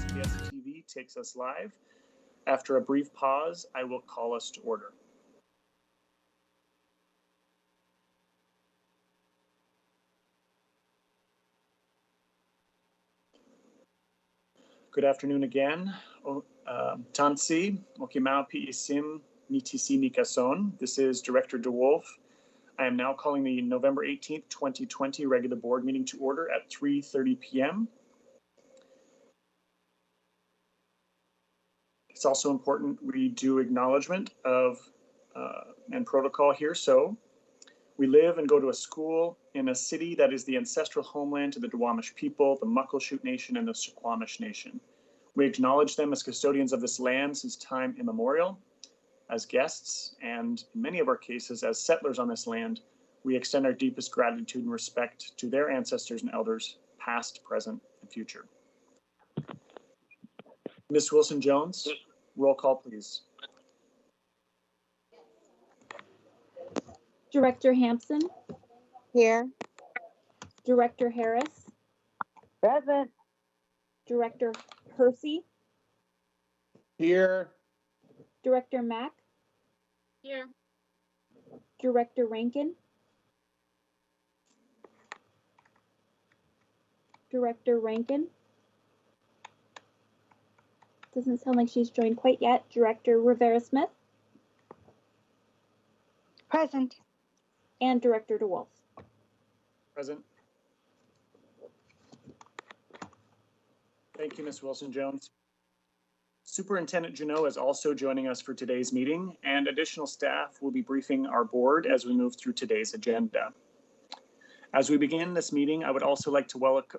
SPS TV takes us live. After a brief pause, I will call us to order. Good afternoon again. Tansi, Okimau Pi'isim Nitisi Nikason. This is Director DeWolf. I am now calling the November 18th, 2020 regular board meeting to order at 3:30 p.m. It's also important we do acknowledgement of and protocol here. So we live and go to a school in a city that is the ancestral homeland to the Duwamish people, the Muckleshoot Nation, and the Suquamish Nation. We acknowledge them as custodians of this land since time immemorial. As guests, and in many of our cases as settlers on this land, we extend our deepest gratitude and respect to their ancestors and elders, past, present, and future. Ms. Wilson-Jones, roll call, please. Director Hampson. Here. Director Harris. Present. Director Hersey. Here. Director Mack. Here. Director Rankin. Director Rankin. Doesn't sound like she's joined quite yet. Director Rivera-Smith. Present. And Director DeWolf. Present. Thank you, Ms. Wilson-Jones. Superintendent Junot is also joining us for today's meeting, and additional staff will be briefing our board as we move through today's agenda. As we begin this meeting, I would also like to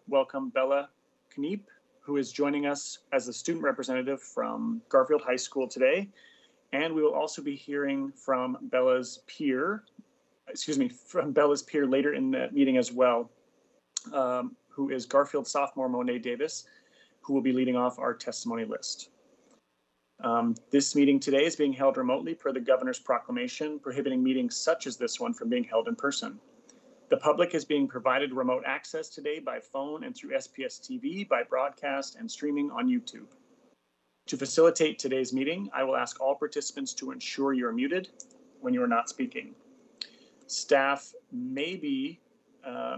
welcome Bella Kniep, who is joining us as a student representative from Garfield High School today. And we will also be hearing from Bella's peer later in the meeting as well, who is Garfield sophomore Monet Davis, who will be leading off our testimony list. This meeting today is being held remotely per the governor's proclamation prohibiting meetings such as this one from being held in person. The public is being provided remote access today by phone and through SPS TV, by broadcast and streaming on YouTube. To facilitate today's meeting, I will ask all participants to ensure you are muted when you are not speaking. Staff may be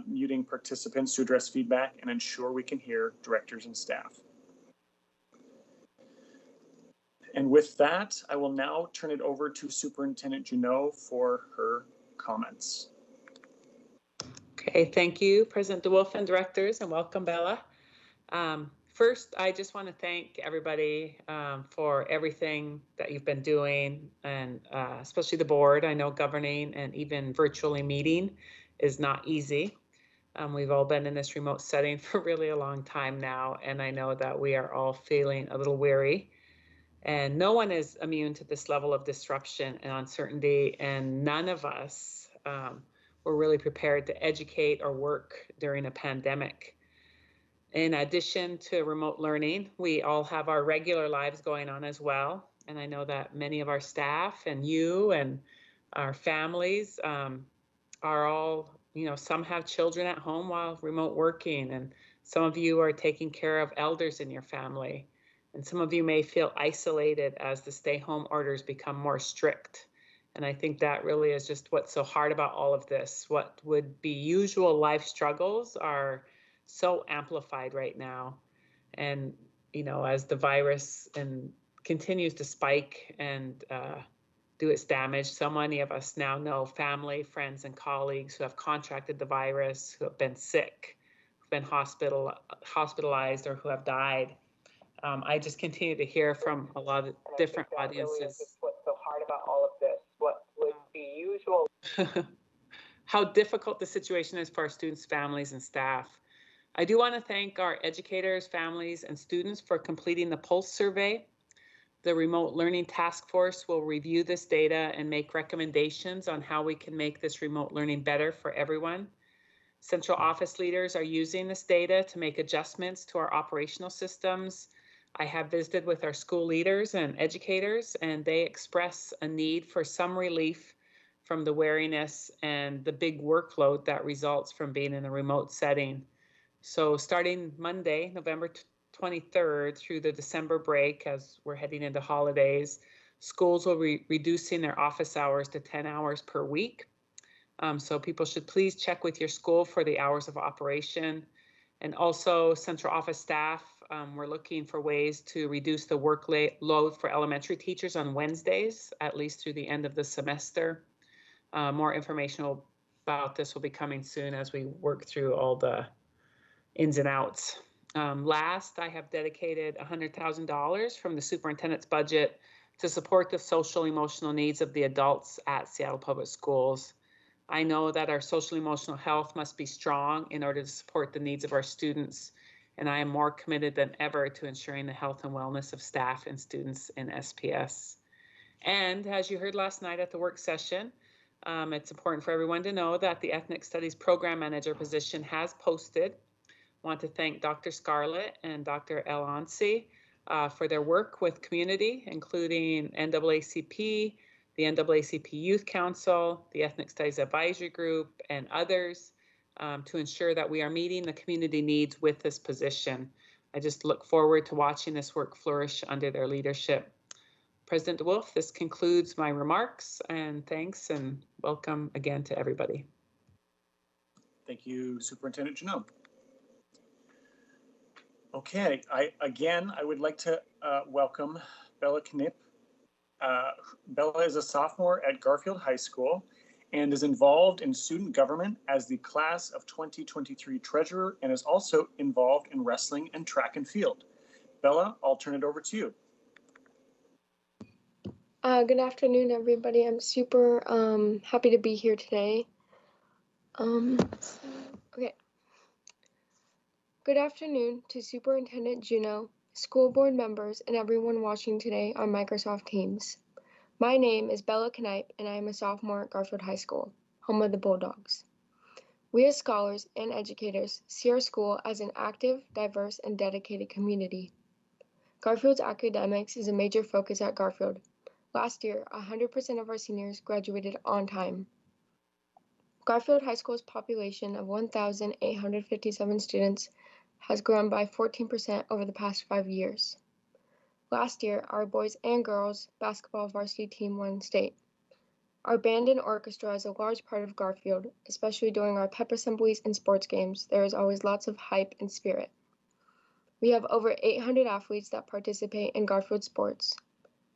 muting participants to address feedback and ensure we can hear directors and staff. And with that, I will now turn it over to Superintendent Junot for her comments. Okay, thank you, President DeWolf and directors, and welcome, Bella. First, I just want to thank everybody for everything that you've been doing, and especially the board. I know governing and even virtually meeting is not easy. We've all been in this remote setting for really a long time now, and I know that we are all feeling a little weary. And no one is immune to this level of disruption and uncertainty, and none of us were really prepared to educate or work during a pandemic. In addition to remote learning, we all have our regular lives going on as well. And I know that many of our staff and you and our families are all, some have children at home while remote working, and some of you are taking care of elders in your family. And some of you may feel isolated as the stay-home orders become more strict. And I think that really is just what's so hard about all of this. What would be usual life struggles are so amplified right now. And, as the virus continues to spike and do its damage, so many of us now know family, friends, and colleagues who have contracted the virus, who have been sick, who've been hospitalized, or who have died. I just continue to hear from a lot of different audiences. What's so hard about all of this? What would be usual? How difficult the situation is for our students, families, and staff. I do want to thank our educators, families, and students for completing the Pulse survey. The Remote Learning Task Force will review this data and make recommendations on how we can make this remote learning better for everyone. Central office leaders are using this data to make adjustments to our operational systems. I have visited with our school leaders and educators, and they express a need for some relief from the wariness and the big workload that results from being in a remote setting. So starting Monday, November 23rd through the December break, as we're heading into holidays, schools will be reducing their office hours to 10 hours per week. So people should please check with your school for the hours of operation. And also central office staff, we're looking for ways to reduce the workload for elementary teachers on Wednesdays, at least through the end of the semester. More information about this will be coming soon as we work through all the ins and outs. Last, I have dedicated $100,000 from the superintendent's budget to support the social emotional needs of the adults at Seattle Public Schools. I know that our social emotional health must be strong in order to support the needs of our students, and I am more committed than ever to ensuring the health and wellness of staff and students in SPS. And as you heard last night at the work session, it's important for everyone to know that the Ethnic Studies Program Manager position has posted. I want to thank Dr. Scarlett and Dr. Elanci for their work with community, including NAACP, the NAACP Youth Council, the Ethnic Studies Advisory Group, and others to ensure that we are meeting the community needs with this position. I just look forward to watching this work flourish under their leadership. President DeWolf, this concludes my remarks, and thanks and welcome again to everybody. Thank you, Superintendent Genome. Okay, I would like to welcome Bella Knipp. Bella is a sophomore at Garfield High School and is involved in student government as the class of 2023 treasurer and is also involved in wrestling and track and field. Bella, I'll turn it over to you. Good afternoon, everybody. I'm super happy to be here today. Okay. Good afternoon to Superintendent Juneau, school board members, and everyone watching today on Microsoft Teams. My name is Bella Knipe, and I am a sophomore at Garfield High School, home of the Bulldogs. We as scholars and educators see our school as an active, diverse, and dedicated community. Garfield's academics is a major focus at Garfield. Last year, 100% of our seniors graduated on time. Garfield High School's population of 1,857 students has grown by 14% over the past 5 years. Last year, our boys and girls basketball varsity team won state. Our band and orchestra is a large part of Garfield, especially during our pep assemblies and sports games. There is always lots of hype and spirit. We have over 800 athletes that participate in Garfield sports.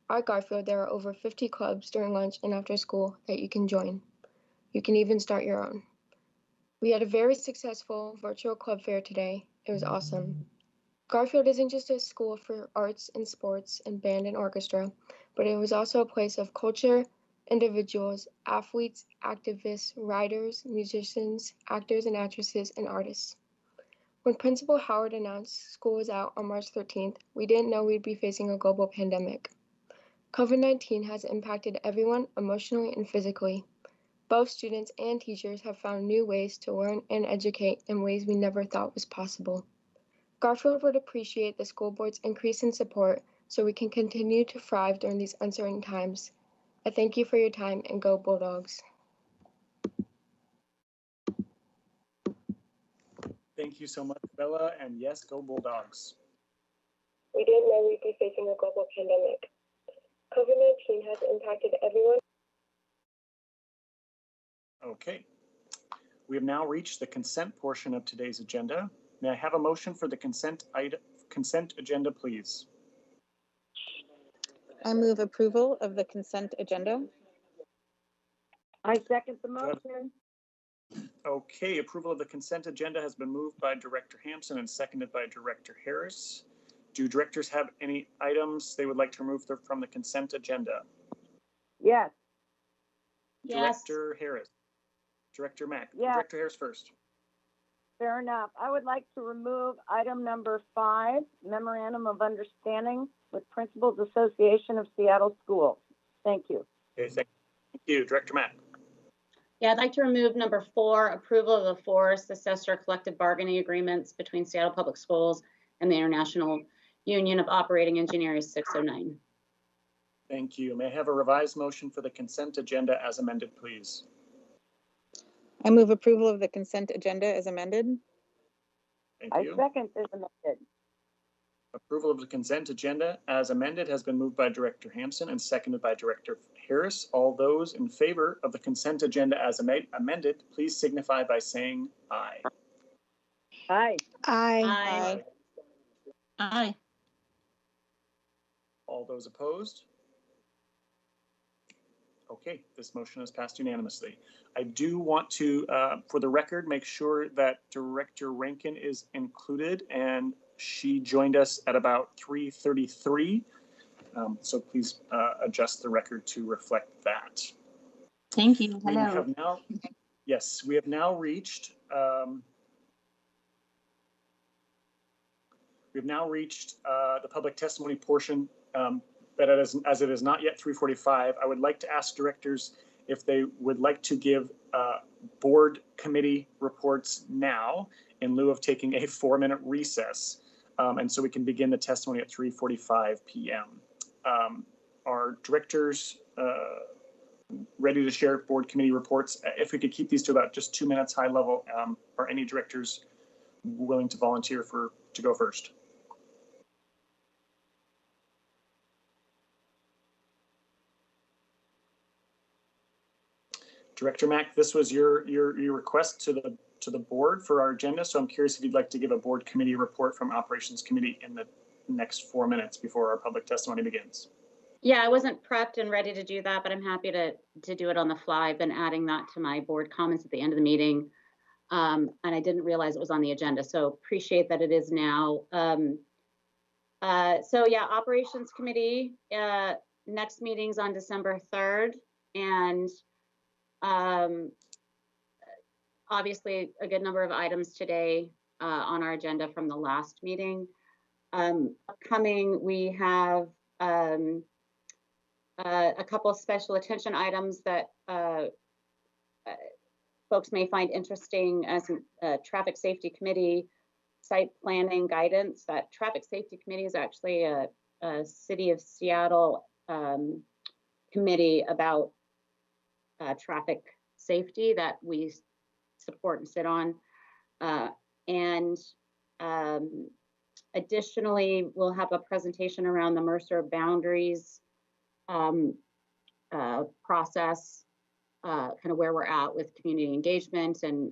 At Garfield, there are over 50 clubs during lunch and after school that you can join. You can even start your own. We had a very successful virtual club fair today. It was awesome. Garfield isn't just a school for arts and sports and band and orchestra, but it was also a place of culture, individuals, athletes, activists, writers, musicians, actors and actresses, and artists. When Principal Howard announced school was out on March 13th, we didn't know we'd be facing a global pandemic. COVID-19 has impacted everyone emotionally and physically. Both students and teachers have found new ways to learn and educate in ways we never thought was possible. Garfield would appreciate the school board's increase in support so we can continue to thrive during these uncertain times. I thank you for your time, and go Bulldogs. Thank you so much, Bella, and yes, go Bulldogs. We didn't know we'd be facing a global pandemic. COVID-19 has impacted everyone. Okay. We have now reached the consent portion of today's agenda. May I have a motion for the consent agenda, please? I move approval of the consent agenda. I second the motion. Okay, approval of the consent agenda has been moved by Director Hampson and seconded by Director Harris. Do directors have any items they would like to remove from the consent agenda? Yes. Director Harris. Director Mack. Yes. Director Harris first. Fair enough. I would like to remove item number 5, Memorandum of Understanding with Principals Association of Seattle Schools. Thank you. Okay, thank you. Director Mack. Yeah, I'd like to remove number 4, approval of the Forest Assessor collective bargaining agreements between Seattle Public Schools and the International Union of Operating Engineers 609. Thank you. May I have a revised motion for the consent agenda as amended, please? I move approval of the consent agenda as amended. Thank I you. second this amended. Approval of the consent agenda as amended has been moved by Director Hampson and seconded by Director Harris. All those in favor of the consent agenda as amended, please signify by saying aye. Aye. Aye. Aye. All those opposed? Okay, this motion is passed unanimously. I do want to, for the record, make sure that Director Rankin is included, and she joined us at about 3:33. So please adjust the record to reflect that. Thank you. We Hello. have now, yes, we have now reached the public testimony portion, but as it is not yet 3:45, I would like to ask directors if they would like to give board committee reports now in lieu of taking a 4-minute recess. And so we can begin the testimony at 3:45 p.m. Are directors ready to share board committee reports? If we could keep these to about just 2 minutes high level, are any directors willing to volunteer to go first? Director Mack, this was your request to the board for our agenda, so I'm curious if you'd like to give a board committee report from Operations Committee in the next 4 minutes before our public testimony begins. Yeah, I wasn't prepped and ready to do that, but I'm happy to do it on the fly. I've been adding that to my board comments at the end of the meeting. And I didn't realize it was on the agenda, so appreciate that it is now. So yeah, Operations Committee, next meeting's on December 3rd. And obviously a good number of items today on our agenda from the last meeting. Upcoming, we have a couple of special attention items that folks may find interesting as a Traffic Safety Committee site planning guidance. That Traffic Safety Committee is actually a City of Seattle committee about traffic safety that we support and sit on. Additionally, we'll have a presentation around the Mercer boundaries process, kind of where we're at with community engagement and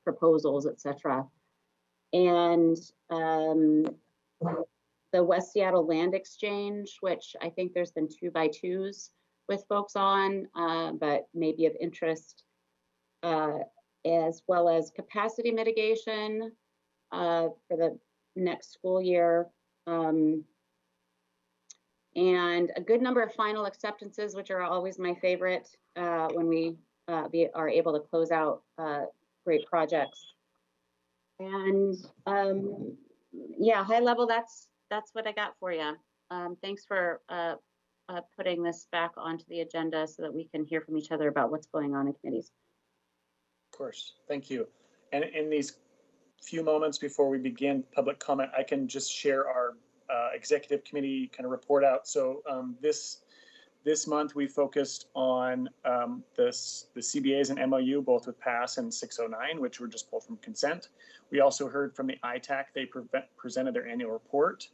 proposals, et cetera. And the West Seattle Land Exchange, which I think there's been 2x2s with folks on, but maybe of interest, as well as capacity mitigation for the next school year. And a good number of final acceptances, which are always my favorite when we are able to close out great projects. And yeah, high level, that's what I got for you. Thanks for putting this back onto the agenda so that we can hear from each other about what's going on in committees. Of course, thank you. And in these few moments before we begin public comment, I can just share our executive committee kind of report out. So this month we focused on the CBAs and MOU, both with PASS and 609, which were just pulled from consent. We also heard from the ITAC. They presented their annual report.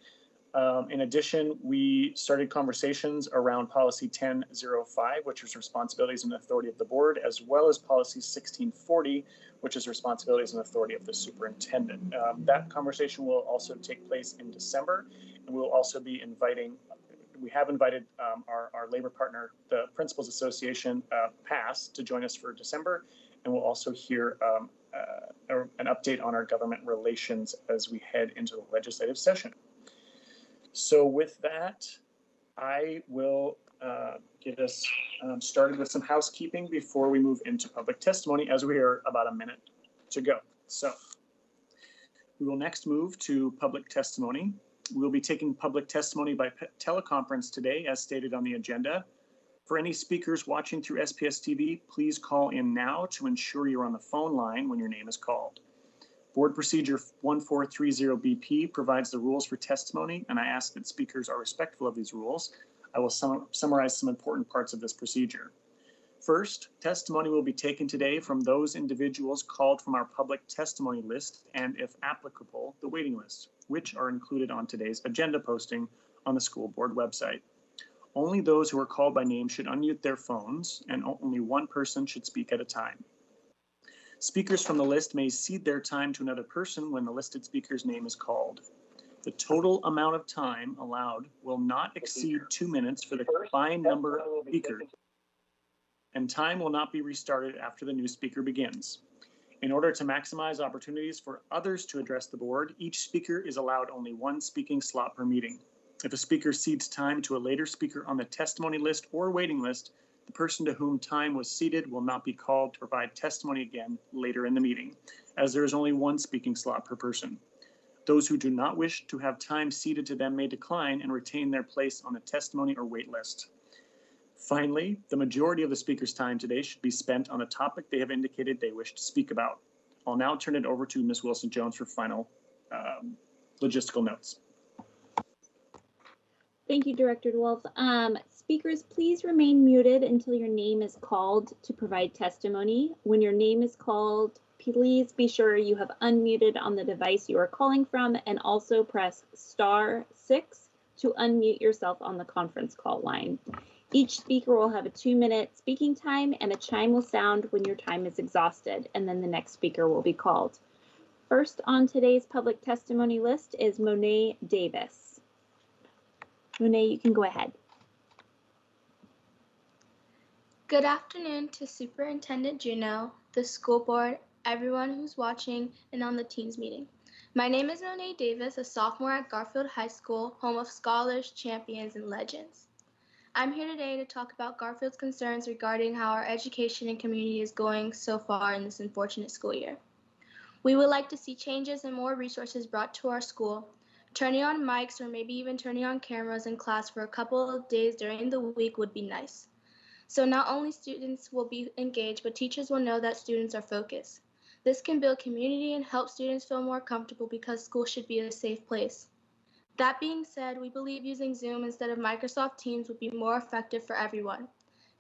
In addition, we started conversations around policy 1005, which is responsibilities and authority of the board, as well as policy 1640, which is responsibilities and authority of the superintendent. That conversation will also take place in December, and we'll also be we have invited our labor partner, the Principals Association, PASS, to join us for December, and we'll also hear an update on our government relations as we head into the legislative session. So with that, I will get us started with some housekeeping before we move into public testimony, as we are about a minute to go. So we will next move to public testimony. We'll be taking public testimony by teleconference today, as stated on the agenda. For any speakers watching through SPS TV, please call in now to ensure you're on the phone line when your name is called. Board Procedure 1430BP provides the rules for testimony, and I ask that speakers are respectful of these rules. I will summarize some important parts of this procedure. First, testimony will be taken today from those individuals called from our public testimony list and, if applicable, the waiting list, which are included on today's agenda posting on the school board website. Only those who are called by name should unmute their phones, and only one person should speak at a time. Speakers from the list may cede their time to another person when the listed speaker's name is called. The total amount of time allowed will not exceed 2 minutes for the combined number of speakers, and time will not be restarted after the new speaker begins. In order to maximize opportunities for others to address the board, each speaker is allowed only one speaking slot per meeting. If a speaker cedes time to a later speaker on the testimony list or waiting list, the person to whom time was ceded will not be called to provide testimony again later in the meeting, as there is only one speaking slot per person. Those who do not wish to have time ceded to them may decline and retain their place on the testimony or wait list. Finally, the majority of the speaker's time today should be spent on a topic they have indicated they wish to speak about. I'll now turn it over to Ms. Wilson-Jones for final logistical notes. Thank you, Director DeWolf. Speakers, please remain muted until your name is called to provide testimony. When your name is called, please be sure you have unmuted on the device you are calling from, and also press *6 to unmute yourself on the conference call line. Each speaker will have a 2-minute speaking time, and a chime will sound when your time is exhausted, and then the next speaker will be called. First on today's public testimony list is Monet Davis. Monet, you can go ahead. Good afternoon to Superintendent Juneau, the school board, everyone who's watching, and on the Teams meeting. My name is Monet Davis, a sophomore at Garfield High School, home of scholars, champions, and legends. I'm here today to talk about Garfield's concerns regarding how our education and community is going so far in this unfortunate school year. We would like to see changes and more resources brought to our school. Turning on mics or maybe even turning on cameras in class for a couple of days during the week would be nice. So not only students will be engaged, but teachers will know that students are focused. This can build community and help students feel more comfortable because school should be a safe place. That being said, we believe using Zoom instead of Microsoft Teams would be more effective for everyone.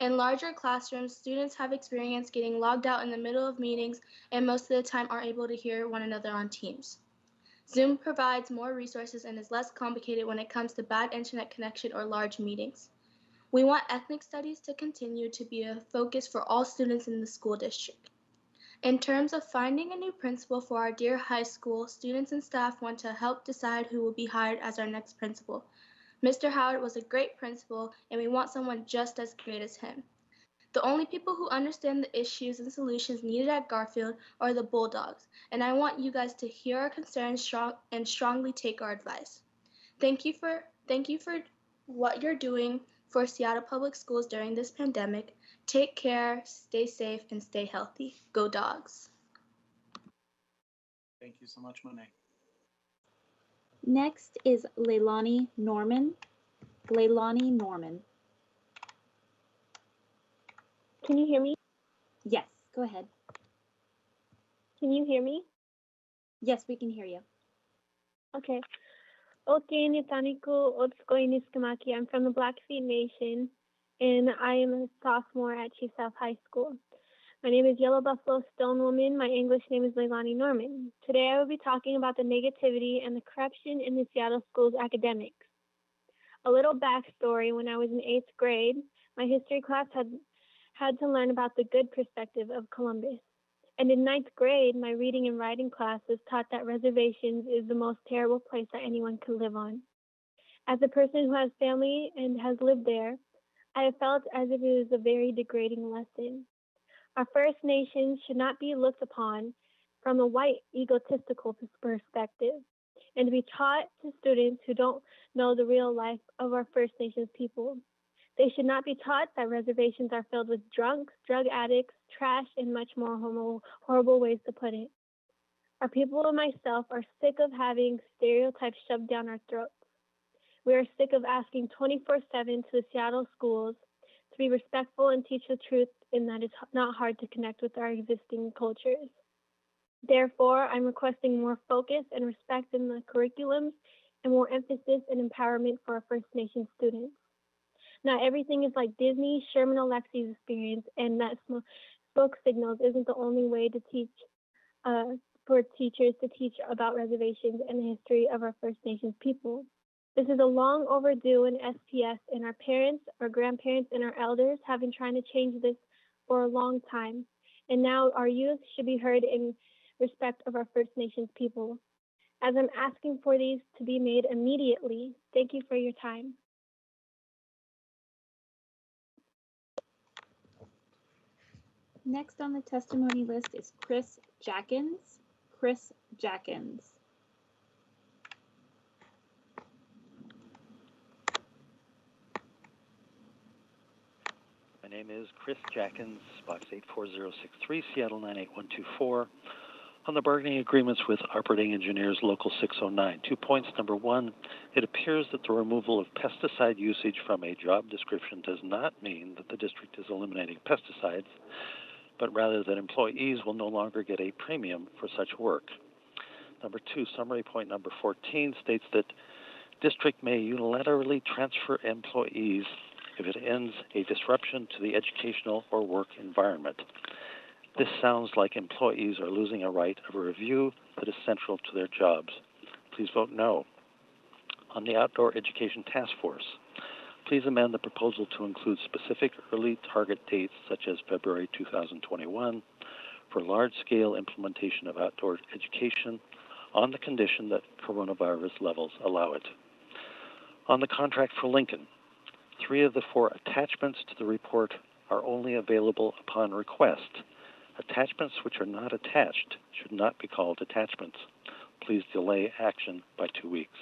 In larger classrooms, students have experience getting logged out in the middle of meetings and most of the time aren't able to hear one another on Teams. Zoom provides more resources and is less complicated when it comes to bad internet connection or large meetings. We want ethnic studies to continue to be a focus for all students in the school district. In terms of finding a new principal for our dear high school, students and staff want to help decide who will be hired as our next principal. Mr. Howard was a great principal, and we want someone just as great as him. The only people who understand the issues and solutions needed at Garfield are the Bulldogs, and I want you guys to hear our concerns and strongly take our advice. Thank you for what you're doing for Seattle Public Schools during this pandemic. Take care, stay safe, and stay healthy. Go Dogs. Thank you so much, Monet. Next is Leilani Norman. Leilani Norman. Can you hear me? Yes, go ahead. Can you hear me? Yes, we can hear you. Okay. Okay, Nitaniku Otskoi Niskamaki. I'm from the Blackfeet Nation, and I am a sophomore at Chief South High School. My name is Yellow Buffalo Stone Woman. My English name is Leilani Norman. Today I will be talking about the negativity and the corruption in the Seattle schools academics. A little backstory: when I was in 8th grade, my history class had to learn about the good perspective of Columbus. And in 9th grade, my reading and writing class was taught that reservations is the most terrible place that anyone could live on. As a person who has family and has lived there, I have felt as if it was a very degrading lesson. Our First Nations should not be looked upon from a white egotistical perspective, and to be taught to students who don't know the real life of our First Nations people. They should not be taught that reservations are filled with drunks, drug addicts, trash, and much more horrible ways to put it. Our people and myself are sick of having stereotypes shoved down our throats. We are sick of asking 24/7 to the Seattle schools to be respectful and teach the truth, and that it's not hard to connect with our existing cultures. Therefore, I'm requesting more focus and respect in the curriculums and more emphasis and empowerment for our First Nation students. Not everything is like Disney, Sherman Alexi's experience, and that smoke signals isn't the only way to teach, for teachers to teach about reservations and the history of our First Nations people. This is a long overdue in SPS, and our parents, our grandparents, and our elders have been trying to change this for a long time. And now our youth should be heard in respect of our First Nations people. As I'm asking for these to be made immediately, thank you for your time. Next on the testimony list is Chris Jackins. Chris Jackins. My name is Chris Jackins, box 84063, Seattle 98124. On the bargaining agreements with Operating Engineers Local 609. 2 points. Number one, it appears that the removal of pesticide usage from a job description does not mean that the district is eliminating pesticides, but rather that employees will no longer get a premium for such work. Number two, summary point number 14 states that district may unilaterally transfer employees if it ends a disruption to the educational or work environment. This sounds like employees are losing a right of a review that is central to their jobs. Please vote no. On the Outdoor Education Task Force, please amend the proposal to include specific early target dates such as February 2021 for large-scale implementation of outdoor education on the condition that coronavirus levels allow it. On the contract for Lincoln, 3 of the 4 attachments to the report are only available upon request. Attachments which are not attached should not be called attachments. Please delay action by 2 weeks.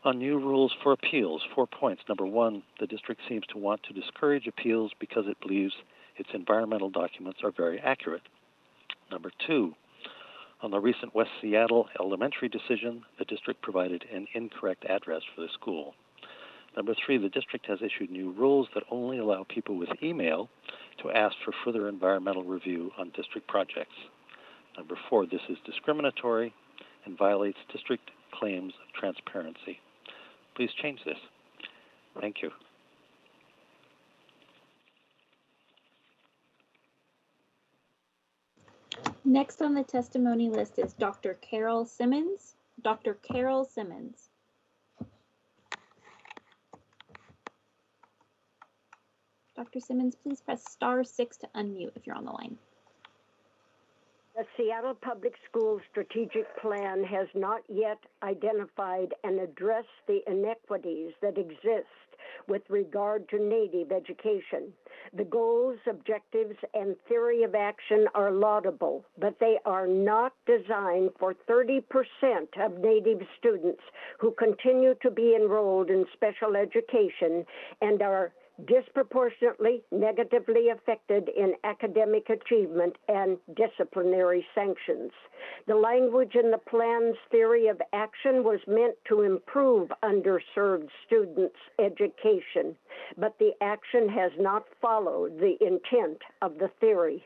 On new rules for appeals, 4 points. Number one, the district seems to want to discourage appeals because it believes its environmental documents are very accurate. Number two, on the recent West Seattle elementary decision, the district provided an incorrect address for the school. Number three, the district has issued new rules that only allow people with email to ask for further environmental review on district projects. Number four, this is discriminatory and violates district claims of transparency. Please change this. Thank you. Next on the testimony list is Dr. Carol Simmons. Dr. Carol Simmons. Dr. Simmons, please press *6 to unmute if you're on the line. The Seattle Public Schools strategic plan has not yet identified and addressed the inequities that exist with regard to Native education. The goals, objectives, and theory of action are laudable, but they are not designed for 30% of Native students who continue to be enrolled in special education and are disproportionately negatively affected in academic achievement and disciplinary sanctions. The language in the plan's theory of action was meant to improve underserved students' education, but the action has not followed the intent of the theory.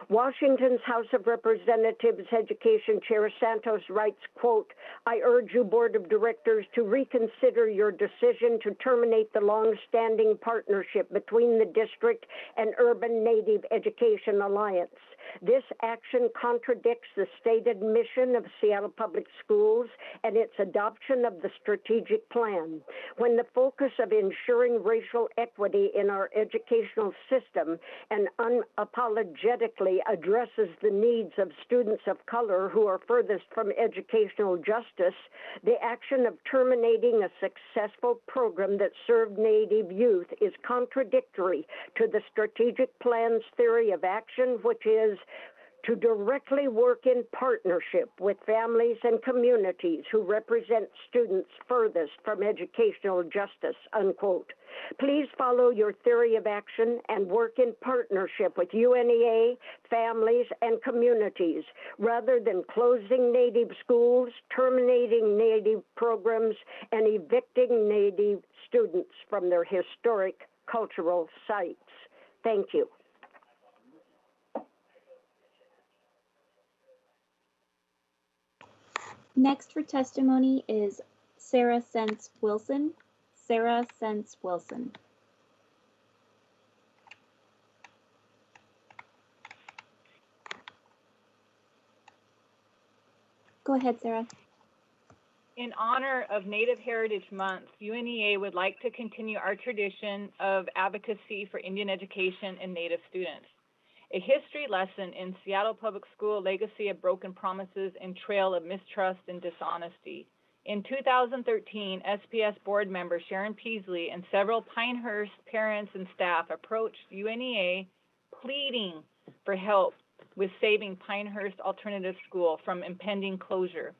Washington's House of Representatives Education Chair Santos writes, quote, "I urge you, Board of Directors, to reconsider your decision to terminate the long-standing partnership between the district and Urban Native Education Alliance. This action contradicts the stated mission of Seattle Public Schools and its adoption of the strategic plan. When the focus of ensuring racial equity in our educational system and unapologetically addresses the needs of students of color who are furthest from educational justice, the action of terminating a successful program that served Native youth is contradictory to the strategic plan's theory of action, which is to directly work in partnership with families and communities who represent students furthest from educational justice," unquote. Please follow your theory of action and work in partnership with UNEA, families, and communities, rather than closing Native schools, terminating Native programs, and evicting Native students from their historic cultural sites. Thank you. Next for testimony is Sarah Sense Wilson. Sarah Sense Wilson. Go ahead, Sarah. In honor of Native Heritage Month, UNEA would like to continue our tradition of advocacy for Indian education and Native students. A history lesson in Seattle Public School legacy of broken promises and trail of mistrust and dishonesty. In 2013, SPS board member Sharon Peasley and several Pinehurst parents and staff approached UNEA pleading for help with saving Pinehurst Alternative School from impending closure.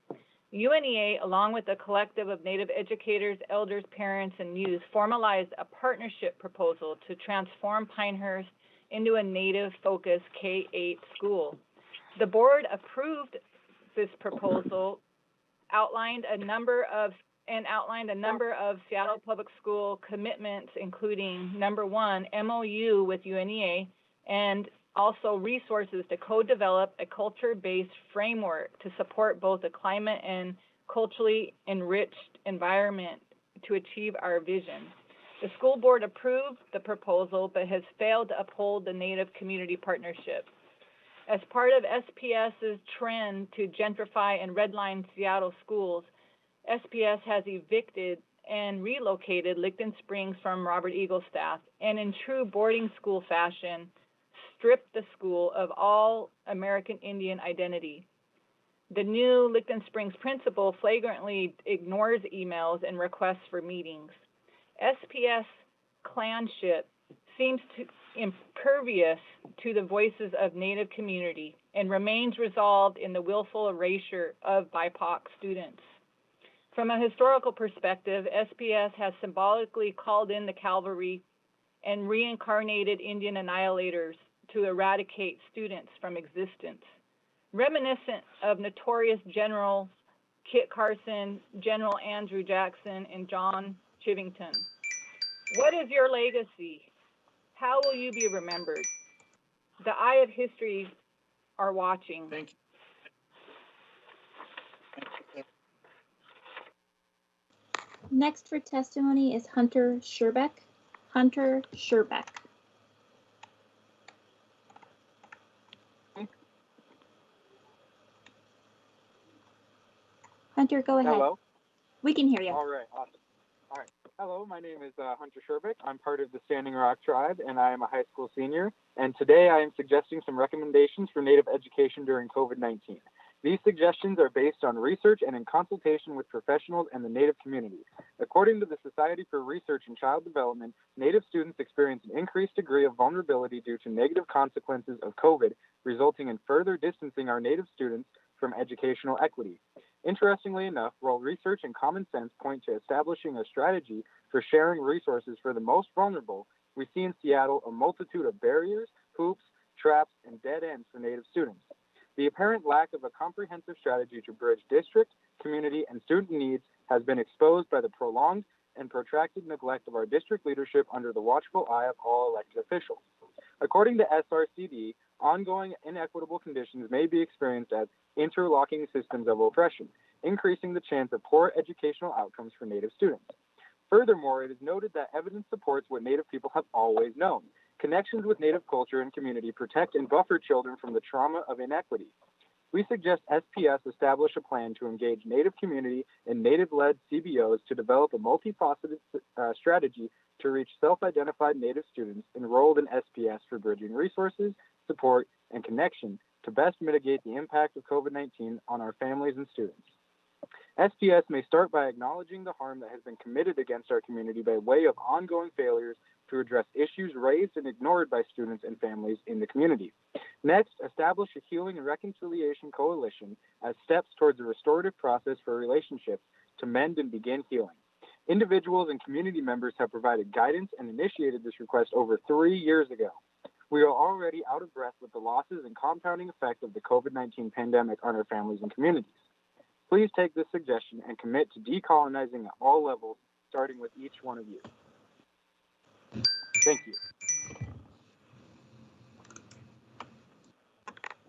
UNEA, along with a collective of Native educators, elders, parents, and youth, formalized a partnership proposal to transform Pinehurst into a Native-focused K-8 school. The board approved this proposal, outlined a number of Seattle Public School commitments, including number 1, MOU with UNEA, and also resources to co-develop a culture-based framework to support both a climate and culturally enriched environment to achieve our vision. The school board approved the proposal, but has failed to uphold the Native community partnership. As part of SPS's trend to gentrify and redline Seattle schools, SPS has evicted and relocated Licton Springs from Robert Eagle staff, and in true boarding school fashion, stripped the school of all American Indian identity. The new Licton Springs principal flagrantly ignores emails and requests for meetings. SPS clanship seems to impervious to the voices of Native community and remains resolved in the willful erasure of BIPOC students. From a historical perspective, SPS has symbolically called in the cavalry and reincarnated Indian annihilators to eradicate students from existence. Reminiscent of notorious General Kit Carson, General Andrew Jackson, and John Chivington. What is your legacy? How will you be remembered? The eye of history are watching. Thank you. Next for testimony is Hunter Scherbeck. Hunter Scherbeck. Hunter, go ahead. Hello. We can hear you. All right, awesome. All right. Hello, my name is Hunter Scherbeck. I'm part of the Standing Rock Tribe, and I am a high school senior. And today I am suggesting some recommendations for Native education during COVID-19. These suggestions are based on research and in consultation with professionals and the Native community. According to the Society for Research in Child Development, Native students experience an increased degree of vulnerability due to negative consequences of COVID, resulting in further distancing our Native students from educational equity. Interestingly enough, while research and common sense point to establishing a strategy for sharing resources for the most vulnerable, we see in Seattle a multitude of barriers, hoops, traps, and dead ends for Native students. The apparent lack of a comprehensive strategy to bridge district, community, and student needs has been exposed by the prolonged and protracted neglect of our district leadership under the watchful eye of all elected officials. According to SRCD, ongoing inequitable conditions may be experienced as interlocking systems of oppression, increasing the chance of poor educational outcomes for Native students. Furthermore, it is noted that evidence supports what Native people have always known. Connections with Native culture and community protect and buffer children from the trauma of inequity. We suggest SPS establish a plan to engage Native community and Native-led CBOs to develop a multifaceted strategy to reach self-identified Native students enrolled in SPS for bridging resources, support, and connection to best mitigate the impact of COVID-19 on our families and students. SPS may start by acknowledging the harm that has been committed against our community by way of ongoing failures to address issues raised and ignored by students and families in the community. Next, establish a healing and reconciliation coalition as steps towards a restorative process for relationships to mend and begin healing. Individuals and community members have provided guidance and initiated this request over 3 years ago. We are already out of breath with the losses and compounding effect of the COVID-19 pandemic on our families and communities. Please take this suggestion and commit to decolonizing at all levels, starting with each one of you. Thank you.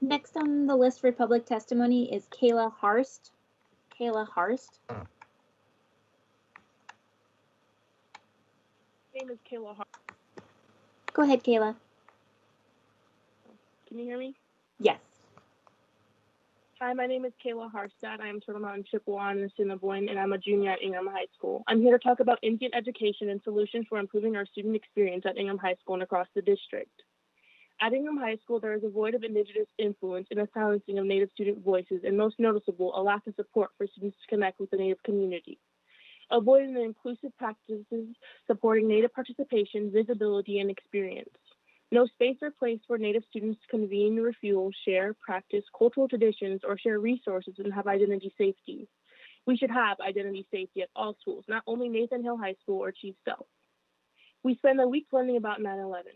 Next on the list for public testimony is Kayla Harst. Kayla Harst. My name is Kayla Harst. Go ahead, Kayla. Can you hear me? Yes. Hi, my name is Kayla Harstad. I am Turtle Mountain Chippewa in Assiniboine, and I'm a junior at Ingham High School. I'm here to talk about Indian education and solutions for improving our student experience at Ingham High School and across the district. At Ingham High School, there is a void of Indigenous influence and a silencing of Native student voices, and most noticeable, a lack of support for students to connect with the Native community. A void in the inclusive practices supporting Native participation, visibility, and experience. No space or place for Native students to convene, refuel, share, practice cultural traditions, or share resources and have identity safety. We should have identity safety at all schools, not only Nathan Hill High School or Chief Sealth. We spend a week learning about 9/11.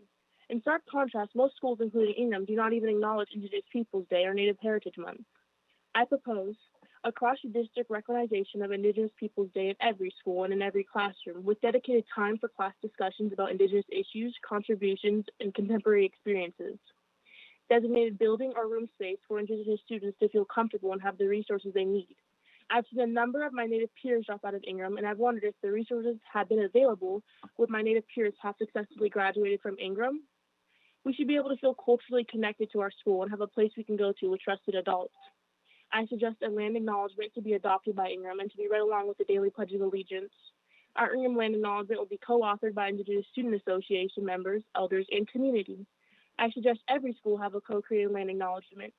In stark contrast, most schools, including Ingham, do not even acknowledge Indigenous Peoples Day or Native Heritage Month. I propose a cross-district recognition of Indigenous Peoples Day in every school and in every classroom, with dedicated time for class discussions about Indigenous issues, contributions, and contemporary experiences. Designated building or room space for Indigenous students to feel comfortable and have the resources they need. I've seen a number of my Native peers drop out of Ingham, and I've wondered if the resources had been available, would my Native peers have successfully graduated from Ingham? We should be able to feel culturally connected to our school and have a place we can go to with trusted adults. I suggest a land acknowledgement to be adopted by Ingham and to be read along with the daily Pledge of Allegiance. Our Ingham land acknowledgement will be co-authored by Indigenous Student Association members, elders, and community. I suggest every school have a co-created land acknowledgement.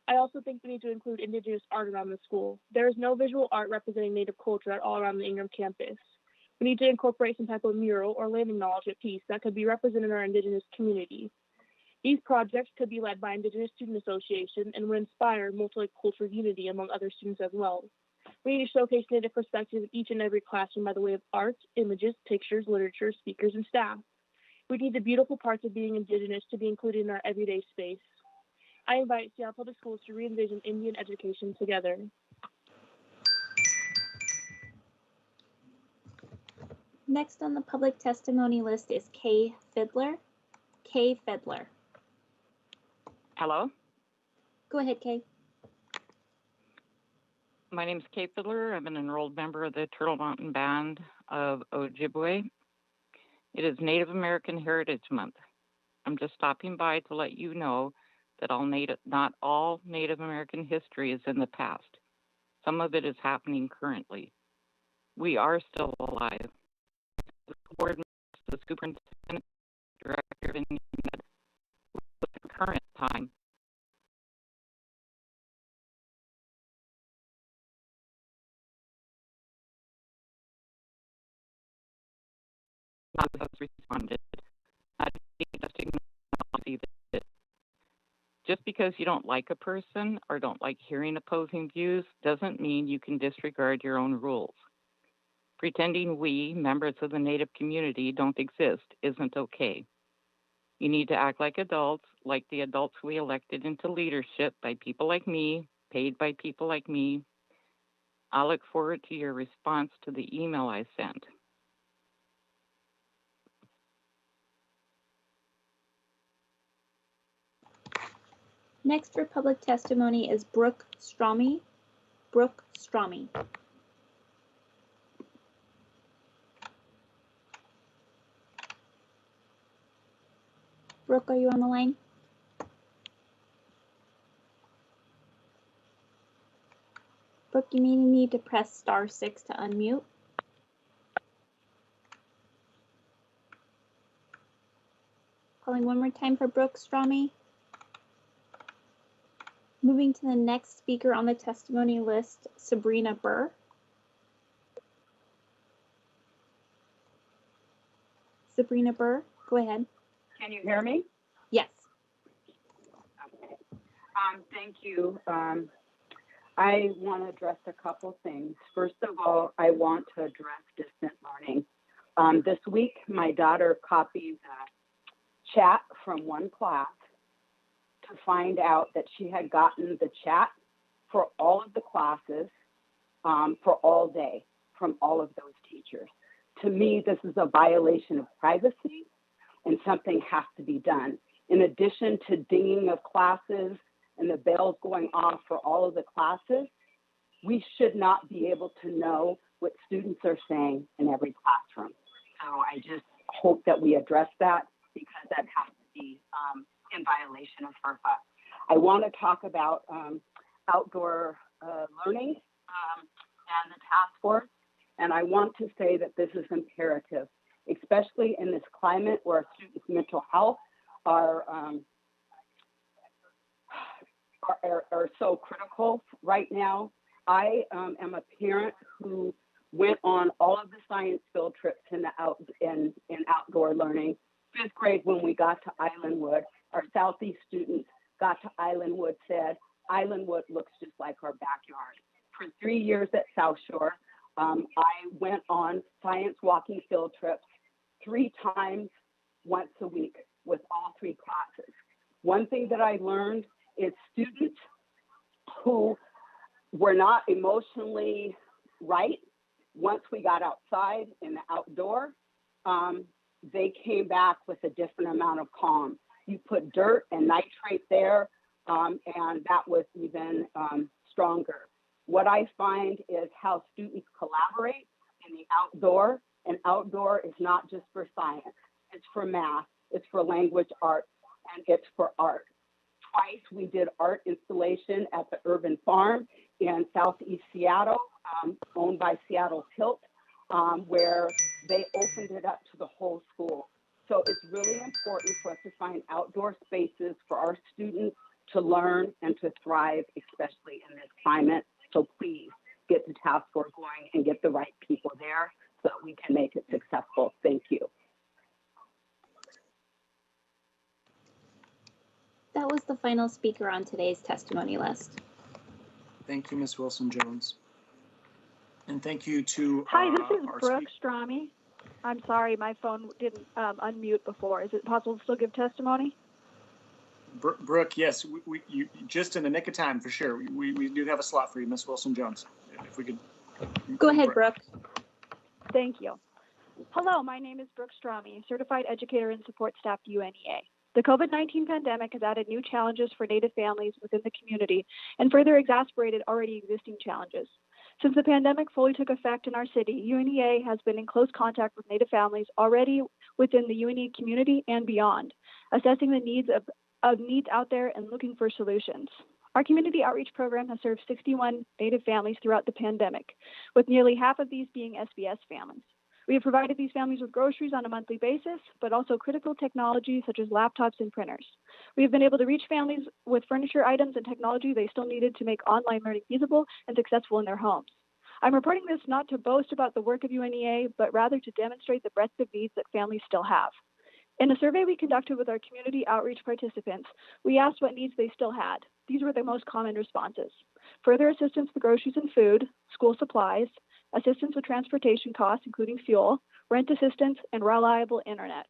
I also think we need to include Indigenous art around the school. There is no visual art representing Native culture at all around the Ingham campus. We need to incorporate some type of mural or land acknowledgement piece that could be represented in our Indigenous community. These projects could be led by Indigenous Student Association and would inspire multicultural unity among other students as well. We need to showcase Native perspectives in each and every classroom by the way of art, images, pictures, literature, speakers, and staff. We need the beautiful parts of being Indigenous to be included in our everyday space. I invite Seattle Public Schools to re-envision Indian education together. Next on the public testimony list is Kay Fiddler. Kay Fiddler. Hello, Go ahead, Kay. my name's Kay Fiddler. I'm an enrolled member of the Turtle Mountain Band of Ojibwe. It is Native American Heritage Month. I'm just stopping by to let you know that not all Native American history is in the past. Some of it is happening currently. We are still alive. The board, the superintendent, director of Indian Ed, with the current time. Not has responded. Just because you don't like a person or don't like hearing opposing views doesn't mean you can disregard your own rules. Pretending we, members of the Native community, don't exist isn't okay. You need to act like adults, like the adults we elected into leadership by people like me, paid by people like me. I look forward to your response to the email I sent. Next for public testimony is Brooke Stromey. Brooke Stromey. Brooke, are you on the line? Brooke, you may need to press *6 to unmute. Calling one more time for Brooke Stromey. Moving to the next speaker on the testimony list, Sabrina Burr. Sabrina Burr, go ahead. Can you hear me? Yes. Okay. Thank you. I want to address a couple things. First of all, I want to address distant learning. This week, my daughter copied the chat from one class to find out that she had gotten the chat for all of the classes for all day from all of those teachers. To me, this is a violation of privacy and something has to be done. In addition to dinging of classes and the bells going off for all of the classes, we should not be able to know what students are saying in every classroom. So I just hope that we address that because that has to be in violation of FERPA. I want to talk about outdoor learning and the task force. And I want to say that this is imperative, especially in this climate where our students' mental health are so critical right now. I am a parent who went on all of the science field trips in outdoor learning. 5th grade, when we got to Islandwood, our Southeast students got to Islandwood, said, Islandwood looks just like our backyard. For 3 years at South Shore, I went on science walking field trips 3 times once a week with all 3 classes. One thing that I learned is students who were not emotionally right, once we got outside in the outdoor, they came back with a different amount of calm. You put dirt and nitrate there, and that was even stronger. What I find is how students collaborate in the outdoor, and outdoor is not just for science, it's for math, it's for language arts, and it's for art. Twice we did art installation at the Urban Farm in Southeast Seattle, owned by Seattle Tilt, where they opened it up to the whole school. So it's really important for us to find outdoor spaces for our students to learn and to thrive, especially in this climate. So please get the task force going and get the right people there so that we can make it successful. Thank you. That was the final speaker on today's testimony list. Thank you, Ms. Wilson-Jones. And thank you to Hi, this is our Brooke Strami. I'm sorry, my phone didn't unmute before. Is it possible to still give testimony? Brooke, yes, you just in the nick of time for sure. We do have a slot for you, Ms. Wilson-Jones. If we could go ahead, Brooke. Thank you. Hello, my name is Brooke Strami, certified educator and support staff at UNEA. The COVID-19 pandemic has added new challenges for Native families within the community and further exacerbated already existing challenges. Since the pandemic fully took effect in our city, UNEA has been in close contact with Native families already within the UNEA community and beyond, assessing the needs of needs out there and looking for solutions. Our community outreach program has served 61 Native families throughout the pandemic, with nearly half of these being SBS families. We have provided these families with groceries on a monthly basis, but also critical technology such as laptops and printers. We have been able to reach families with furniture items and technology they still needed to make online learning feasible and successful in their homes. I'm reporting this not to boast about the work of UNEA, but rather to demonstrate the breadth of needs that families still have. In a survey we conducted with our community outreach participants, we asked what needs they still had. These were the most common responses: further assistance with groceries and food, school supplies, assistance with transportation costs, including fuel, rent assistance, and reliable internet.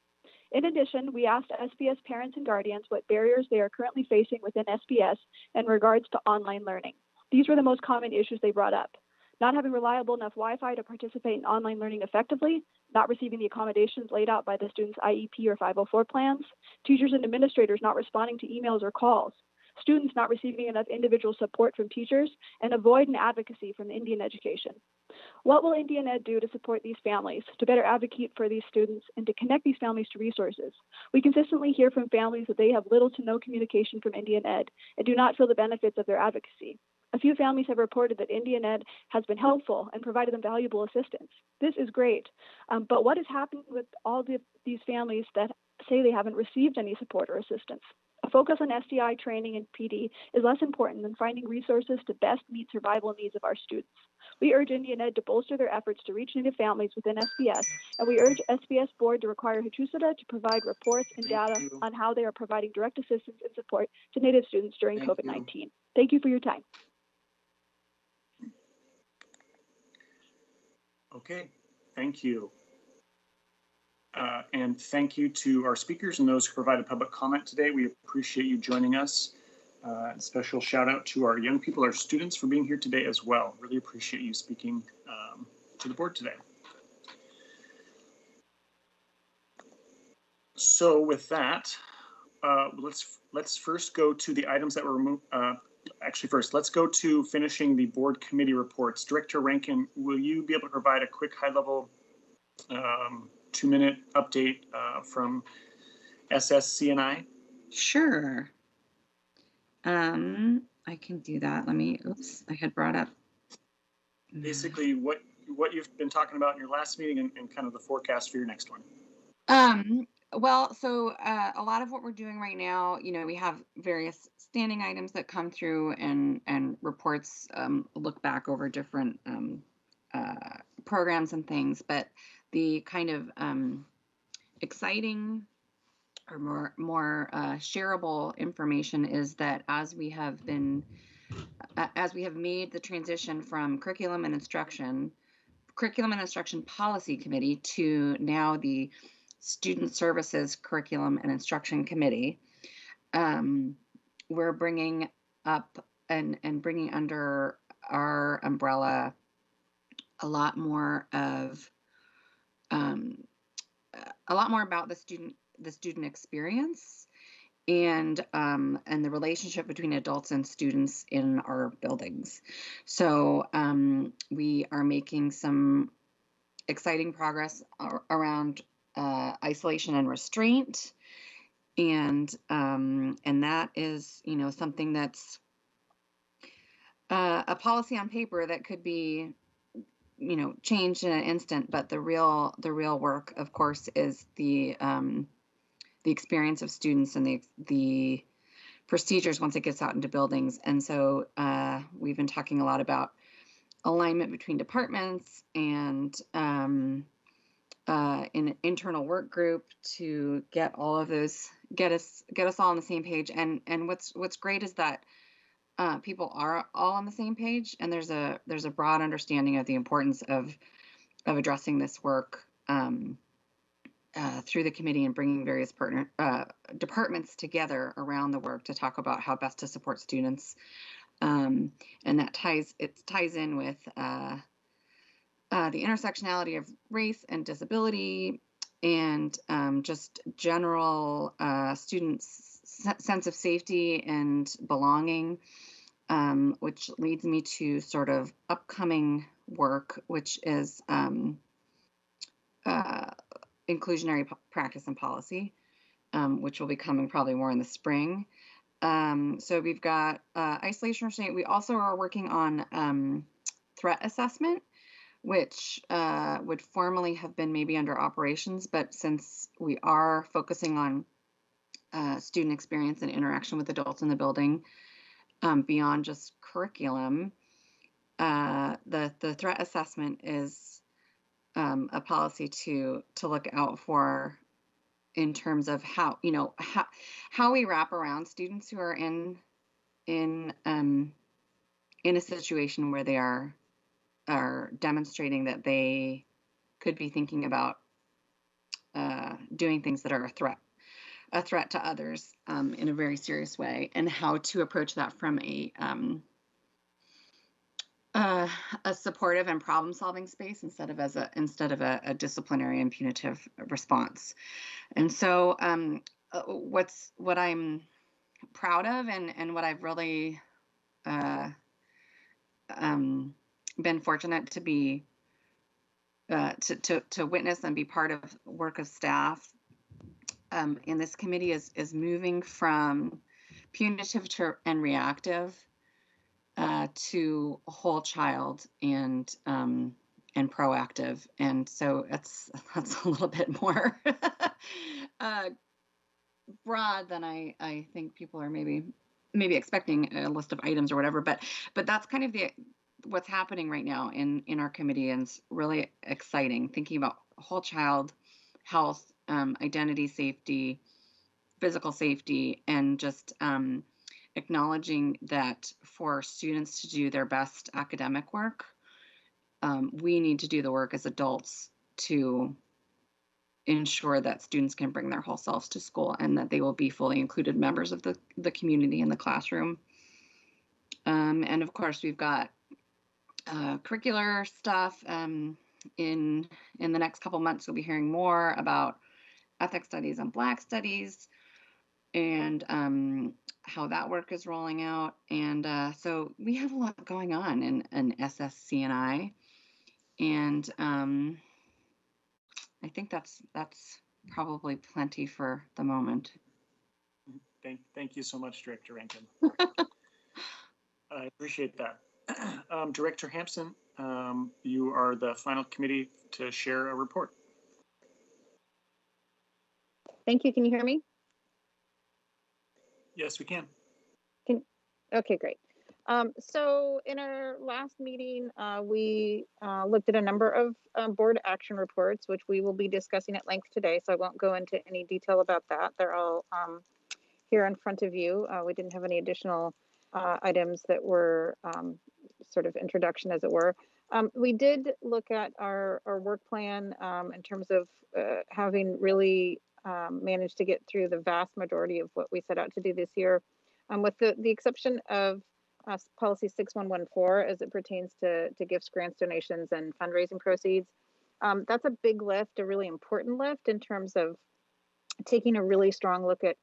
In addition, we asked SBS parents and guardians what barriers they are currently facing within SBS in regards to online learning. These were the most common issues they brought up: not having reliable enough Wi-Fi to participate in online learning effectively, not receiving the accommodations laid out by the student's IEP or 504 plans, teachers and administrators not responding to emails or calls, students not receiving enough individual support from teachers, and avoid and advocacy from Indian education. What will Indian Ed do to support these families, to better advocate for these students, and to connect these families to resources? We consistently hear from families that they have little to no communication from Indian Ed and do not feel the benefits of their advocacy. A few families have reported that Indian Ed has been helpful and provided them valuable assistance. This is great, but what is happening with all these families that say they haven't received any support or assistance? A focus on SDI training and PD is less important than finding resources to best meet survival needs of our students. We urge Indian Ed to bolster their efforts to reach Native families within SBS, and we urge SBS Board to require HUCHUSETA to provide reports and data on how they are providing direct assistance and support to Native students during COVID-19. Thank you for your time. Okay, thank you. And thank you to our speakers and those who provided public comment today. We appreciate you joining us. Special shout out to our young people, our students, for being here today as well. Really appreciate you speaking to the board today. So with that, let's first go to the items that were removed. Actually, first, let's go to finishing the board committee reports. Director Rankin, will you be able to provide a quick high-level 2-minute update from SSC&I? Sure. I can do that. Let me, oops, I had brought up. Basically, what you've been talking about in your last meeting and kind of the forecast for your next one. Well, so a lot of what we're doing right now, we have various standing items that come through and reports look back over different programs and things, but the kind of exciting or more shareable information is that as we have made the transition from curriculum and instruction policy committee to now the student services curriculum and instruction committee, we're bringing up and bringing under our umbrella a lot more about the student experience and the relationship between adults and students in our buildings. So we are making some exciting progress around isolation and restraint, and that is something that's a policy on paper that could be changed in an instant, but the real work, of course, is the experience of students and the procedures once it gets out into buildings. And so we've been talking a lot about alignment between departments and in an internal work group to get all of those, get us all on the same page. And what's great is that people are all on the same page, and there's a broad understanding of the importance of addressing this work through the committee and bringing various departments together around the work to talk about how best to support students. And that ties in with the intersectionality of race and disability and just general students' sense of safety and belonging, which leads me to sort of upcoming work, which is inclusionary practice and policy, which will be coming probably more in the spring. So we've got isolation restraint. We also are working on threat assessment, which would formally have been maybe under operations, but since we are focusing on student experience and interaction with adults in the building beyond just curriculum, the threat assessment is a policy to look out for in terms of how we wrap around students who are in a situation where they are demonstrating that they could be thinking about doing things that are a threat to others in a very serious way, and how to approach that from a supportive and problem-solving space instead of a disciplinary and punitive response. And so what I'm proud of and what I've really been fortunate to be to witness and be part of work of staff in this committee is moving from punitive and reactive to whole child and proactive. And so that's a little bit more broad than I think people are maybe expecting a list of items or whatever, but that's kind of what's happening right now in our committee, and it's really exciting, thinking about whole child health, identity, safety, physical safety, and just acknowledging that for students to do their best academic work, we need to do the work as adults to ensure that students can bring their whole selves to school and that they will be fully included members of the community in the classroom. And of course, we've got curricular stuff. In the next couple months, we'll be hearing more about ethnic studies and Black studies and how that work is rolling out. And so we have a lot going on in SSC&I. And I think that's probably plenty for the moment. Thank you so much, Director Rankin. I appreciate that. Director Hampson, you are the final committee to share a report. Thank you. Can you hear me? Yes, we can. Okay, great. So in our last meeting, we looked at a number of board action reports, which we will be discussing at length today. So I won't go into any detail about that. They're all here in front of you. We didn't have any additional items that were sort of introduction, as it were. We did look at our work plan in terms of having really managed to get through the vast majority of what we set out to do this year, with the exception of policy 6114 as it pertains to gifts, grants, donations, and fundraising proceeds. That's a big lift, a really important lift in terms of taking a really strong look at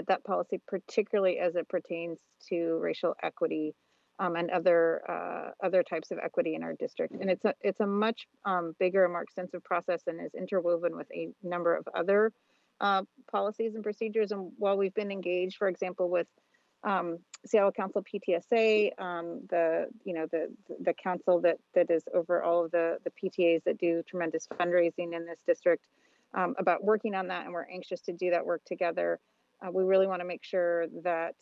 that policy, particularly as it pertains to racial equity and other types of equity in our district. And it's a much bigger and more extensive process and is interwoven with a number of other policies and procedures. And while we've been engaged, for example, with Seattle Council PTSA, the council that is over all of the PTAs that do tremendous fundraising in this district, about working on that, and we're anxious to do that work together. We really want to make sure that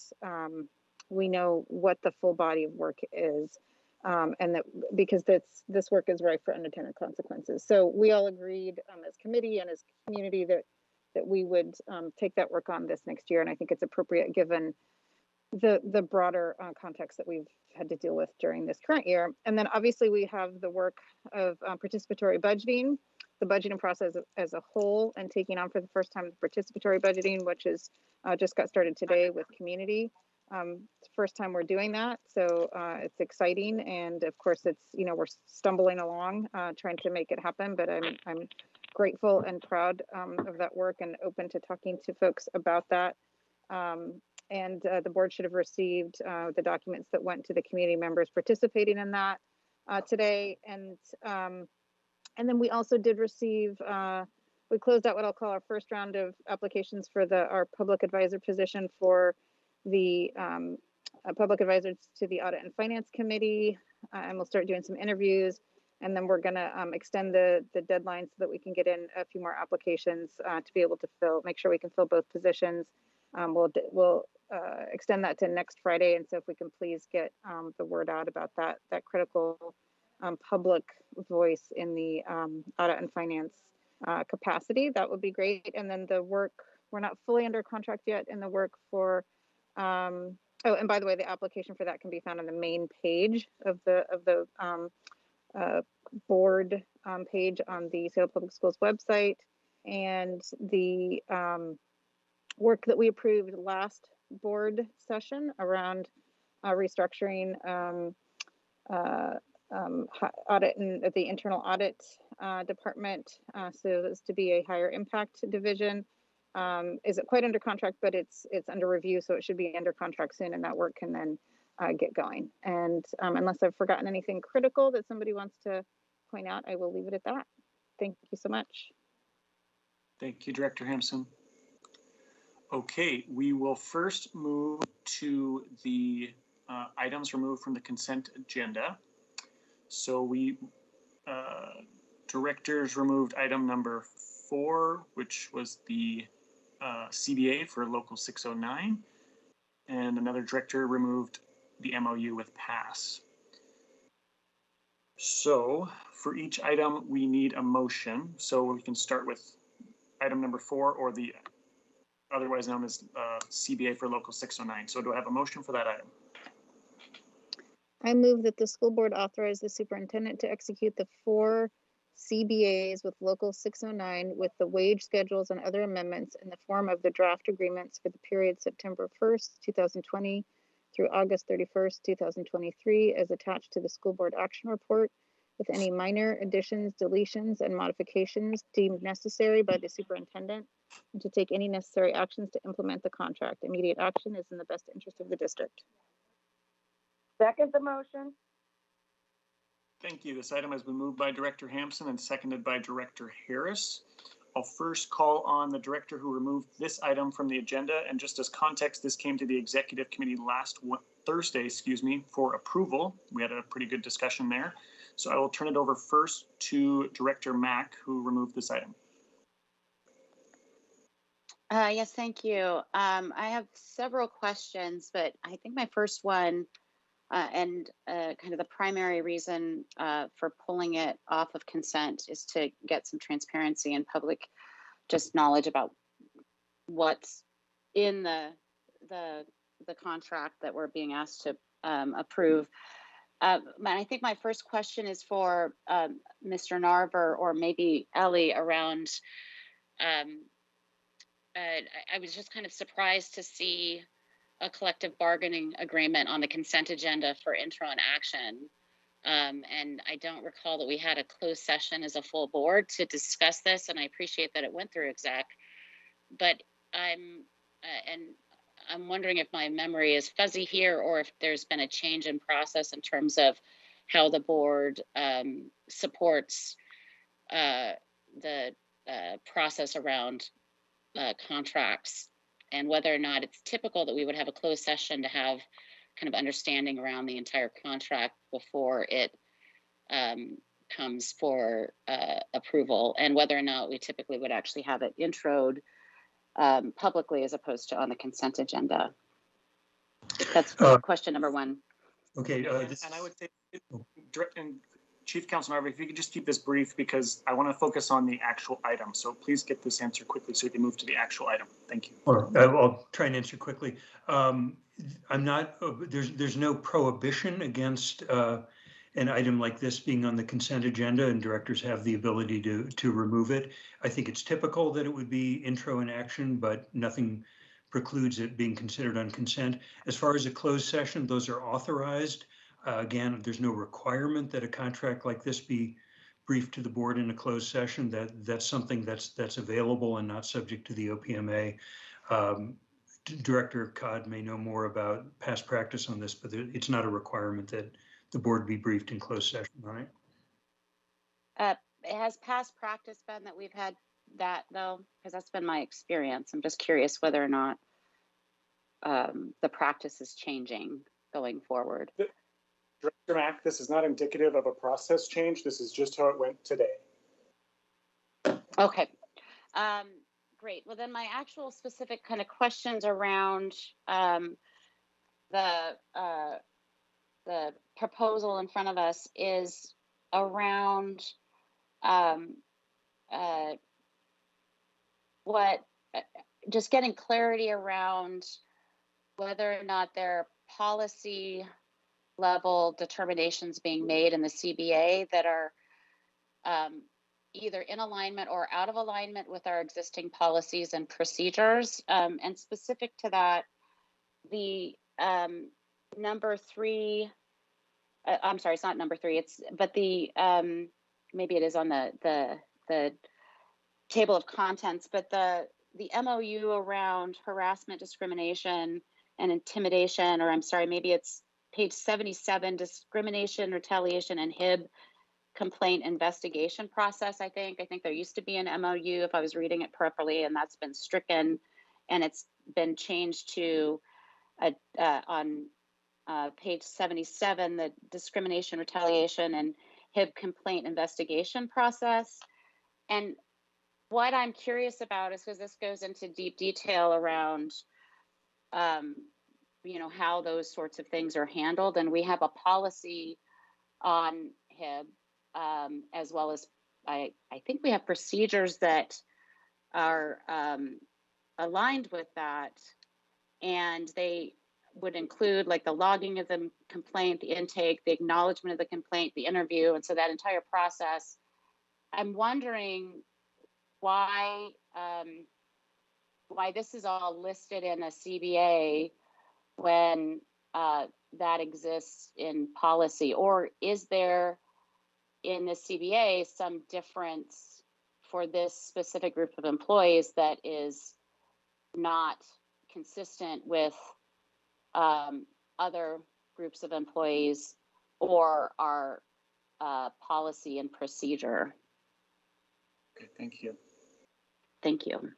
we know what the full body of work is, and that because this work is ripe for unintended consequences. So we all agreed as committee and as community that we would take that work on this next year, and I think it's appropriate given the broader context that we've had to deal with during this current year. And then obviously we have the work of participatory budgeting, the budgeting process as a whole, and taking on for the first time the participatory budgeting, which is just got started today with community. It's the first time we're doing that, so it's exciting, and of course it's, we're stumbling along trying to make it happen, but I'm grateful and proud of that work and open to talking to folks about that. And the board should have received the documents that went to the community members participating in that today. And then we also did receive, we closed out what I'll call our first round of applications for our public advisor position for the public advisors to the Audit and Finance Committee. And we'll start doing some interviews. And then we're going to extend the deadline so that we can get in a few more applications to be able to make sure we can fill both positions. We'll extend that to next Friday, and so if we can please get the word out about that critical public voice in the audit and finance capacity, that would be great. And then the work, we're not fully under contract yet, and the work for oh, and by the way, the application for that can be found on the main page of the board page on the Seattle Public Schools website. And the work that we approved last board session around restructuring audit and the internal audit department, so as to be a higher impact division, isn't quite under contract, but it's under review, so it should be under contract soon, and that work can then get going. And unless I've forgotten anything critical that somebody wants to point out, I will leave it at that. Thank you so much. Thank you, Director Hampson. Okay, we will first move to the items removed from the consent agenda. So we, directors removed item number 4, which was the CBA for Local 609, and another director removed the MOU with PASS. So for each item, we need a motion. So we can start with item number 4, or the otherwise known as CBA for Local 609. So do I have a motion for that item? I move that the school board authorize the superintendent to execute the 4 CBAs with Local 609 with the wage schedules and other amendments in the form of the draft agreements for the period September 1st, 2020 through August 31st, 2023, as attached to the school board action report, with any minor additions, deletions, and modifications deemed necessary by the superintendent, and to take any necessary actions to implement the contract. Immediate action is in the best interest of the district. Second the motion. Thank you. This item has been moved by Director Hampson and seconded by Director Harris. I'll first call on the director who removed this item from the agenda. And just as context, this came to the executive committee last Thursday, for approval. We had a pretty good discussion there. So I will turn it over first to Director Mack, who removed this item. Yes, thank you. I have several questions, but I think my first one and kind of the primary reason for pulling it off of consent is to get some transparency and public just knowledge about what's in the contract that we're being asked to approve. And I think my first question is for Mr. Narver or maybe Ellie around. I was just kind of surprised to see a collective bargaining agreement on the consent agenda for intro and action. And I don't recall that we had a closed session as a full board to discuss this, and I appreciate that it went through exec. But I'm wondering if my memory is fuzzy here or if there's been a change in process in terms of how the board supports the process around contracts, and whether or not it's typical that we would have a closed session to have kind of understanding around the entire contract before it comes for approval, and whether or not we typically would actually have it introed publicly as opposed to on the consent agenda. That's question number one. Okay. And I would say, Chief Counsel Narver, if you could just keep this brief, because I want to focus on the actual item. So please get this answer quickly so we can move to the actual item. Thank you. I'll try and answer quickly. I'm not, there's no prohibition against an item like this being on the consent agenda, and directors have the ability to remove it. I think it's typical that it would be intro and action, but nothing precludes it being considered on consent. As far as a closed session, those are authorized. Again, there's no requirement that a contract like this be briefed to the board in a closed session. That's something that's available and not subject to the OPMA. Director Codd may know more about past practice on this, but it's not a requirement that the board be briefed in closed session, right? It has past practice been that we've had that, though, because that's been my experience. I'm just curious whether or not the practice is changing going forward. Director Mack, this is not indicative of a process change. This is just how it went today. Okay, great. Well, then my actual specific kind of questions around the proposal in front of us is around just getting clarity around whether or not there are policy level determinations being made in the CBA that are either in alignment or out of alignment with our existing policies and procedures. And specific to that, the number 3, I'm sorry, it's not number 3, but the, maybe it is on the table of contents, but the MOU around harassment, discrimination, and intimidation, or I'm sorry, maybe it's page 77, discrimination, retaliation, and HIB complaint investigation process. I think there used to be an MOU if I was reading it properly, and that's been stricken, and it's been changed to on page 77, the discrimination, retaliation, and HIB complaint investigation process. And what I'm curious about is, because this goes into deep detail around how those sorts of things are handled, and we have a policy on HIB, as well as I think we have procedures that are aligned with that, and they would include like the logging of the complaint, the intake, the acknowledgement of the complaint, the interview, and so that entire process. I'm wondering why this is all listed in a CBA when that exists in policy, or is there in the CBA some difference for this specific group of employees that is not consistent with other groups of employees or our policy and procedure? Okay, thank you. Thank you.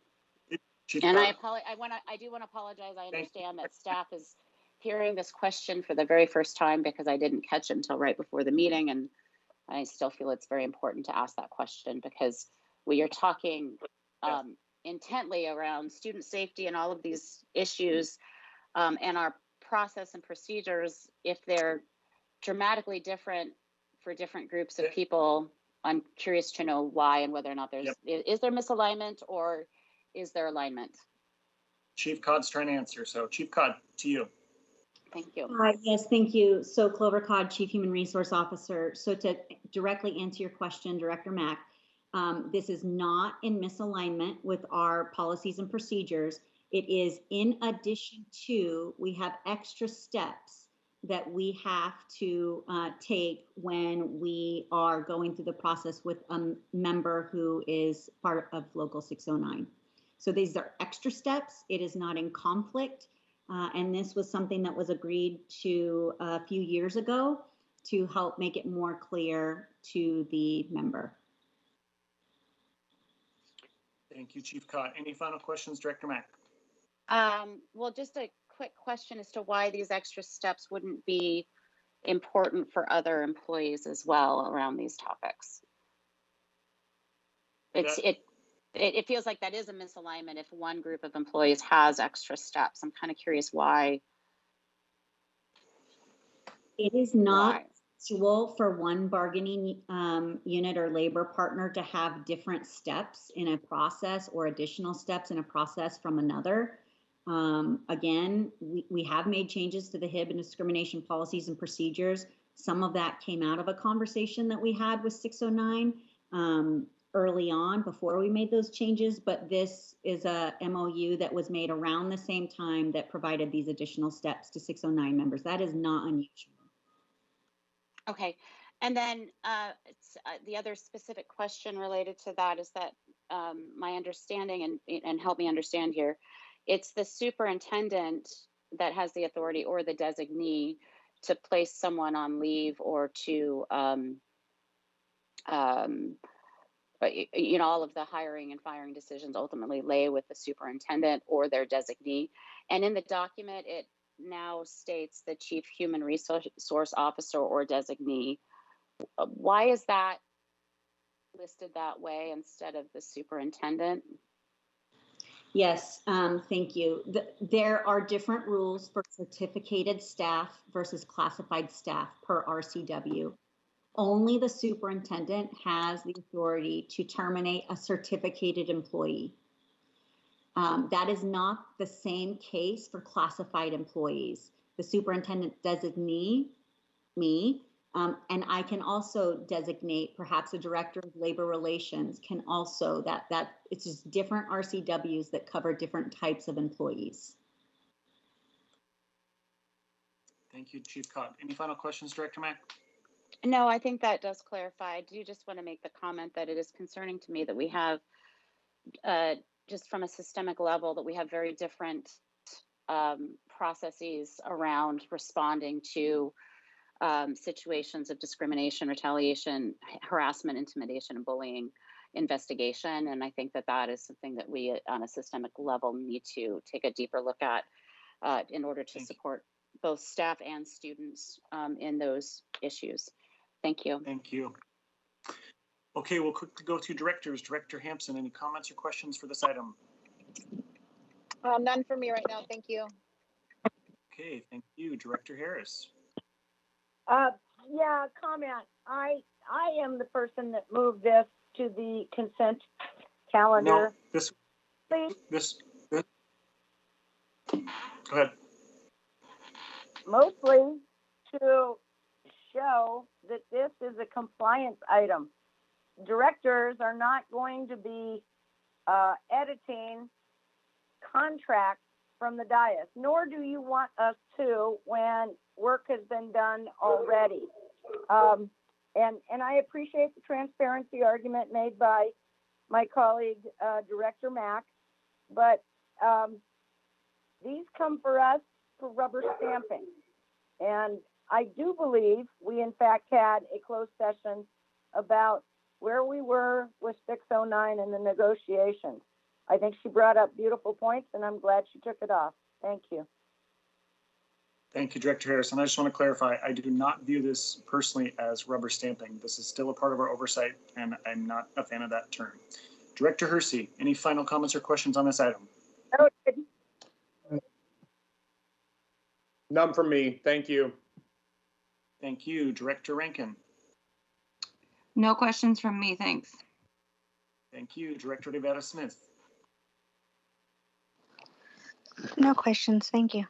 Chief And Codd? I do want to apologize. I understand that staff is hearing this question for the very first time because I didn't catch it until right before the meeting, and I still feel it's very important to ask that question because we are talking intently around student safety and all of these issues, and our process and procedures, if they're dramatically different for different groups of people. I'm curious to know why and whether or not there's, is there misalignment or is there alignment? Chief Codd's trying to answer. So Chief Codd, to you. Thank you. Yes, thank you. So Clover Codd, Chief Human Resource Officer. So to directly answer your question, Director Mack, this is not in misalignment with our policies and procedures. It is in addition to, we have extra steps that we have to take when we are going through the process with a member who is part of Local 609. So these are extra steps. It is not in conflict. And this was something that was agreed to a few years ago to help make it more clear to the member. Thank you, Chief Codd. Any final questions, Director Mack? Well, just a quick question as to why these extra steps wouldn't be important for other employees as well around these topics. It feels like that is a misalignment if one group of employees has extra steps. I'm kind of curious why. It is not usual for one bargaining unit or labor partner to have different steps in a process or additional steps in a process from another. Again, we have made changes to the HIB and discrimination policies and procedures. Some of that came out of a conversation that we had with 609 early on before we made those changes, but this is a MOU that was made around the same time that provided these additional steps to 609 members. That is not unusual. Okay. And then the other specific question related to that is that my understanding, and help me understand here, it's the superintendent that has the authority or the designee to place someone on leave or to, all of the hiring and firing decisions ultimately lay with the superintendent or their designee. And in the document, it now states the Chief Human Resource Officer or designee. Why is that listed that way instead of the superintendent? Yes, thank you. There are different rules for certificated staff versus classified staff per RCW. Only the superintendent has the authority to terminate a certificated employee. That is not the same case for classified employees. The superintendent designee, me, and I can also designate perhaps a director of labor relations can also, that it's just different RCWs that cover different types of employees. Thank you, Chief Codd. Any final questions, Director Mack? No, I think that does clarify. I do just want to make the comment that it is concerning to me that we have, just from a systemic level, that we have very different processes around responding to situations of discrimination, retaliation, harassment, intimidation, and bullying investigation. And I think that that is something that we on a systemic level need to take a deeper look at in order to support both staff and students in those issues. Thank you. Thank you. Okay, we'll quickly go to directors. Director Hampson, any comments or questions for this item? None for me right now. Thank you. Okay, thank you. Director Harris. Yeah, comment. I am the person that moved this to the consent calendar. No, this. Go ahead. Mostly to show that this is a compliance item. Directors are not going to be editing contracts from the dais, nor do you want us to when work has been done already. And I appreciate the transparency argument made by my colleague, Director Mack, but these come for us for rubber stamping. And I do believe we in fact had a closed session about where we were with 609 and the negotiations. I think she brought up beautiful points and I'm glad she took it off. Thank you. Thank you, Director Harrison. I just want to clarify, I do not view this personally as rubber stamping. This is still a part of our oversight, and I'm not a fan of that term. Director Hersey, any final comments or questions on this item? None from me. Thank you. Thank you. Director Rankin. No questions from me, thanks. Thank you. Director Devetta Smith. No questions, thank you.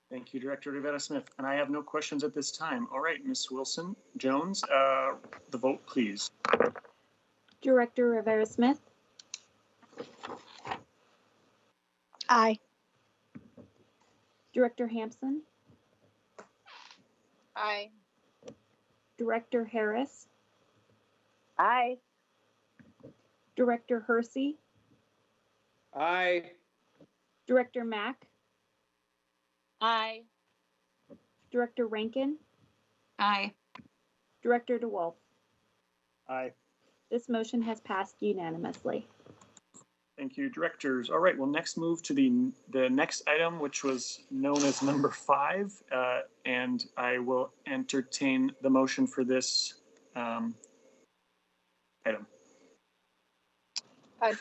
Thank you, Director Devetta Smith. And I have no questions at this time. All right, Ms. Wilson Jones, the vote, please. Director Rivera Smith. Aye. Director Hampson. Aye. Director Harris. Aye. Director Hersey. Aye. Director Mack. Aye. Director Rankin. Aye. Director DeWolf. Aye. This motion has passed unanimously. Thank you, directors. All right, we'll next move to the next item, which was known as number 5, and I will entertain the motion for this item.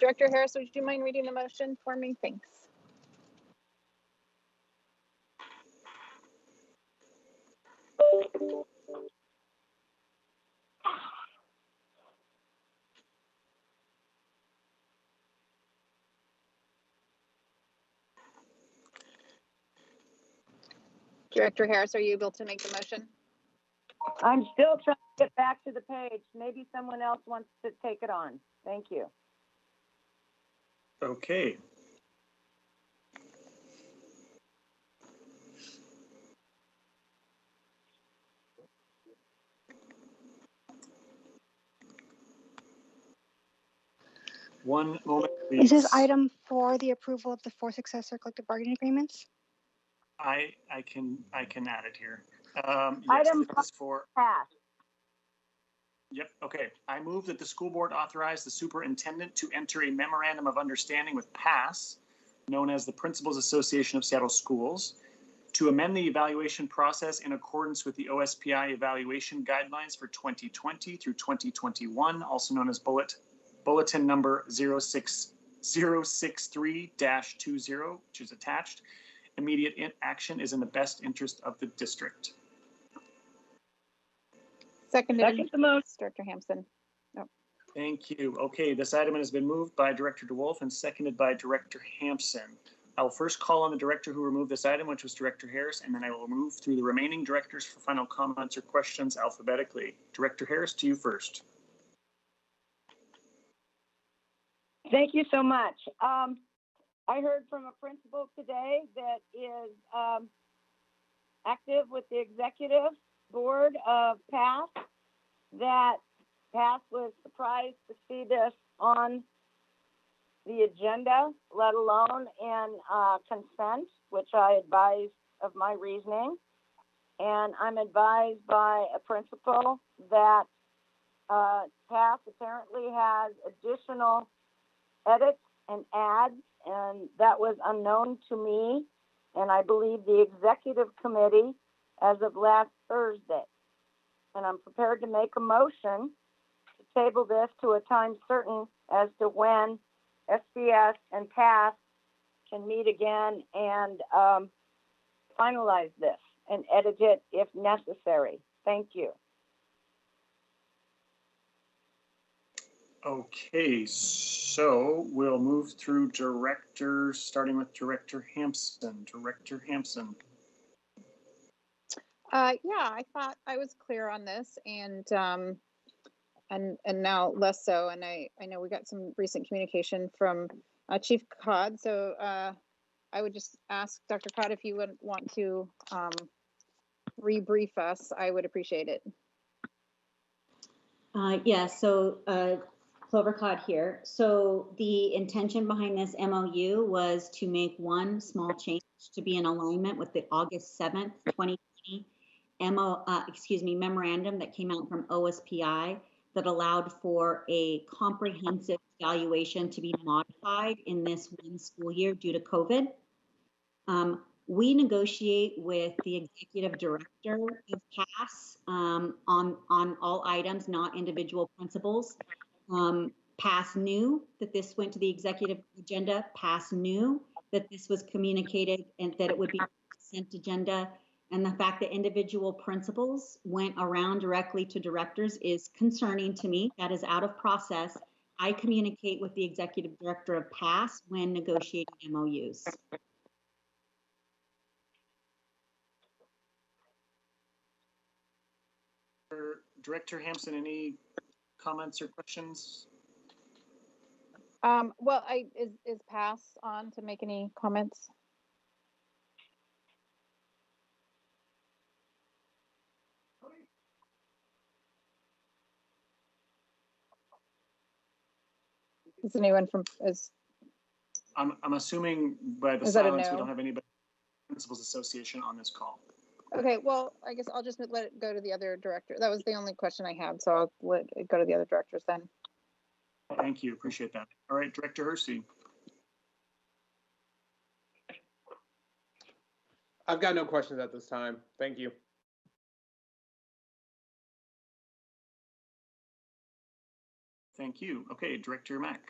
Director Harris, would you mind reading the motion for me? Thanks. Director Harris, are you able to make the motion? I'm still trying to get back to the page. Maybe someone else wants to take it on. Thank you. Okay. One moment, please. Is this item for the approval of the 4 successor collective bargaining agreements? I can add it here. Yes, Item this is for pass. Yep. Okay. I move that the school board authorize the superintendent to enter a memorandum of understanding with PASS, known as the Principals Association of Seattle Schools, to amend the evaluation process in accordance with the OSPI evaluation guidelines for 2020 through 2021, also known as bulletin number 06063-20, which is attached. Immediate action is in the best interest of the district. Second the motion, Director Hampson. Oh. Thank you. Okay, this item has been moved by Director DeWolf and seconded by Director Hampson. I'll first call on the director who removed this item, which was Director Harris, and then I will move through the remaining directors for final comments or questions alphabetically. Director Harris, to you first. Thank you so much. I heard from a principal today that is active with the executive board of PASS, that PASS was surprised to see this on the agenda, let alone in consent, which I advised of my reasoning. And I'm advised by a principal that PASS apparently has additional edits and adds, and that was unknown to me, and I believe the executive committee as of last Thursday. And I'm prepared to make a motion to table this to a time certain as to when SBS and PASS can meet again and finalize this and edit it if necessary. Thank you. Okay, so we'll move through directors, starting with Director Hampson. Director Hampson. Yeah, I thought I was clear on this, and now less so. And I know we got some recent communication from Chief Codd. So I would just ask Dr. Codd if you would want to rebrief us. I would appreciate it. Yeah, so Clover Codd here. So the intention behind this MOU was to make one small change to be in alignment with the August 7th, 2020 memorandum that came out from OSPI that allowed for a comprehensive evaluation to be modified in this one school year due to COVID. We negotiate with the executive director of PASS on all items, not individual principals. PASS knew that this went to the executive agenda. PASS knew that this was communicated and that it would be consent agenda. And the fact that individual principals went around directly to directors is concerning to me. That is out of process. I communicate with the executive director of PASS when negotiating MOUs. Director Hampson, any comments or questions? Well, is PASS on to make any comments? Is anyone from I'm assuming by the Is that a silence we no? don't have anybody from Principals Association on this call. Okay, well, I guess I'll just let it go to the other director. That was the only question I had, so I'll let it go to the other directors then. Thank you, appreciate that. All right, Director Hersey. I've got no questions at this time. Thank you. Thank you. Okay, Director Mack.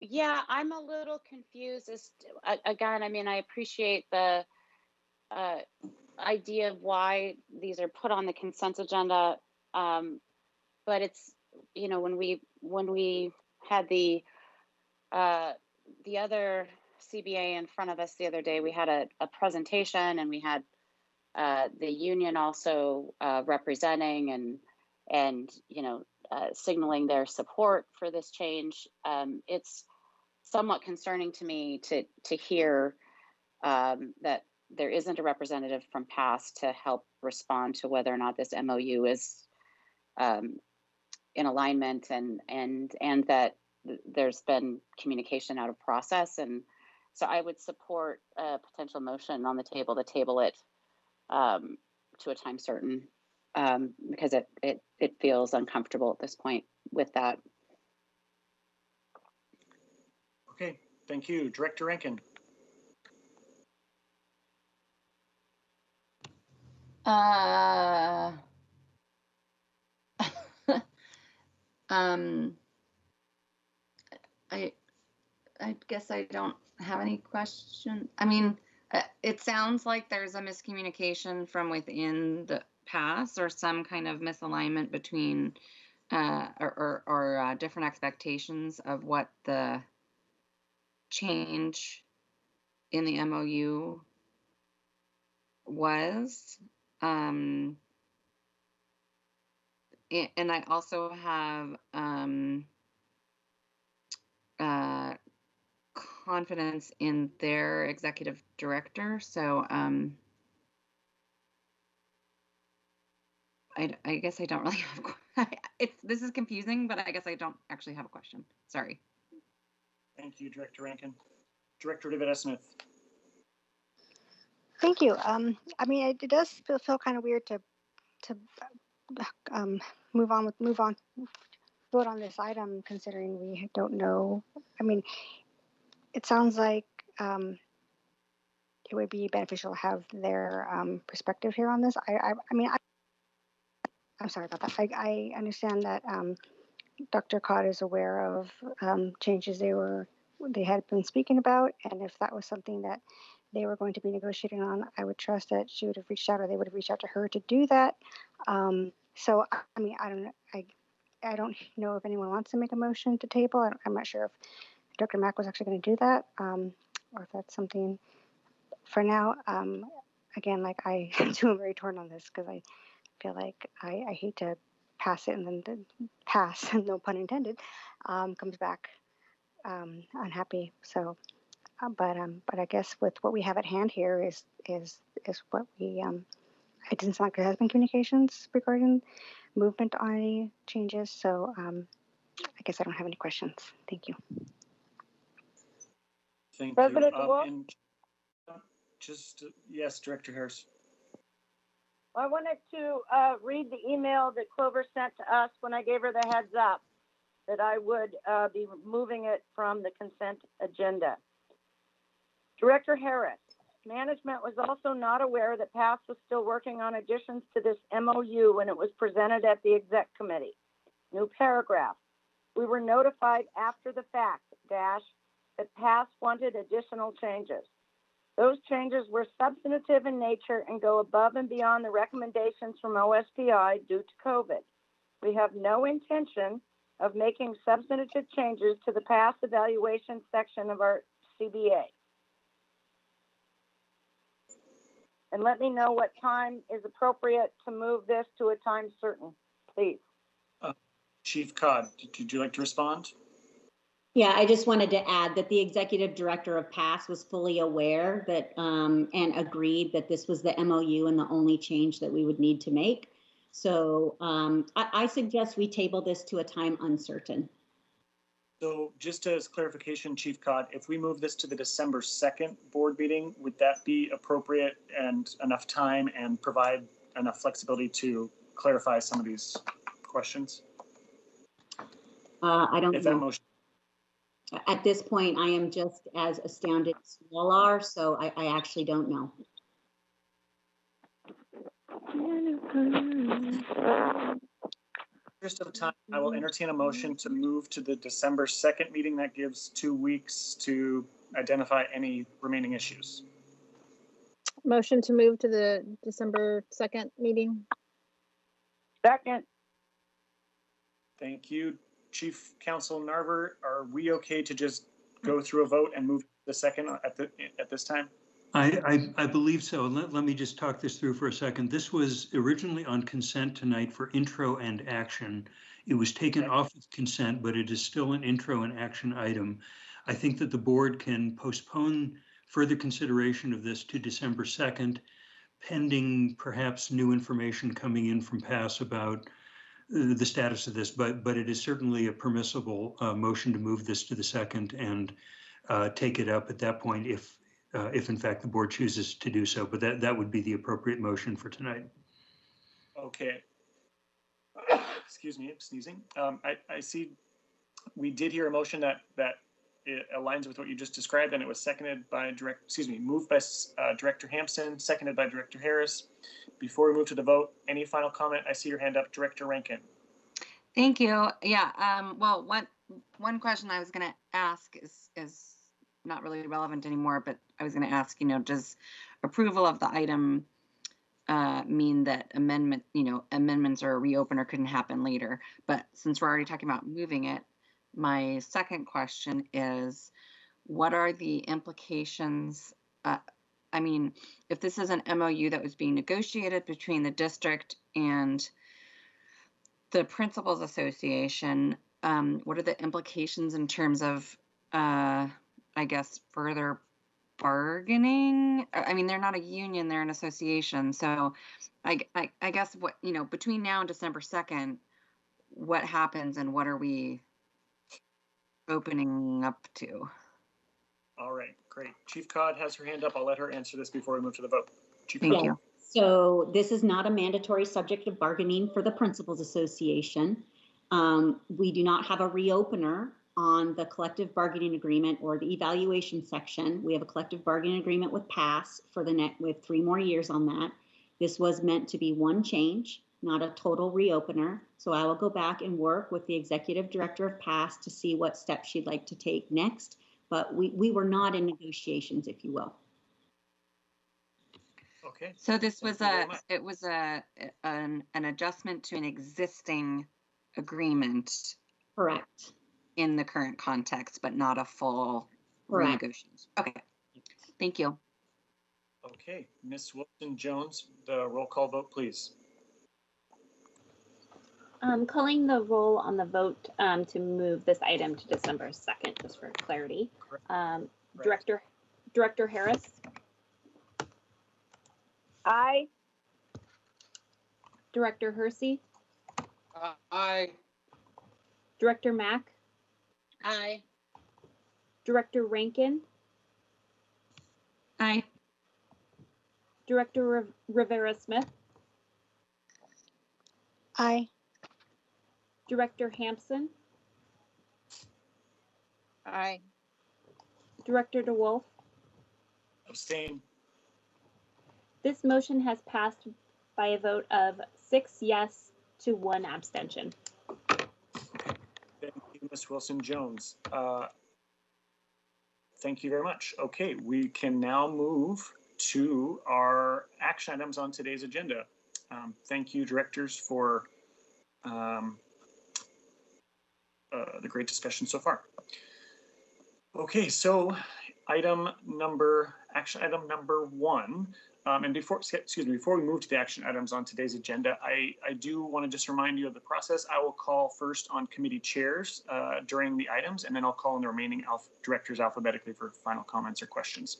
Yeah, I'm a little confused as to, again, I mean, I appreciate the idea of why these are put on the consent agenda. But it's, you know, when we had the other CBA in front of us the other day, we had a presentation and we had the union also representing and you know, signaling their support for this change. It's somewhat concerning to me to hear that there isn't a representative from PASS to help respond to whether or not this MOU is in alignment and that there's been communication out of process. And so I would support a potential motion on the table to table it to a time certain because it feels uncomfortable at this point with that. Okay, thank you. Director Rankin. I guess I don't have any question. I mean, it sounds like there's a miscommunication from within the PASS or some kind of misalignment between or different expectations of what the change in the MOU was. And I also have confidence in their executive director. So I guess I don't really have, this is confusing, but I guess I don't actually have a question. Sorry. Thank you, Director Rankin. Director David Smith. Thank you. I mean, it does feel kind of weird to vote on this item considering we don't know. I mean, it sounds like it would be beneficial to have their perspective here on this. I'm sorry about that. I understand that Dr. Codd is aware of changes they had been speaking about, and if that was something that they were going to be negotiating on, I would trust that she would have reached out or they would have reached out to her to do that. So I mean, I don't know if anyone wants to make a motion to table. I'm not sure if Dr. Mack was actually going to do that, or if that's something for now. Again, like I too am very torn on this because I feel like I hate to pass it and then the pass, no pun intended, comes back unhappy. So, but I guess with what we have at hand here is what we it doesn't sound like there has been communications regarding movement on any changes. So I guess I don't have any questions. Thank you. Thank President you. DeWolf? And yes, Director Harris. I wanted to read the email that Clover sent to us when I gave her the heads up that I would be moving it from the consent agenda. Director Harris, management was also not aware that PASS was still working on additions to this MOU when it was presented at the exec committee. New paragraph. We were notified after the fact, that PASS wanted additional changes. Those changes were substantive in nature and go above and beyond the recommendations from OSPI due to COVID. We have no intention of making substantive changes to the PASS evaluation section of our CBA. And let me know what time is appropriate to move this to a time certain, please. Chief Codd, did you like to respond? Yeah, I just wanted to add that the executive director of PASS was fully aware that and agreed that this was the MOU and the only change that we would need to make. So I suggest we table this to a time uncertain. So just as clarification, Chief Codd, if we move this to the December 2nd board meeting, would that be appropriate and enough time and provide enough flexibility to clarify some of these questions? I don't know. Motion... At this point, I am just as astounded as you all are, so I actually don't know. Interest of time, I will entertain a motion to move to the December 2nd meeting. That gives 2 weeks to identify any remaining issues. Motion to move to the December 2nd meeting. Second. Thank you. Chief Counsel Narver, are we okay to just go through a vote and move the second at this time? I believe so. Let me just talk this through for a second. This was originally on consent tonight for intro and action. It was taken off of consent, but it is still an intro and action item. I think that the board can postpone further consideration of this to December 2nd, pending perhaps new information coming in from PASS about the status of this, but it is certainly a permissible motion to move this to the 2nd and take it up at that point if in fact the board chooses to do so. But that would be the appropriate motion for tonight. Okay. Excuse me, I'm sneezing. I see we did hear a motion that it aligns with what you just described, and it was seconded by moved by Director Hampson, seconded by Director Harris. Before we move to the vote, any final comment? I see your hand up, Director Rankin. Thank you. Yeah. Well, one question I was going to ask is not really relevant anymore, but I was going to ask, does approval of the item mean that amendments or a reopener couldn't happen later? But since we're already talking about moving it, my second question is, what are the implications? If this is an MOU that was being negotiated between the district and the Principals Association, what are the implications in terms of, further bargaining? They're not a union, they're an association. So I guess what, between now and December 2nd, what happens and what are we opening up to? All right, great. Chief Codd has her hand up. I'll let her answer this before we move to the vote. Chief Thank Codd. you. So this is not a mandatory subject of bargaining for the Principals Association. We do not have a reopener on the collective bargaining agreement or the evaluation section. We have a collective bargaining agreement with PASS for with 3 more years on that. This was meant to be one change, not a total reopener. So I will go back and work with the executive director of PASS to see what steps she'd like to take next. But we were not in negotiations, if you will. Okay. So this was an adjustment to an existing agreement. Correct. In the current context, but not a full renegotiation. Okay. Thank you. Okay, Ms. Wilson-Jones, the roll call vote, please. Calling the roll on the vote to move this item to December 2nd, just for clarity. Director Harris? Aye. Director Hersey? Aye. Director Mack? Aye. Director Rankin? Aye. Director Rivera Smith? Aye. Director Hampson? Aye. Director DeWolf? Abstain? This motion has passed by a vote of 6 yes to 1 abstention. Thank you, Ms. Wilson-Jones. Thank you very much. Okay, we can now move to our action items on today's agenda. Thank you, directors, for the great discussion so far. Okay, so action item number 1. And before we move to the action items on today's agenda, I do want to just remind you of the process. I will call first on committee chairs during the items, and then I'll call on the remaining directors alphabetically for final comments or questions.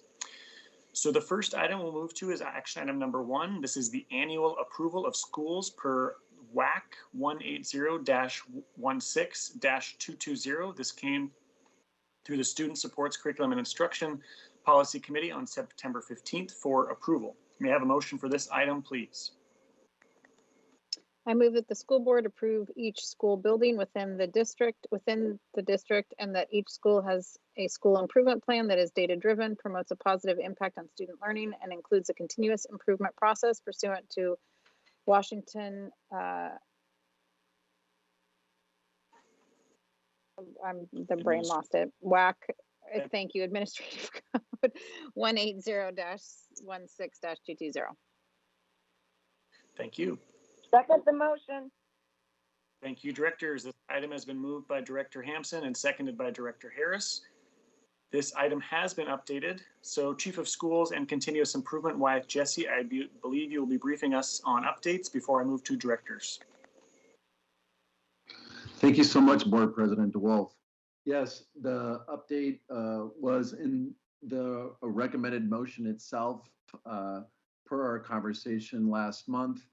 So the first item we'll move to is action item number 1. This is the annual approval of schools per WAC 180-16-220. This came through the Student Supports Curriculum and Instruction Policy Committee on September 15th for approval. May I have a motion for this item, please? I move that the school board approve each school building within the district, and that each school has a school improvement plan that is data-driven, promotes a positive impact on student learning, and includes a continuous improvement process pursuant to Washington, the brain lost it, WAC, thank you, Administrative Code 180-16-220. Thank you. Second the motion. Thank you, directors. This item has been moved by Director Hampson and seconded by Director Harris. This item has been updated. So Chief of Schools and Continuous Improvement, Wyatt Jesse, I believe you will be briefing us on updates before I move to directors. Thank you so much, Board President DeWolf. Yes, the update was in the recommended motion itself per our conversation last month.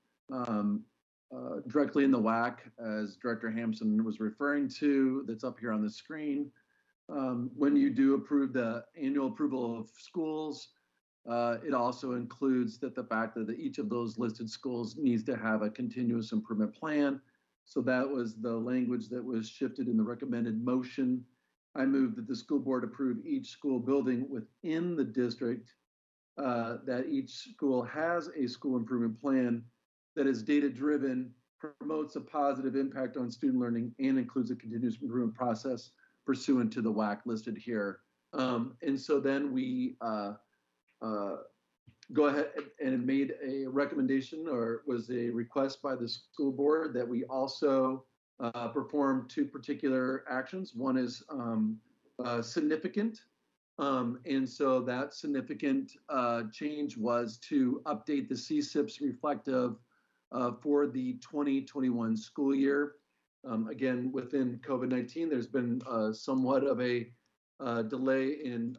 Directly in the WAC, as Director Hampson was referring to, that's up here on the screen. When you do approve the annual approval of schools, it also includes that the fact that each of those listed schools needs to have a continuous improvement plan. So that was the language that was shifted in the recommended motion. I move that the school board approve each school building within the district, that each school has a school improvement plan that is data-driven, promotes a positive impact on student learning, and includes a continuous improvement process pursuant to the WAC listed here. And so then we go ahead and made a recommendation, or was a request by the school board, that we also perform 2 particular actions. One is significant. And so that significant change was to update the CSIPs reflective for the 2021 school year. Again, within COVID-19, there's been somewhat of a delay in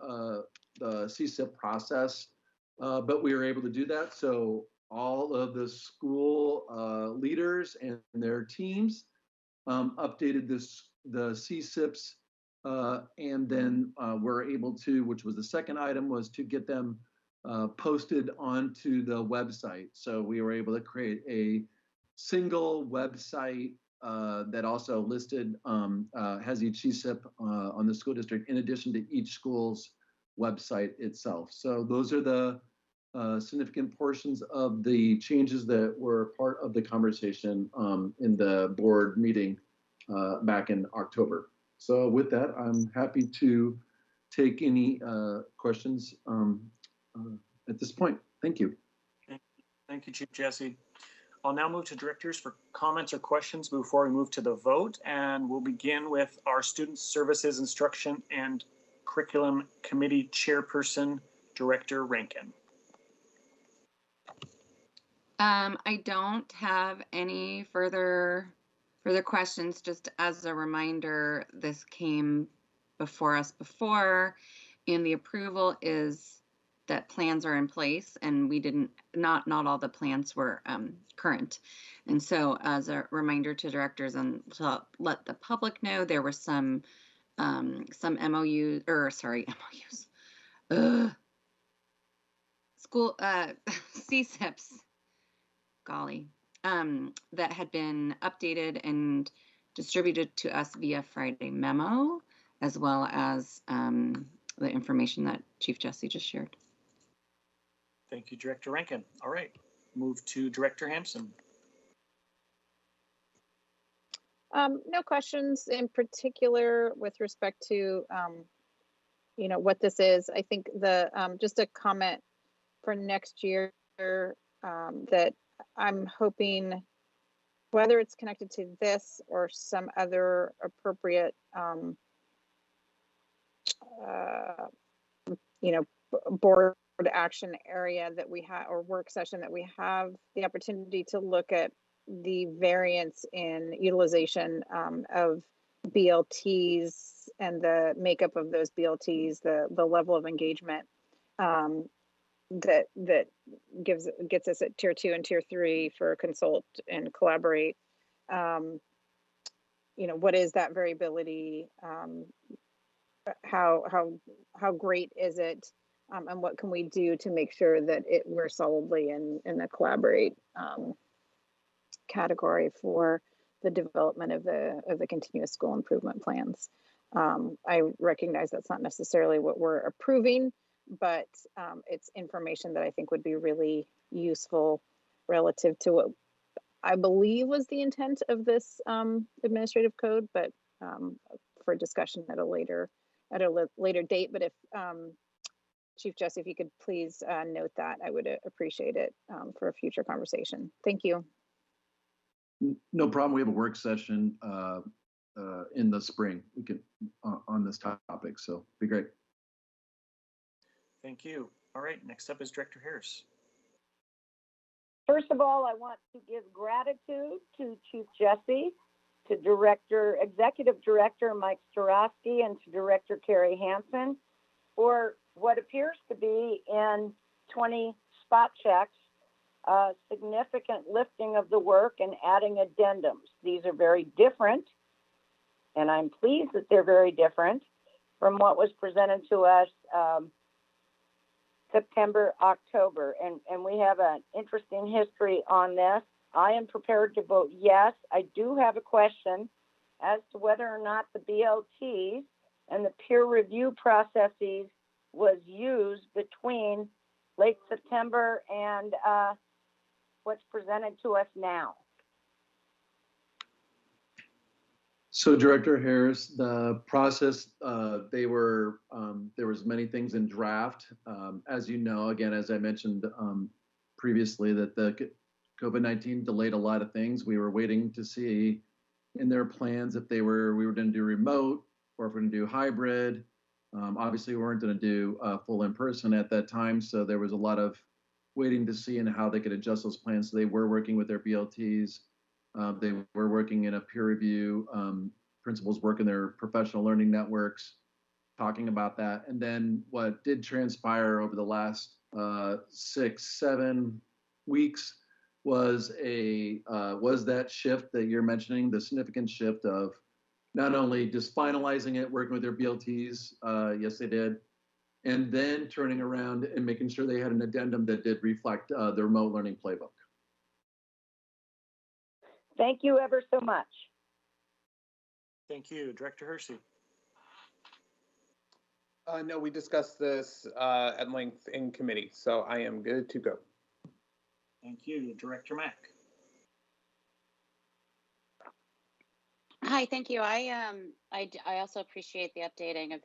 the CSIP process, but we were able to do that. So all of the school leaders and their teams updated the CSIPs, and then we're able to, which was the second item, was to get them posted onto the website. So we were able to create a single website that also listed, has each CSIP on the school district in addition to each school's website itself. So those are the significant portions of the changes that were part of the conversation in the board meeting back in October. So with that, I'm happy to take any questions at this point. Thank you. Thank you, Chief Jesse. I'll now move to directors for comments or questions before we move to the vote, and we'll begin with our Student Services Instruction and Curriculum Committee Chairperson, Director Rankin. I don't have any further questions. Just as a reminder, this came before us before, and the approval is that plans are in place, and we didn't, not all the plans were current. And so as a reminder to directors and to let the public know, there were some MOUs, school CSIPs, golly, that had been updated and distributed to us via Friday memo, as well as the information that Chief Jesse just shared. Thank you, Director Rankin. All right, move to Director Hampson. No questions in particular with respect to, what this is. I think just a comment for next year that I'm hoping, whether it's connected to this or some other appropriate, board action area that we have, or work session that we have the opportunity to look at the variance in utilization of BLTs and the makeup of those BLTs, the level of engagement that gets us at tier 2 and tier 3 for consult and collaborate. What is that variability? How great is it? And what can we do to make sure that we're solidly in the collaborate category for the development of the continuous school improvement plans? I recognize that's not necessarily what we're approving, but it's information that I think would be really useful relative to what I believe was the intent of this administrative code, but for discussion at a later date. But if Chief Jesse, if you could please note that, I would appreciate it for a future conversation. Thank you. No problem. We have a work session in the spring. We can on this topic, so it'd be great. Thank you. All right, next up is Director Harris. First of all, I want to give gratitude to Chief Jesse, to Executive Director Mike Starosky, and to Director Carrie Hansen for what appears to be in 20 spot checks, significant lifting of the work and adding addendums. These are very different, and I'm pleased that they're very different from what was presented to us September, October, and we have an interesting history on this. I am prepared to vote yes. I do have a question as to whether or not the BLTs and the peer review processes was used between late September and what's presented to us now. So Director Harris, the process, there was many things in draft. As you know, again, as I mentioned previously, that the COVID-19 delayed a lot of things. We were waiting to see in their plans if we were going to do remote or if we're going to do hybrid. Obviously, we weren't going to do full in-person at that time, so there was a lot of waiting to see and how they could adjust those plans. So they were working with their BLTs. They were working in a peer review. Principals work in their professional learning networks, talking about that. And then what did transpire over the last 6-7 weeks was that shift that you're mentioning, the significant shift of not only just finalizing it, working with their BLTs, yes, they did, and then turning around and making sure they had an addendum that did reflect the remote learning playbook. Thank you ever so much. Thank you. Director Hersey. No, we discussed this at length in committee, so I am good to go. Thank you. Director Mack. Hi, thank you. I also appreciate the updating of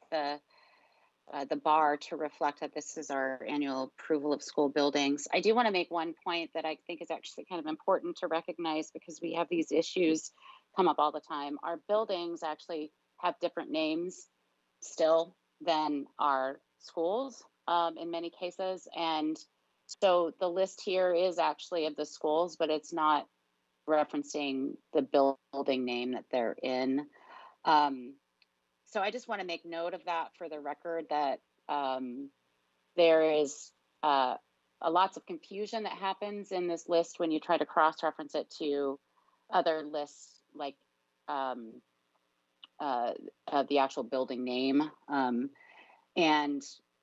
the bar to reflect that this is our annual approval of school buildings. I do want to make one point that I think is actually kind of important to recognize because we have these issues come up all the time. Our buildings actually have different names still than our schools in many cases. And so the list here is actually of the schools, but it's not referencing the building name that they're in. So I just want to make note of that for the record, that there is lots of confusion that happens in this list when you try to cross-reference it to other lists, like the actual building name. And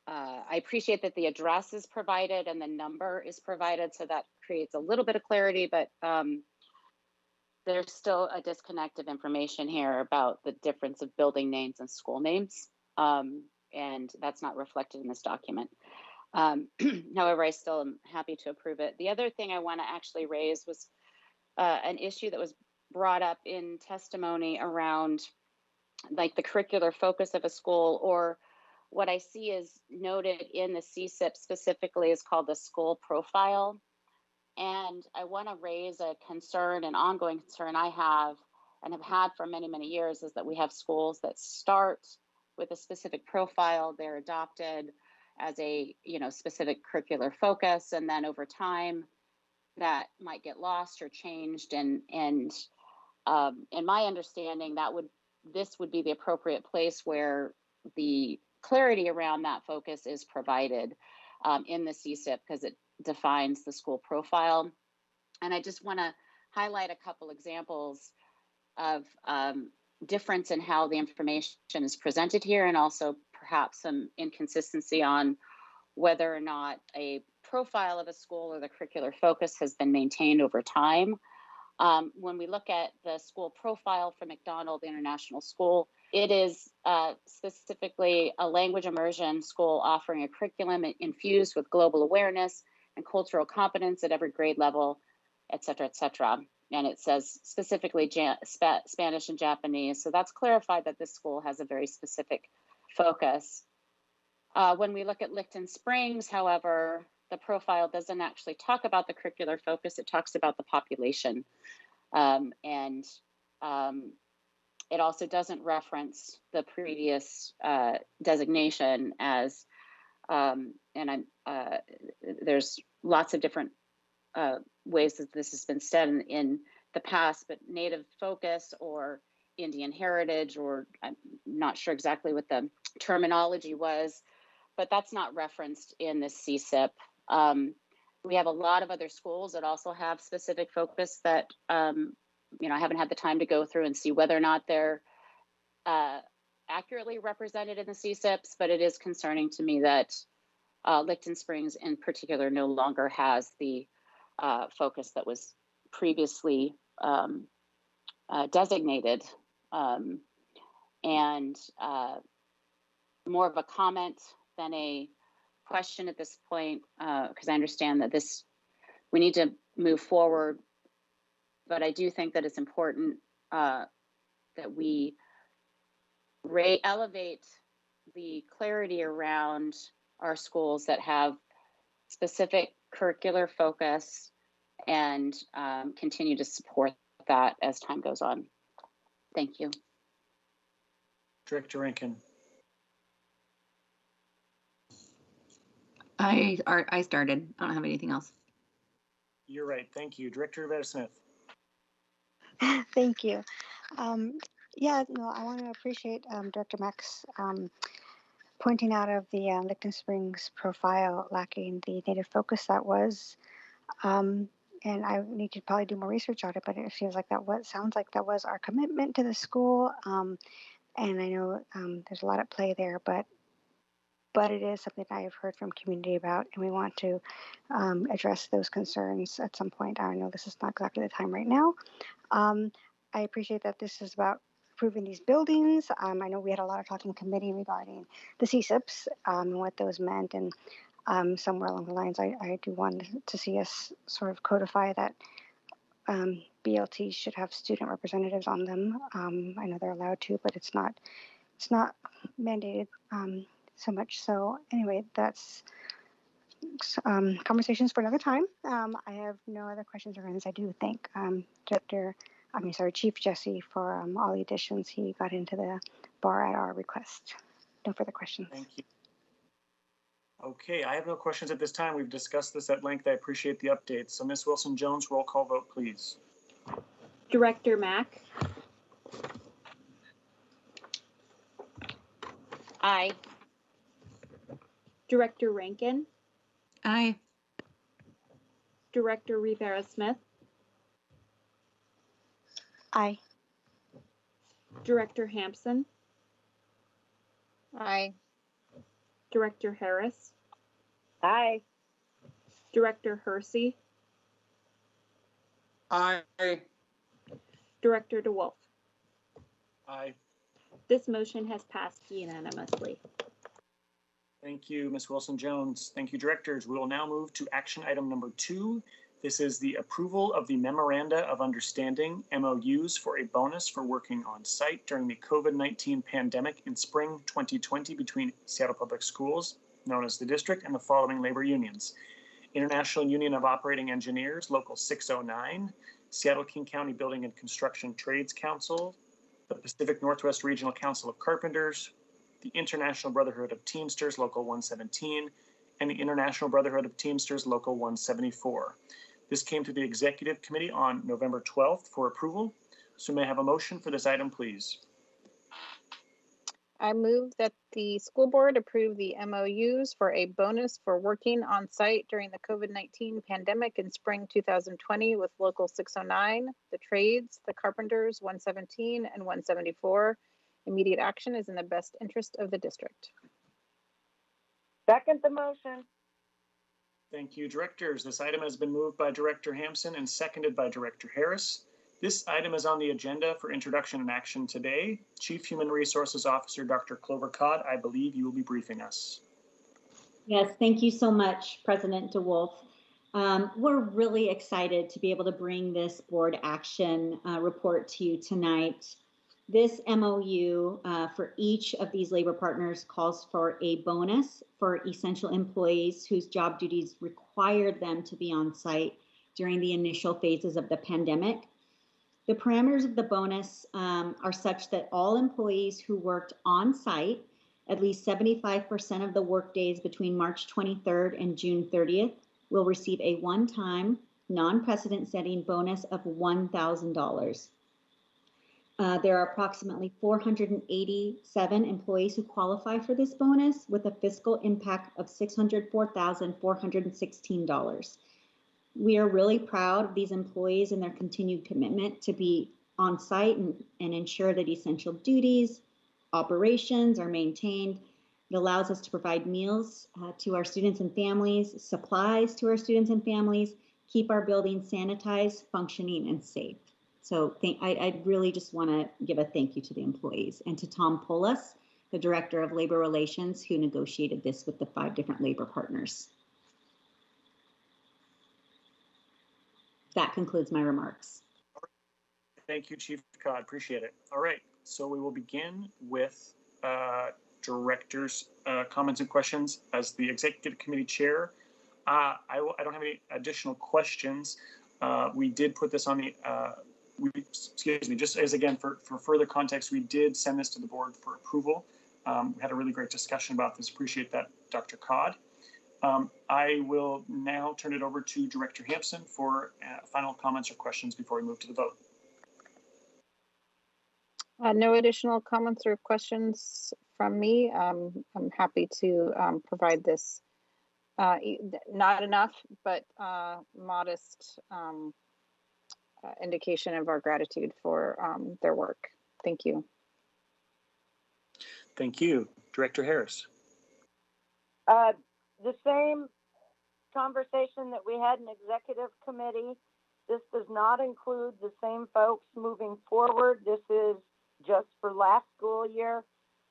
I appreciate that the address is provided and the number is provided, so that creates a little bit of clarity, but there's still a disconnect of information here about the difference of building names and school names, and that's not reflected in this document. However, I still am happy to approve it. The other thing I want to actually raise was an issue that was brought up in testimony around like the curricular focus of a school, or what I see is noted in the CSIP specifically is called the school profile. And I want to raise a concern, an ongoing concern I have and have had for many, many years, is that we have schools that start with a specific profile, they're adopted as a specific curricular focus, and then over time that might get lost or changed. And in my understanding, this would be the appropriate place where the clarity around that focus is provided in the CSIP, because it defines the school profile. And I just want to highlight a couple examples of difference in how the information is presented here, and also perhaps some inconsistency on whether or not a profile of a school or the curricular focus has been maintained over time. When we look at the school profile for McDonald International School, it is specifically a language immersion school offering a curriculum infused with global awareness and cultural competence at every grade level, et cetera, et cetera. And it says specifically Spanish and Japanese. So that's clarified that this school has a very specific focus. When we look at Licton Springs, however, the profile doesn't actually talk about the curricular focus. It talks about the population. It also doesn't reference the previous designation as, there's lots of different ways that this has been said in the past, but Native focus or Indian heritage, or I'm not sure exactly what the terminology was, but that's not referenced in the CSIP. We have a lot of other schools that also have specific focus that, I haven't had the time to go through and see whether or not they're accurately represented in the CSIPs, but it is concerning to me that Licton Springs in particular no longer has the focus that was previously designated. More of a comment than a question at this point, because I understand that we need to move forward, but I do think that it's important that we elevate the clarity around our schools that have specific curricular focus and continue to support that as time goes on. Thank you. Director Rankin. I started. I don't have anything else. You're right. Thank you. Director Rivera-Smith. Thank you. I want to appreciate Director Mack's pointing out of the Licton Springs profile lacking the Native focus that was. And I need to probably do more research on it, but it feels like sounds like that was our commitment to the school. And I know there's a lot at play there, but it is something I've heard from community about, and we want to address those concerns at some point. I know this is not exactly the time right now. I appreciate that this is about improving these buildings. I know we had a lot of talk in committee regarding the CSIPs and what those meant, and somewhere along the lines, I do want to see us sort of codify that BLTs should have student representatives on them. I know they're allowed to, but it's not mandated so much. So anyway, that's conversations for another time. I have no other questions or comments. I do thank Chief Jesse for all the additions he got into the bar at our request. No further questions. Thank you. Okay, I have no questions at this time. We've discussed this at length. I appreciate the updates. So Ms. Wilson-Jones, roll call vote, please. Director Mack. Aye. Director Rankin. Aye. Director Rivera-Smith. Aye. Director Hampson. Aye. Director Harris. Aye. Director Hersey. Aye. Director DeWolf. Aye. This motion has passed unanimously. Thank you, Ms. Wilson-Jones. Thank you, directors. We will now move to action item number 2. This is the approval of the Memoranda of Understanding, MOUs, for a bonus for working on site during the COVID-19 pandemic in spring 2020 between Seattle Public Schools, known as the district, and the following labor unions: International Union of Operating Engineers, Local 609, Seattle King County Building and Construction Trades Council, the Pacific Northwest Regional Council of Carpenters, the International Brotherhood of Teamsters, Local 117, and the International Brotherhood of Teamsters, Local 174. This came to the Executive Committee on November 12th for approval. So may I have a motion for this item, please? I move that the school board approve the MOUs for a bonus for working on site during the COVID-19 pandemic in spring 2020 with Local 609, the trades, the carpenters, 117 and 174. Immediate action is in the best interest of the district. Second the motion. Thank you, directors. This item has been moved by Director Hampson and seconded by Director Harris. This item is on the agenda for introduction and action today. Chief Human Resources Officer, Dr. Clover Codd, I believe you will be briefing us. Yes, thank you so much, President DeWolf. We're really excited to be able to bring this board action report to you tonight. This MOU for each of these labor partners calls for a bonus for essential employees whose job duties required them to be on site during the initial phases of the pandemic. The parameters of the bonus are such that all employees who worked on site at least 75% of the work days between March 23rd and June 30th will receive a one-time, non-precedent setting bonus of $1,000. There are approximately 487 employees who qualify for this bonus with a fiscal impact of $604,416. We are really proud of these employees and their continued commitment to be on site and ensure that essential duties, operations are maintained. It allows us to provide meals to our students and families, supplies to our students and families, keep our buildings sanitized, functioning, and safe. So I really just want to give a thank you to the employees and to Tom Polis, the Director of Labor Relations, who negotiated this with the 5 different labor partners. That concludes my remarks. Thank you, Chief Codd. Appreciate it. All right, so we will begin with directors' comments and questions. As the Executive Committee Chair, I don't have any additional questions. We did put this on the just as again for further context, we did send this to the board for approval. We had a really great discussion about this. Appreciate that, Dr. Codd. I will now turn it over to Director Hampson for final comments or questions before we move to the vote. No additional comments or questions from me. I'm happy to provide this not enough, but modest indication of our gratitude for their work. Thank you. Thank you. Director Harris. The same conversation that we had in Executive Committee. This does not include the same folks moving forward. This is just for last school year.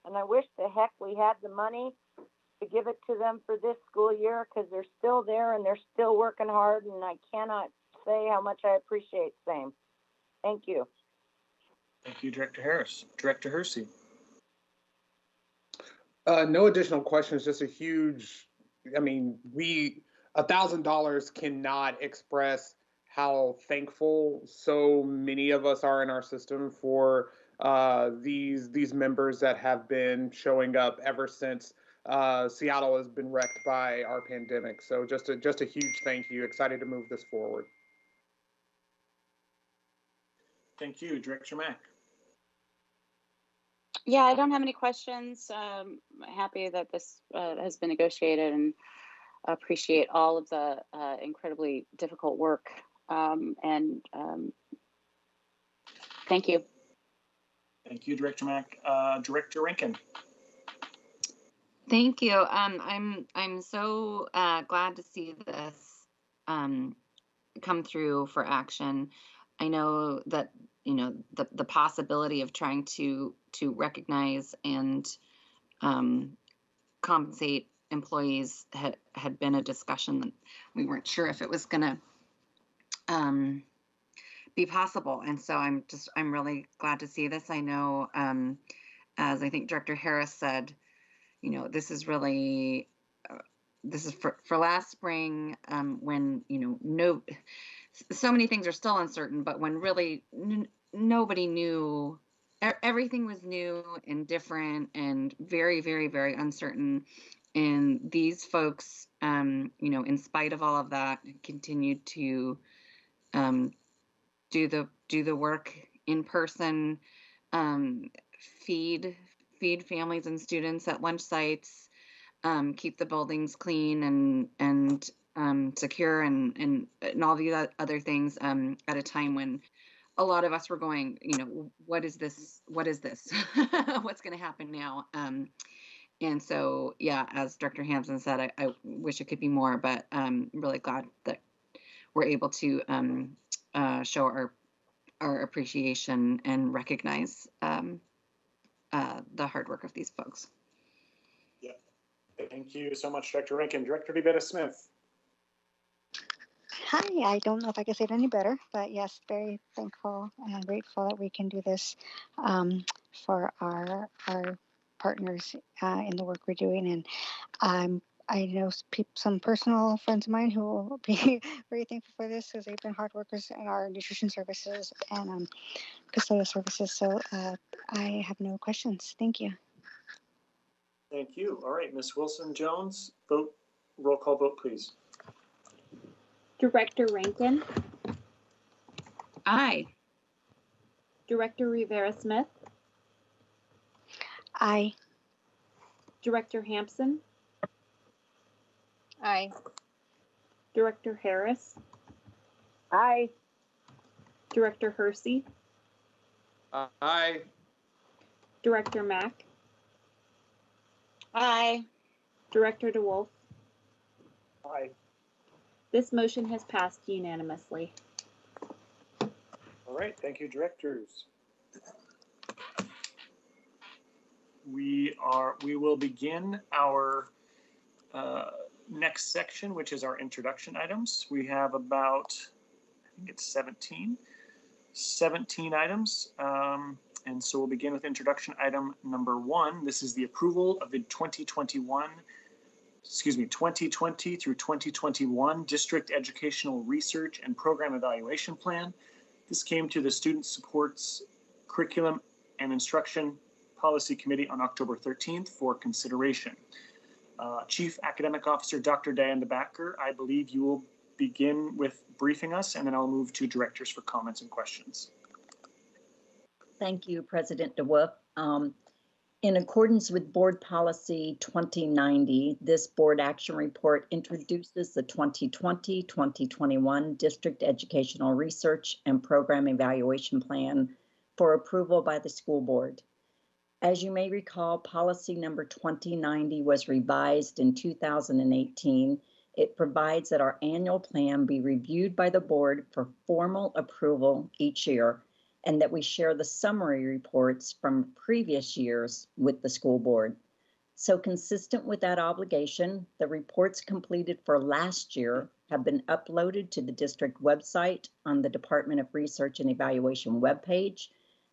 And I wish the heck we had the money to give it to them for this school year because they're still there and they're still working hard. And I cannot say how much I appreciate same. Thank you. Thank you, Director Harris. Director Hersey. No additional questions, just a huge, I mean, $1,000 cannot express how thankful so many of us are in our system for these members that have been showing up ever since Seattle has been wrecked by our pandemic. So just a huge thank you. Excited to move this forward. Thank you, Director Mack. Yeah, I don't have any questions. Happy that this has been negotiated and appreciate all of the incredibly difficult work. Thank you. Thank you, Director Mack. Director Rankin. Thank you. I'm so glad to see this come through for action. I know that the possibility of trying to recognize and compensate employees had been a discussion that we weren't sure if it was going to be possible. And so I'm really glad to see this. I know, as I think Director Harris said, you know, this is really, this is for last spring, when, you know, so many things are still uncertain, but when really nobody knew, everything was new and different and very, very, very uncertain. And these folks, you know, in spite of all of that, continued to do the work in person, feed families and students at lunch sites, keep the buildings clean and secure and all the other things at a time when a lot of us were going, you know, what is this? What's going to happen now? And so, yeah, as Dr. Hampson said, I wish it could be more, but I'm really glad that we're able to show our appreciation and recognize the hard work of these folks. Yeah, thank you so much, Director Rankin. Director Rivera-Smith. Hi, I don't know if I can say it any better, but yes, very thankful and grateful that we can do this for our partners in the work we're doing. And I know some personal friends of mine who will be very thankful for this because they've been hard workers in our nutrition services and custodial services. So I have no questions. Thank you. Thank you. All right, Ms. Wilson-Jones, roll call vote, please. Director Rankin. Aye. Director Rivera-Smith. Aye. Director Hampson. Aye. Director Harris. Aye. Director Hersey. Aye. Director Mack. Aye. Director DeWolf. Aye. This motion has passed unanimously. All right, thank you, directors. We will begin our next section, which is our introduction items. We have about, I think it's 17 items. And so we'll begin with introduction item number 1. This is the approval of the 2020 through 2021 District Educational Research and Program Evaluation Plan. This came to the Student Supports Curriculum and Instruction Policy Committee on October 13th for consideration. Chief Academic Officer Dr. Diane DeBacker, I believe you will begin with briefing us, and then I'll move to directors for comments and questions. Thank you, President DeWolf. In accordance with Board Policy 2090, this Board Action Report introduces the 2020-2021 District Educational Research and Program Evaluation Plan for approval by the school board. As you may recall, Policy number 2090 was revised in 2018. It provides that our annual plan be reviewed by the board for formal approval each year, and that we share the summary reports from previous years with the school board. So consistent with that obligation, the reports completed for last year have been uploaded to the district website on the Department of Research and Evaluation webpage,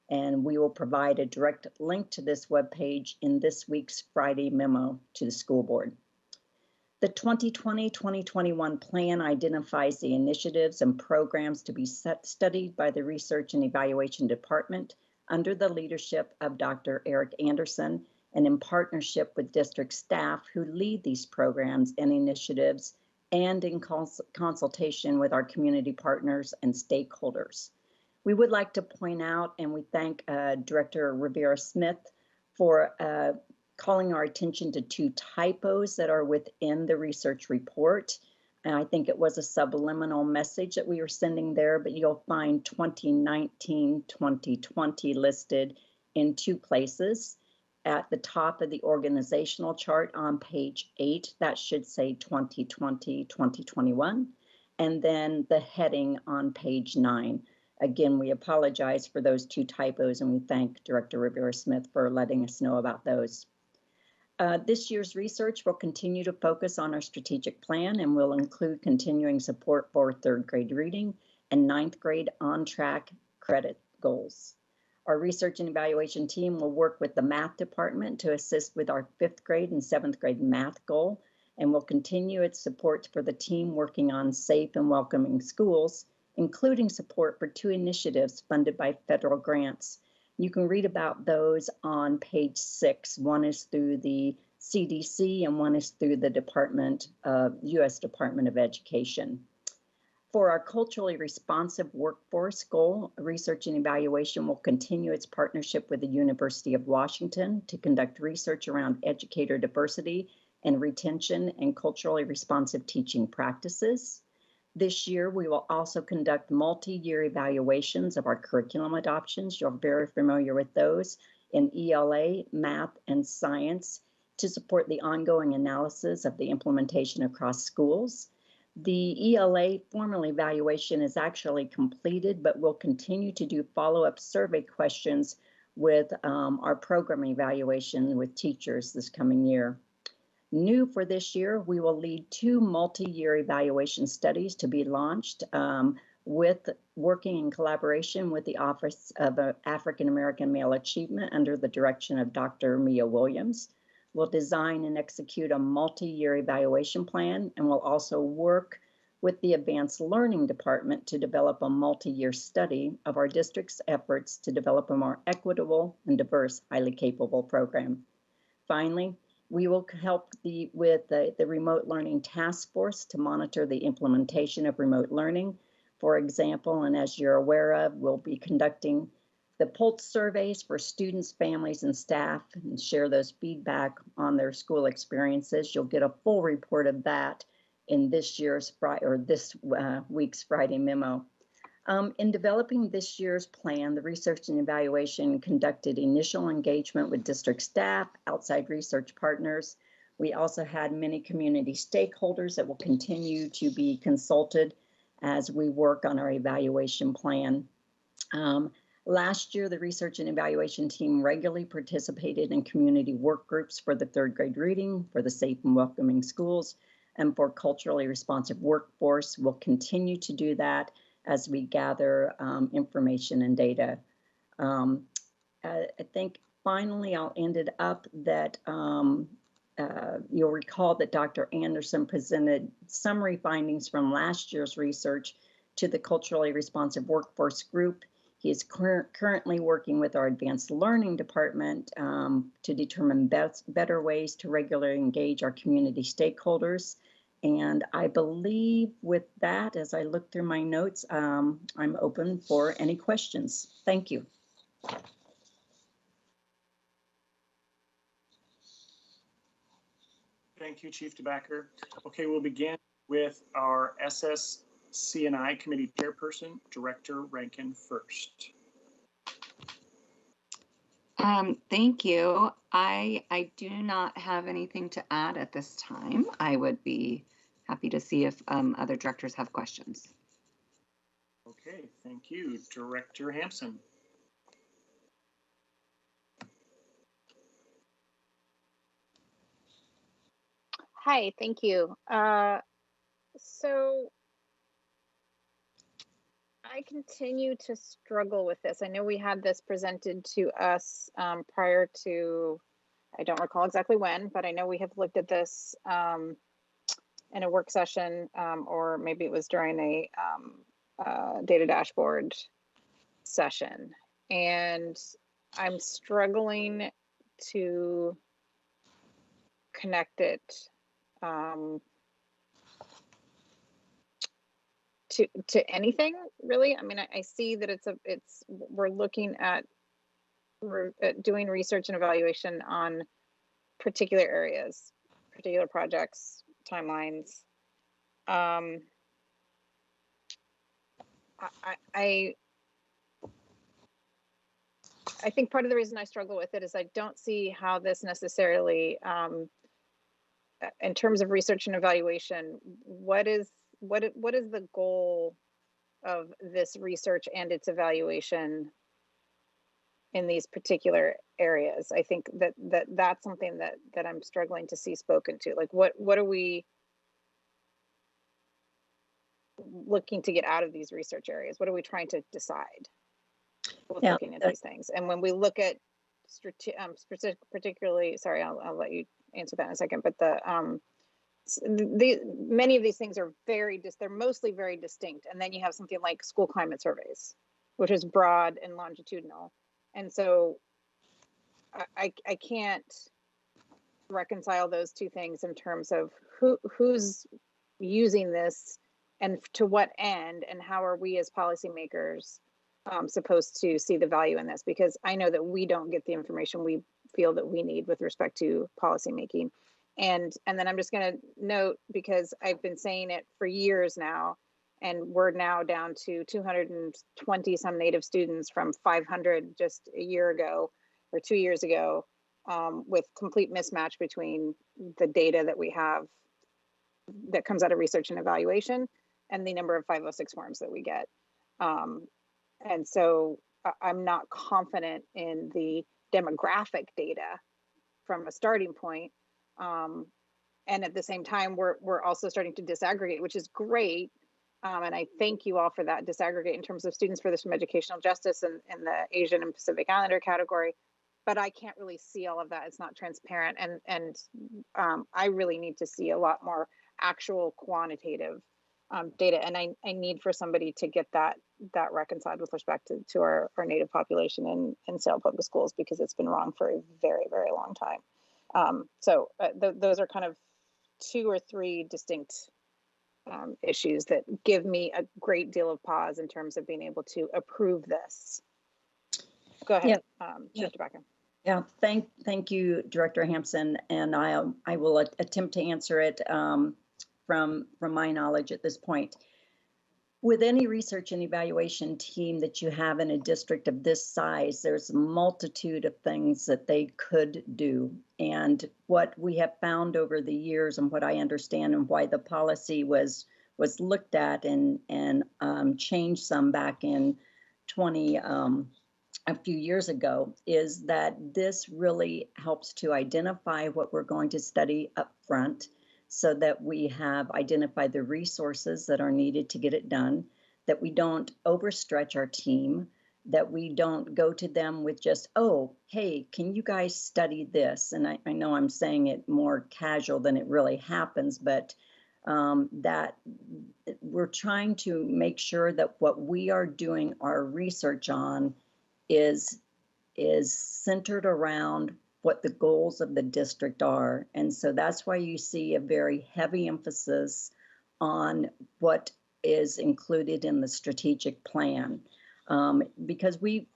and we will provide a direct link to this webpage in this week's Friday memo to the school board. The 2020-2021 plan identifies the initiatives and programs to be studied by the Research and Evaluation Department under the leadership of Dr. Eric Anderson and in partnership with district staff who lead these programs and initiatives and in consultation with our community partners and stakeholders. We would like to point out, and we thank Director Rivera-Smith for calling our attention to 2 typos that are within the research report. And I think it was a subliminal message that we were sending there, but you'll find 2019-2020 listed in 2 places. At the top of the organizational chart on page 8, that should say 2020-2021, and then the heading on page 9. Again, we apologize for those 2 typos, and we thank Director Rivera-Smith for letting us know about those. This year's research will continue to focus on our strategic plan and will include continuing support for 3rd grade reading and 9th grade on-track credit goals. Our research and evaluation team will work with the math department to assist with our 5th grade and 7th grade math goal, and will continue its support for the team working on safe and welcoming schools, including support for 2 initiatives funded by federal grants. You can read about those on page 6. One is through the CDC and one is through the U.S. Department of Education. For our culturally responsive workforce goal, research and evaluation will continue its partnership with the University of Washington to conduct research around educator diversity and retention and culturally responsive teaching practices. This year, we will also conduct multi-year evaluations of our curriculum adoptions. You're very familiar with those in ELA, math, and science to support the ongoing analysis of the implementation across schools. The ELA formal evaluation is actually completed, but we'll continue to do follow-up survey questions with our program evaluation with teachers this coming year. New for this year, we will lead 2 multi-year evaluation studies to be launched with working in collaboration with the Office of African American Male Achievement under the direction of Dr. Mia Williams. We'll design and execute a multi-year evaluation plan, and we'll also work with the Advanced Learning Department to develop a multi-year study of our district's efforts to develop a more equitable and diverse, highly capable program. Finally, we will help with the Remote Learning Task Force to monitor the implementation of remote learning. For example, and as you're aware of, we'll be conducting the pulse surveys for students, families, and staff and share those feedback on their school experiences. You'll get a full report of that in this week's Friday memo. In developing this year's plan, the research and evaluation conducted initial engagement with district staff, outside research partners. We also had many community stakeholders that will continue to be consulted as we work on our evaluation plan. Last year, the research and evaluation team regularly participated in community work groups for the 3rd grade reading, for the safe and welcoming schools, and for culturally responsive workforce. We'll continue to do that as we gather information and data. I think finally I'll end it up that you'll recall that Dr. Anderson presented summary findings from last year's research to the Culturally Responsive Workforce Group. He is currently working with our Advanced Learning Department to determine better ways to regularly engage our community stakeholders. And I believe with that, as I look through my notes, I'm open for any questions. Thank you. Thank you, Chief DeBacker. Okay, we'll begin with our SSC&I Committee Chairperson, Director Rankin first. Thank you. I do not have anything to add at this time. I would be happy to see if other directors have questions. Okay, thank you. Director Hampson. Hi, thank you. So I continue to struggle with this. I know we had this presented to us prior to, I don't recall exactly when, but I know we have looked at this in a work session, or maybe it was during a data dashboard session. And I'm struggling to connect it to anything really. I mean, I see that we're looking at doing research and evaluation on particular areas, particular projects, timelines. I think part of the reason I struggle with it is I don't see how this necessarily, in terms of research and evaluation, what is the goal of this research and its evaluation in these particular areas. I think that's something that I'm struggling to see spoken to. Like what are we looking to get out of these research areas? What are we trying to decide with looking at these things? And when we look at particularly, sorry, I'll let you answer that in a second, but many of these things are they're mostly very distinct. And then you have something like school climate surveys, which is broad and longitudinal. And so I can't reconcile those two things in terms of who's using this and to what end, and how are we as policymakers supposed to see the value in this? Because I know that we don't get the information we feel that we need with respect to policymaking. And then I'm just going to note, because I've been saying it for years now, and we're now down to 220 some Native students from 500 just a year ago or 2 years ago, with complete mismatch between the data that we have that comes out of research and evaluation and the number of 506 forms that we get. And so I'm not confident in the demographic data from a starting point. And at the same time, we're also starting to disaggregate, which is great. And I thank you all for that, disaggregate in terms of students furthest from educational justice and the Asian and Pacific Islander category. But I can't really see all of that. It's not transparent. And I really need to see a lot more actual quantitative data. And I need for somebody to get that reconciled with respect to our Native population in Salem Public Schools, because it's been wrong for a very, very long time. So those are kind of 2 or 3 distinct issues that give me a great deal of pause in terms of being able to approve this. Go ahead, Mr. Becker. Yeah, thank you, Director Hampson, and I will attempt to answer it from my knowledge at this point. With any research and evaluation team that you have in a district of this size, there's a multitude of things that they could do. And what we have found over the years, and what I understand and why the policy was looked at and changed some back in a few years ago, is that this really helps to identify what we're going to study up front, so that we have identified the resources that are needed to get it done, that we don't overstretch our team, that we don't go to them with just, oh, hey, can you guys study this? And I know I'm saying it more casual than it really happens, but that we're trying to make sure that what we are doing our research on is centered around what the goals of the district are. And so that's why you see a very heavy emphasis on what is included in the strategic plan. Because we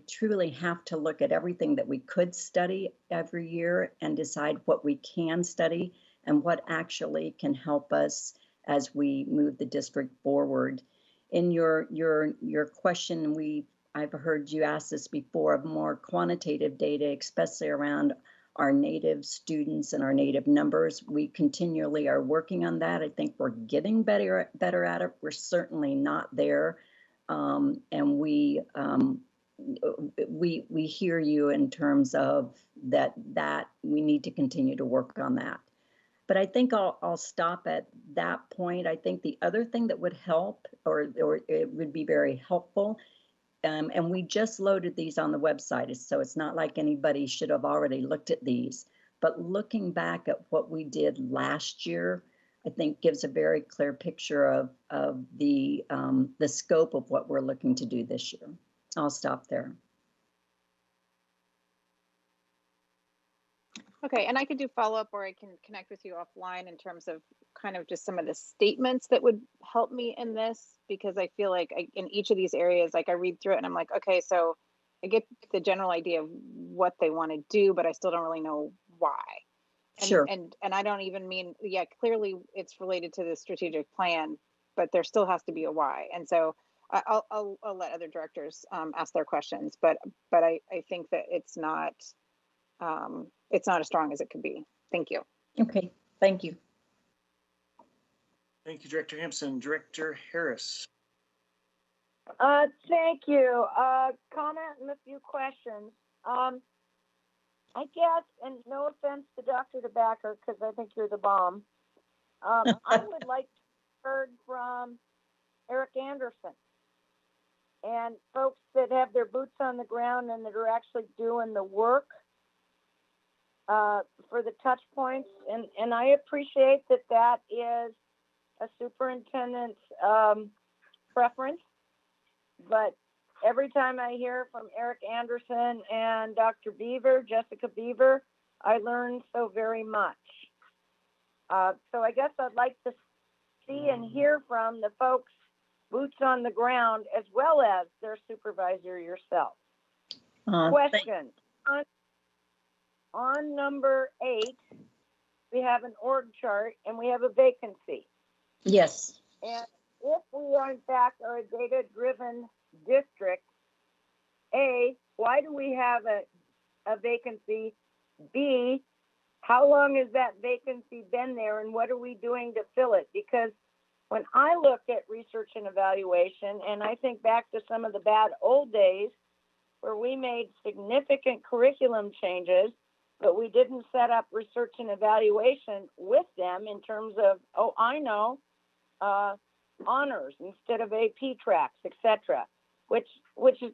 truly have to look at everything that we could study every year and decide what we can study and what actually can help us as we move the district forward. In your question, I've heard you ask this before, of more quantitative data, especially around our Native students and our Native numbers. We continually are working on that. I think we're getting better at it. We're certainly not there. And we hear you in terms of that we need to continue to work on that. But I think I'll stop at that point. I think the other thing that would help, or it would be very helpful, and we just loaded these on the website, so it's not like anybody should have already looked at these. But looking back at what we did last year, I think gives a very clear picture of the scope of what we're looking to do this year. I'll stop there. Okay, and I could do follow-up, or I can connect with you offline in terms of kind of just some of the statements that would help me in this, because I feel like in each of these areas, like I read through it and I'm like, okay, so I get the general idea of what they want to do, but I still don't really know why. Sure. And I don't even mean, yeah, clearly it's related to the strategic plan, but there still has to be a why. And so I'll let other directors ask their questions, but I think that it's not as strong as it could be. Thank you. Okay, thank you. Thank you, Director Hampson. Director Harris. Thank you. Comment and a few questions. I guess, and no offense to Dr. DeBacker, because I think you're the bomb. I would like to hear from Eric Anderson and folks that have their boots on the ground and that are actually doing the work for the touch points. And I appreciate that that is a superintendent's preference. But every time I hear from Eric Anderson and Dr. Beaver, Jessica Beaver, I learn so very much. So I guess I'd like to see and hear from the folks boots on the ground as well as their supervisor yourself. Question. On number 8, we have an org chart and we have a vacancy. Yes. And if we are in fact are a data-driven district, A, why do we have a vacancy? B, how long has that vacancy been there and what are we doing to fill it? Because when I look at research and evaluation, and I think back to some of the bad old days where we made significant curriculum changes, but we didn't set up research and evaluation with them in terms of, oh, I know, honors instead of AP tracks, etc., which is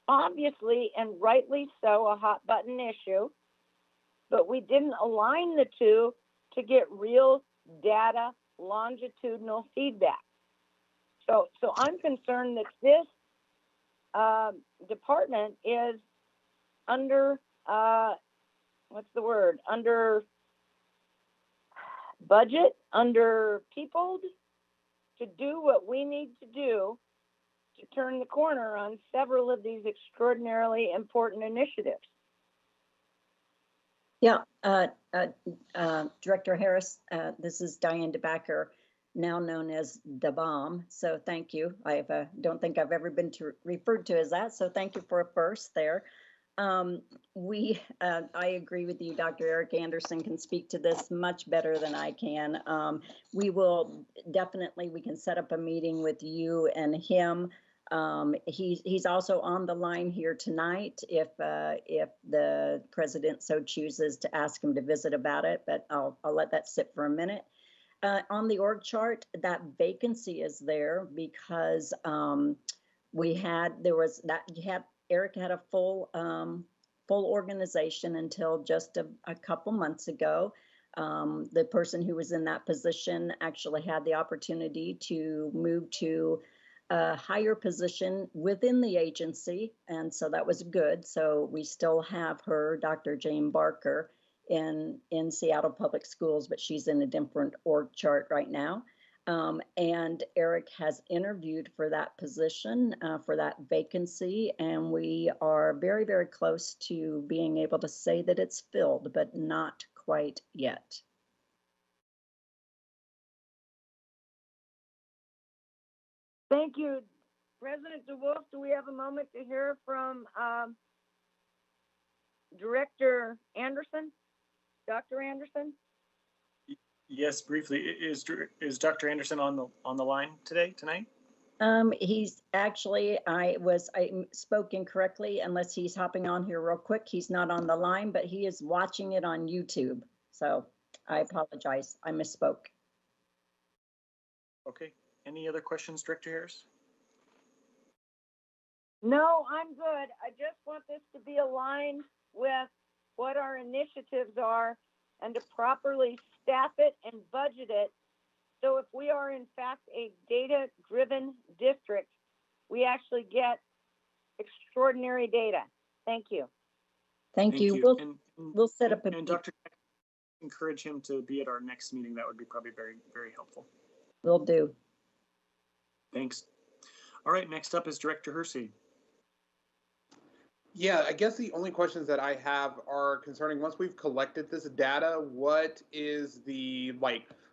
obviously and rightly so a hot button issue, but we didn't align the two to get real data longitudinal feedback. So I'm concerned that this department is under under budget, under peopled to do what we need to do to turn the corner on several of these extraordinarily important initiatives. Yeah, Director Harris, this is Diane DeBacker, now known as the Bomb. So thank you. I don't think I've ever been referred to as that. So thank you for a first there. I agree with you, Dr. Eric Anderson can speak to this much better than I can. We can set up a meeting with you and him. He's also on the line here tonight if the president so chooses to ask him to visit about it, but I'll let that sit for a minute. On the org chart, that vacancy is there because Eric had a full organization until just a couple months ago. The person who was in that position actually had the opportunity to move to a higher position within the agency, and so that was good. So we still have her, Dr. Jane Barker, in Seattle Public Schools, but she's in a different org chart right now. And Eric has interviewed for that position, for that vacancy, and we are very, very close to being able to say that it's filled, but not quite yet. Thank you. President DeWolf, do we have a moment to hear from Director Anderson, Dr. Anderson? Yes, briefly. Is Dr. Anderson on the line tonight? He's actually, I spoke incorrectly, unless he's hopping on here real quick. He's not on the line, but he is watching it on YouTube. So I apologize. I misspoke. Okay. Any other questions, Director Harris? No, I'm good. I just want this to be aligned with what our initiatives are and to properly staff it and budget it. So if we are in fact a data-driven district, we actually get extraordinary data. Thank you. Thank you. We'll set up a... And Dr. encourage him to be at our next meeting. That would be probably very, very helpful. Will do. Thanks. All right, next up is Director Hersey. Yeah, I guess the only questions that I have are concerning once we've collected this data, what is the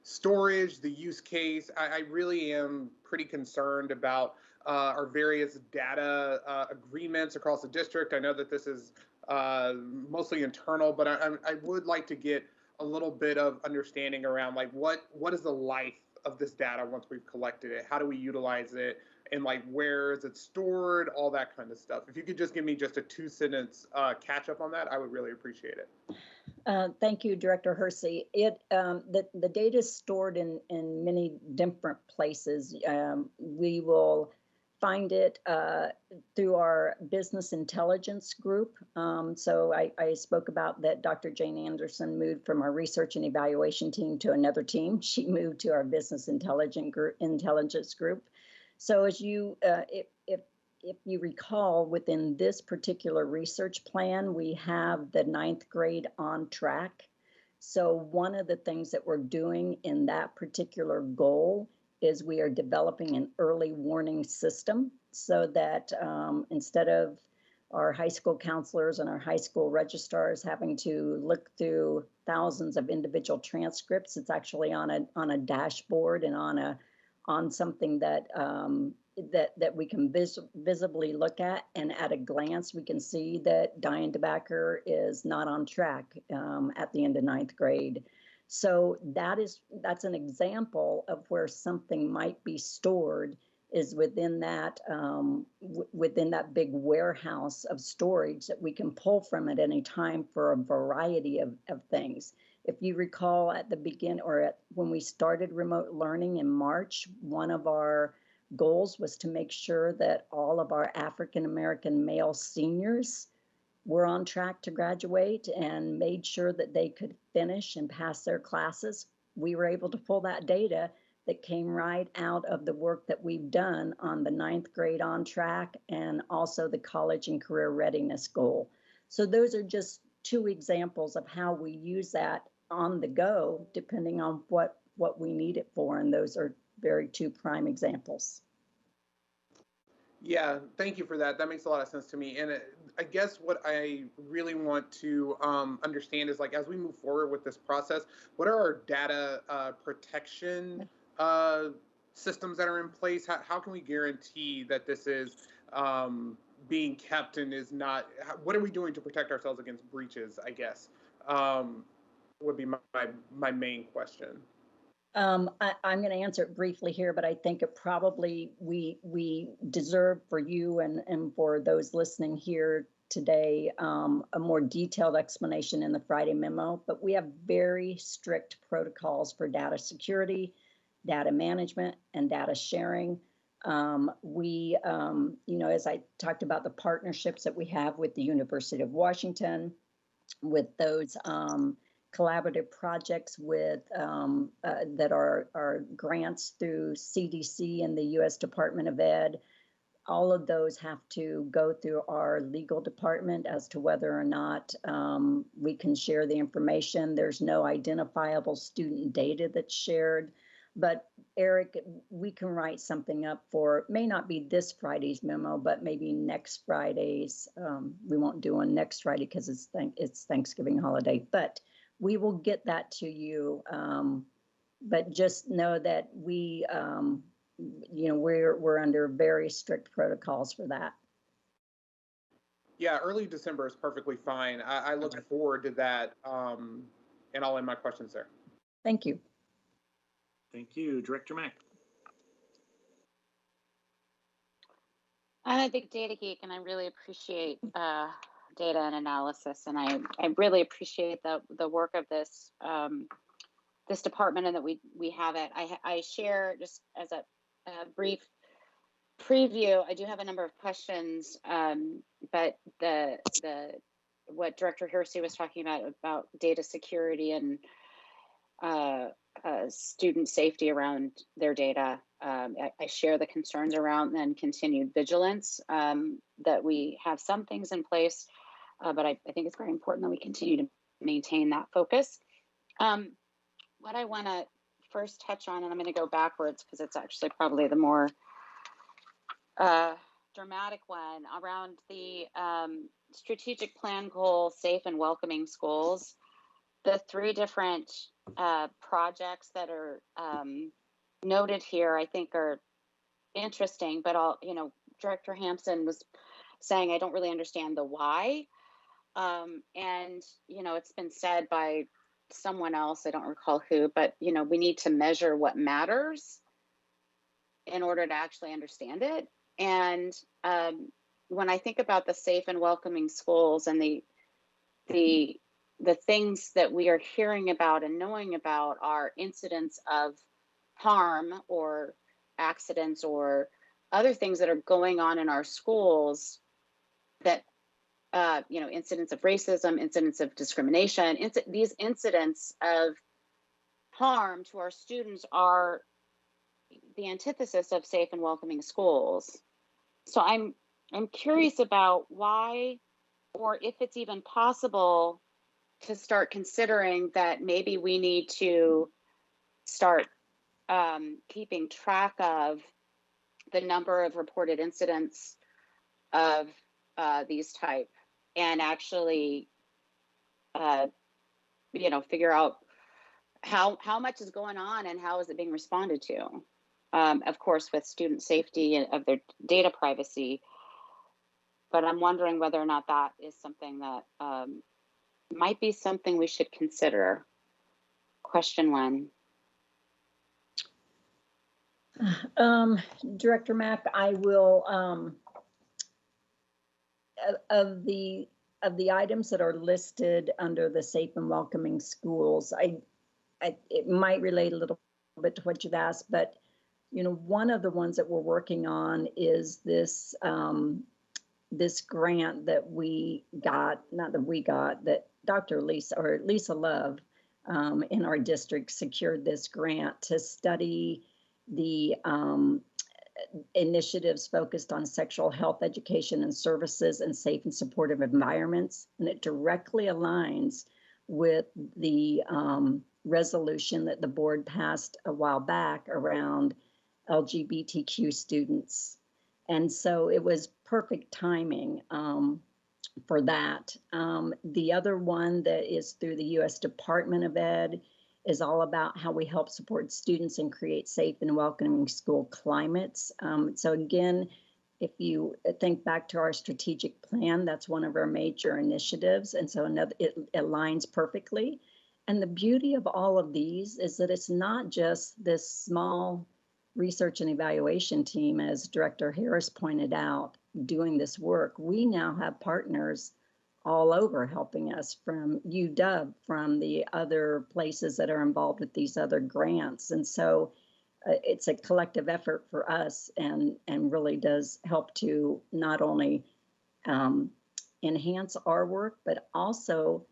storage, the use case? I really am pretty concerned about our various data agreements across the district. I know that this is mostly internal, but I would like to get a little bit of understanding around what is the life of this data once we've collected it? How do we utilize it? and like where is it stored, all that kind of stuff. If you could just give me just a 2-sentence catch up on that, I would really appreciate it. Thank you, Director Hersey. The data is stored in many different places. We will find it through our business intelligence group. So I spoke about that Dr. Jane Anderson moved from our research and evaluation team to another team. She moved to our business intelligence group. So as you, if you recall, within this particular research plan, we have the 9th grade on track. So one of the things that we're doing in that particular goal is we are developing an early warning system so that instead of our high school counselors and our high school registrars having to look through thousands of individual transcripts, it's actually on a dashboard and on something that that we can visibly look at, and at a glance we can see that Diane DeBacker is not on track at the end of 9th grade. So that's an example of where something might be stored, is within that big warehouse of storage that we can pull from at any time for a variety of things. If you recall at the beginning, or when we started remote learning in March, one of our goals was to make sure that all of our African American male seniors were on track to graduate and made sure that they could finish and pass their classes. We were able to pull that data that came right out of the work that we've done on the 9th grade on track and also the college and career readiness goal. So those are just 2 examples of how we use that on the go, depending on what we need it for. And those are very 2 prime examples. Yeah, thank you for that. That makes a lot of sense to me. And I guess what I really want to understand is, like, as we move forward with this process, what are our data protection systems that are in place? How can we guarantee that this is being kept and is not, what are we doing to protect ourselves against breaches, I guess, would be my main question. I'm going to answer it briefly here, but I think it probably we deserve, for you and for those listening here today, a more detailed explanation in the Friday memo. But we have very strict protocols for data security, data management, and data sharing. We, as I talked about, the partnerships that we have with the University of Washington, with those collaborative projects with that are grants through CDC and the U.S. Department of Ed. All of those have to go through our legal department as to whether or not we can share the information. There's no identifiable student data that's shared. But Eric, we can write something up for, may not be this Friday's memo, but maybe next Friday's. We won't do one next Friday because it's Thanksgiving holiday, but we will get that to you. But just know that we, we're under very strict protocols for that. Yeah, early December is perfectly fine. I look forward to that, and I'll end my questions there. Thank you. Thank you, Director Mack. I'm a big data geek, and I really appreciate data and analysis, and I really appreciate the work of this this department, and that we have it. I share, just as a brief preview, I do have a number of questions, but what Director Hersey was talking about data security and student safety around their data. I share the concerns around then continued vigilance, that we have some things in place, but I think it's very important that we continue to maintain that focus. What I want to first touch on, and I'm going to go backwards because it's actually probably the more dramatic one, around the strategic plan goal, safe and welcoming schools. The 3 different projects that are noted here, I think, are interesting, but Director Hampson was saying, I don't really understand the why. And, it's been said by someone else, I don't recall who, but, we need to measure what matters. in order to actually understand it. And when I think about the safe and welcoming schools and the things that we are hearing about and knowing about are incidents of harm or accidents or other things that are going on in our schools, that incidents of racism, incidents of discrimination, these incidents of harm to our students are the antithesis of safe and welcoming schools. So I'm curious about why, or if it's even possible to start considering that maybe we need to start keeping track of the number of reported incidents of these type, and actually figure out how much is going on and how is it being responded to, of course with student safety and of their data privacy. But I'm wondering whether or not that is something that might be something we should consider. Question one. Director Mack, I will, of the items that are listed under the safe and welcoming schools, it might relate a little bit to what you've asked, but one of the ones that we're working on is this this grant that we got, that Dr. Lisa Love in our district secured this grant to study the initiatives focused on sexual health education and services and safe and supportive environments. And it directly aligns with the resolution that the board passed a while back around LGBTQ students. And so it was perfect timing for that. The other one that is through the U.S. Department of Ed is all about how we help support students and create safe and welcoming school climates. So again, if you think back to our strategic plan, that's one of our major initiatives. And so it aligns perfectly. And the beauty of all of these is that it's not just this small research and evaluation team, as Director Harris pointed out, doing this work. We now have partners all over helping us, from UW, from the other places that are involved with these other grants. And so it's a collective effort for us, and really does help to not only enhance our work, but also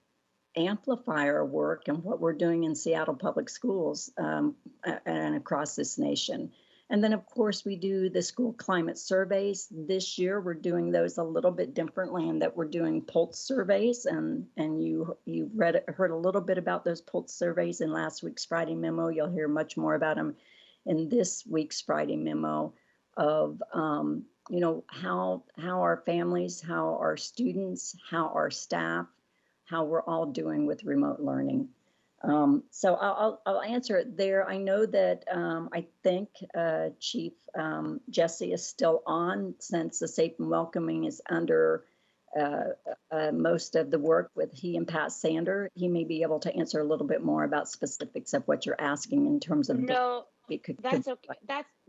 amplify our work and what we're doing in Seattle Public Schools and across this nation. And then, of course, we do the school climate surveys. This year, we're doing those a little bit differently in that we're doing pulse surveys. And you heard a little bit about those pulse surveys in last week's Friday memo. You'll hear much more about them in this week's Friday memo of, how our families, how our students, how our staff, how we're all doing with remote learning. So I'll answer it there. I know that I think Chief Jesse is still on, since the safe and welcoming is under most of the work with he and Pat Sander. He may be able to answer a little bit more about specifics of what you're asking in terms of. No, that's okay.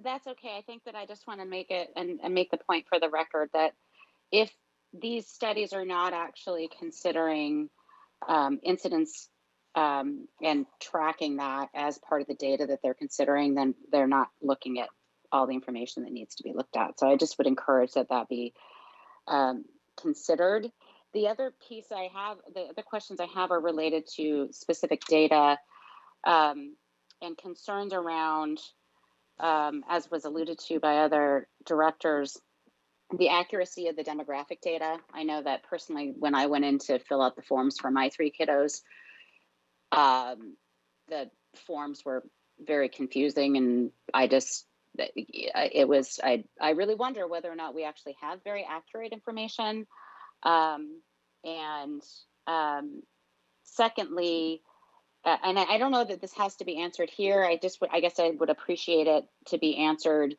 That's okay. I think that I just want to make it and make the point for the record that if these studies are not actually considering incidents and tracking that as part of the data that they're considering, then they're not looking at all the information that needs to be looked at. So I just would encourage that be considered. The other piece I have, the questions I have are related to specific data and concerns around, as was alluded to by other directors, the accuracy of the demographic data. I know that personally, when I went in to fill out the forms for my 3 kiddos, the forms were very confusing, and I really wonder whether or not we actually have very accurate information. Secondly, and I don't know that this has to be answered here. I guess I would appreciate it to be answered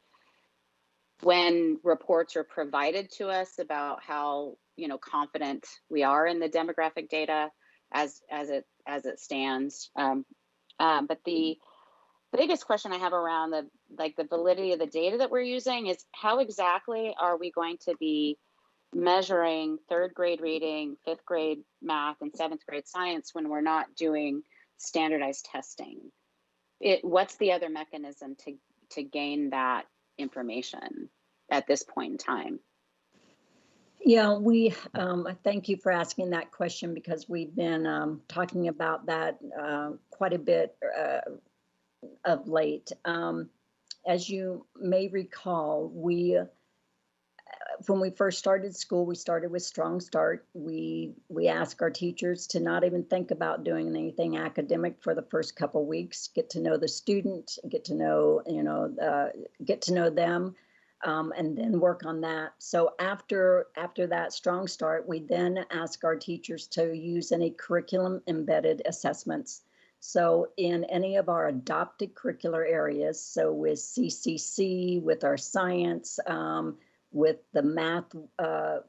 when reports are provided to us about how confident we are in the demographic data as it stands. But the biggest question I have around like the validity of the data that we're using is how exactly are we going to be measuring 3rd grade reading, 5th grade math, and 7th grade science when we're not doing standardized testing? What's the other mechanism to gain that information at this point in time? Yeah, we thank you for asking that question, because we've been talking about that quite a bit of late. As you may recall, when we first started school, we started with Strong Start. We asked our teachers to not even think about doing anything academic for the first couple weeks, get to know the student, get to know them, and then work on that. So after that Strong Start, we then ask our teachers to use any curriculum embedded assessments. So in any of our adopted curricular areas, so with CCC, with our science, with the math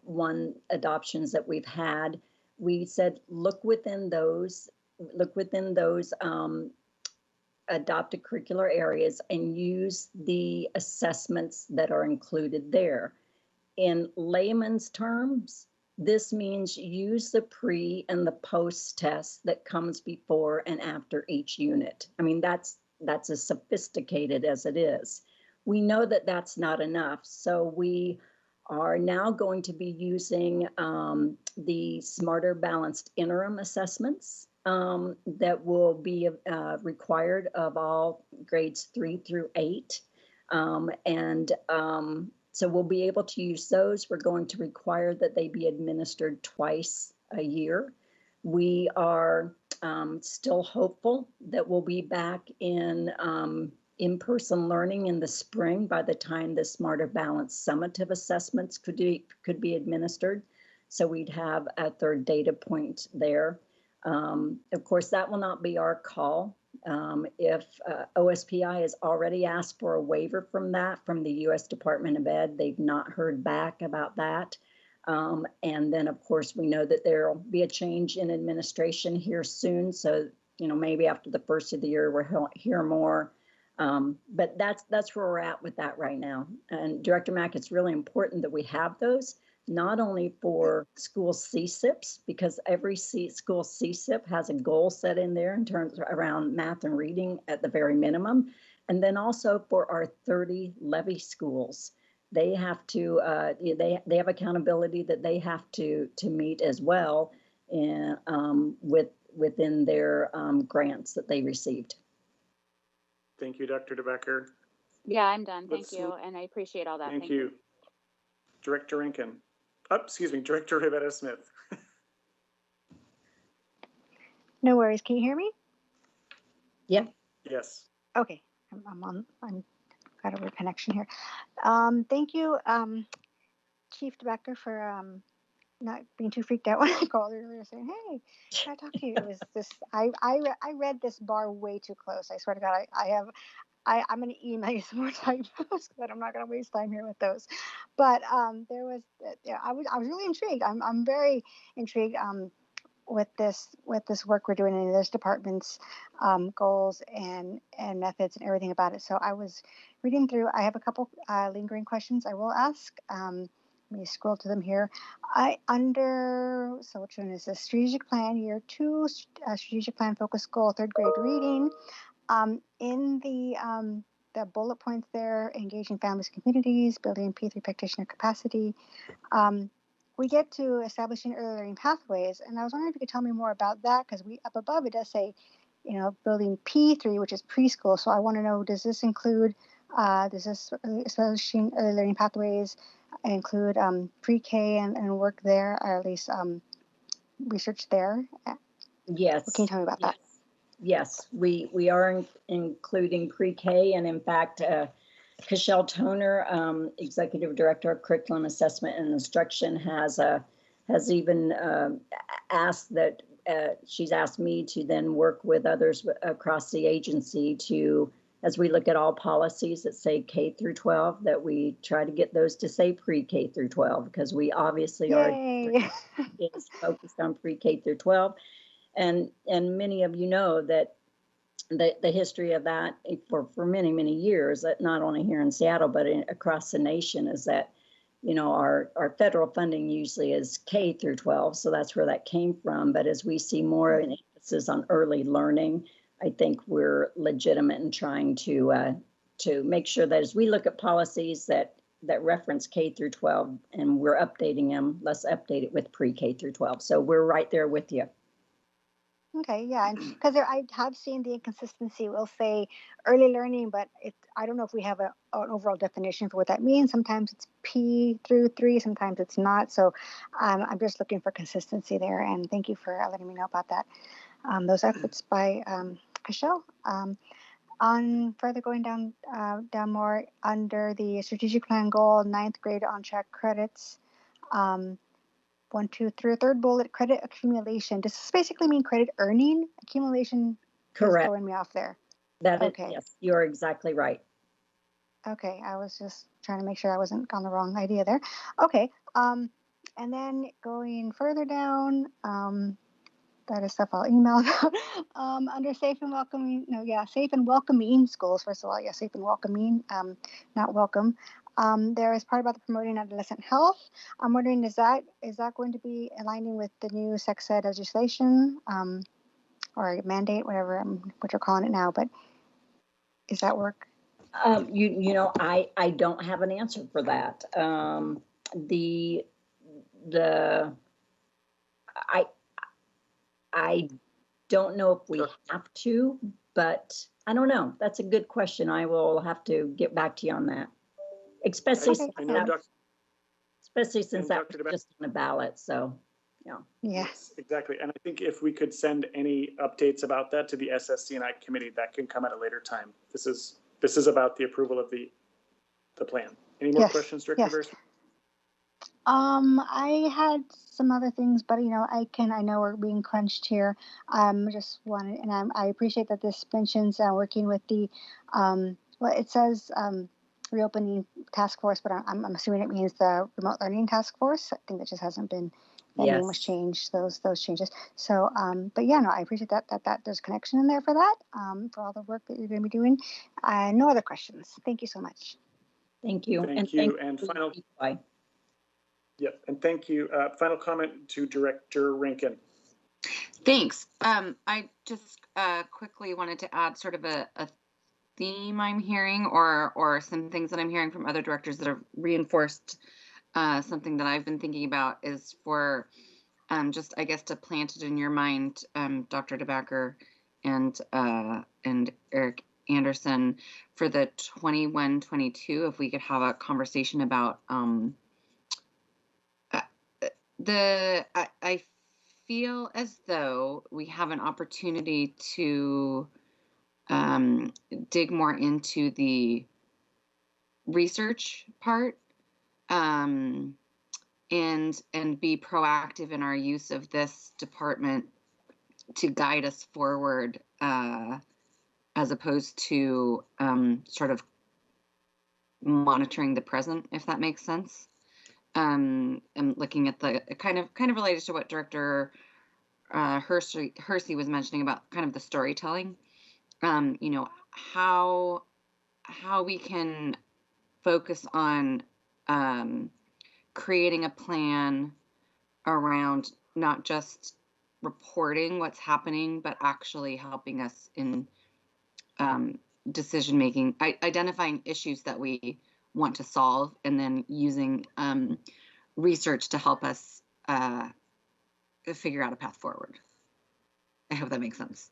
1 adoptions that we've had, we said, look within those adopted curricular areas and use the assessments that are included there. In layman's terms, this means use the pre and the post test that comes before and after each unit. I mean, that's as sophisticated as it is. We know that that's not enough, so we are now going to be using the Smarter Balanced Interim assessments that will be required of all grades 3 through 8. So we'll be able to use those. We're going to require that they be administered twice a year. We are still hopeful that we'll be back in-person learning in the spring by the time the Smarter Balanced summative assessments could be administered. So we'd have a 3rd data point there. Of course, that will not be our call. If OSPI has already asked for a waiver from the U.S. Department of Ed, they've not heard back about that. And then, of course, we know that there will be a change in administration here soon. So, maybe after the first of the year, we'll hear more. But that's where we're at with that right now. And Director Mack, it's really important that we have those, not only for school CSIPs, because every school CSIP has a goal set in there in terms around math and reading at the very minimum. And then also for our 30 levy schools, they have to, they have accountability that they have to meet as well within their grants that they received. Thank you, Dr. DeBecker. Yeah, I'm done. Thank you. And I appreciate all that. Thank you. Director Rankin. Director Rebecca Smith. No worries. Can you hear me? Yeah. Yes. Okay. I'm got a weird connection here. Thank you, Chief DeBecker, for not being too freaked out when I called earlier saying, hey, can I talk to you? It was this, I read this bar way too close. I swear to God, I'm going to email you some more typos because I'm not going to waste time here with those. But there was, I was really intrigued. I'm very intrigued with this work we're doing in this department's goals and methods and everything about it. So I was reading through. I have a couple lingering questions I will ask. Let me scroll to them here. So which one is this? Strategic Plan, Year 2, Strategic Plan Focus Goal, 3rd grade reading. In the bullet points there, engaging families and communities, building P3 practitioner capacity, we get to establishing early learning pathways. And I was wondering if you could tell me more about that, because up above it does say, building P3, which is preschool. So I want to know, does this include, establishing early learning pathways include pre-K and work there, or at least research there? Yes. What can you tell me about that? Yes, we are including pre-K, and in fact, Cashel Toner, Executive Director of Curriculum Assessment and Instruction, has even asked that she's asked me to then work with others across the agency to, as we look at all policies that say K through 12, that we try to get those to say pre-K through 12, because we obviously are focused on pre-K through 12. And many of you know that the history of that for many, many years, that not only here in Seattle, but across the nation, is that, you know, our federal funding usually is K through 12. So that's where that came from. But as we see more an emphasis on early learning, I think we're legitimate in trying to make sure that as we look at policies that reference K through 12 and we're updating them, let's update it with pre-K through 12. So we're right there with you. Okay, yeah, and because I have seen the inconsistency. We'll say early learning, but I don't know if we have an overall definition for what that means. Sometimes it's P through 3, sometimes it's not. So I'm just looking for consistency there, and thank you for letting me know about that. Those efforts by Cashel. On further going down more under the strategic plan goal, 9th grade on-track credits. 1, 2, 3, third bullet, credit accumulation. Does this basically mean credit earning? Accumulation Correct. is throwing me off there. That is, okay. Yes, you're exactly right. Okay, I was just trying to make sure I wasn't on the wrong idea there. Okay, and then going further down, that is stuff I'll email about. Under safe and welcoming, safe and welcoming schools. First of all, yeah, safe and welcoming, not welcome. There is part about the promoting adolescent health. I'm wondering, is that going to be aligning with the new sex ed legislation or mandate, whatever what you're calling it now? But is that work? You know, I don't have an answer for that. I don't know if we have to, but I don't know. That's a good question. I will have to get back to you on that. Especially since that was just on the ballot. So, yeah. Yes, exactly. And I think if we could send any updates about that to the SSC&I committee, that can come at a later time. This is about the approval of the plan. Any more questions, Director Beresford? I had some other things, but you know, I know we're being crunched here. Just wanted, and I appreciate that this mentions working with the it says reopening task force, but I'm assuming it means the remote learning task force. I think that just hasn't been, the name was changed, those changes. So, but yeah, no, I appreciate that there's a connection in there for that, for all the work that you're going to be doing. No other questions. Thank you so much. Thank you. Thank you. And final. Yep, and thank you. Final comment to Director Rankin. Thanks. I just quickly wanted to add sort of a theme I'm hearing, or some things that I'm hearing from other directors that have reinforced something that I've been thinking about, is for just, I guess, to plant it in your mind, Dr. DeBacker and Eric Anderson, for the 21-22, if we could have a conversation about I feel as though we have an opportunity to dig more into the research part, and be proactive in our use of this department to guide us forward, as opposed to sort of monitoring the present, if that makes sense. And looking at the kind of related to what Director Hersey was mentioning about kind of the storytelling, you know, how we can focus on creating a plan around not just reporting what's happening, but actually helping us in decision making, identifying issues that we want to solve, and then using research to help us figure out a path forward. I hope that makes sense.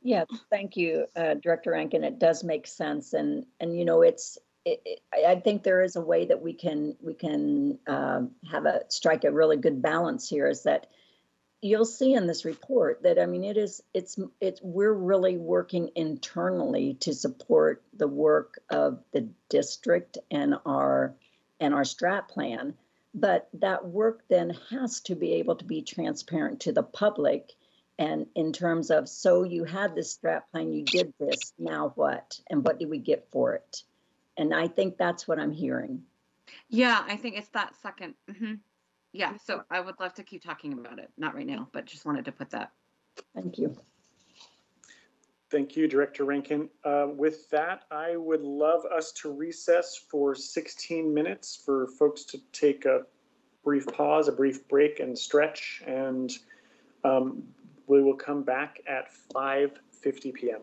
Yeah, thank you, Director Rankin. It does make sense, and you know, I think there is a way that we can strike a really good balance here. Is that you'll see in this report that, I mean, we're really working internally to support the work of the district and our strat plan, but that work then has to be able to be transparent to the public. And in terms of, so you had this strat plan, you did this, now what? And what did we get for it? And I think that's what I'm hearing. Yeah, I think it's that second. Yeah, so I would love to keep talking about it. Not right now, but just wanted to put that. Thank you. Thank you, Director Rankin. With that, I would love us to recess for 16 minutes for folks to take a brief pause, a brief break and stretch, and we will come back at 5:50 p.m.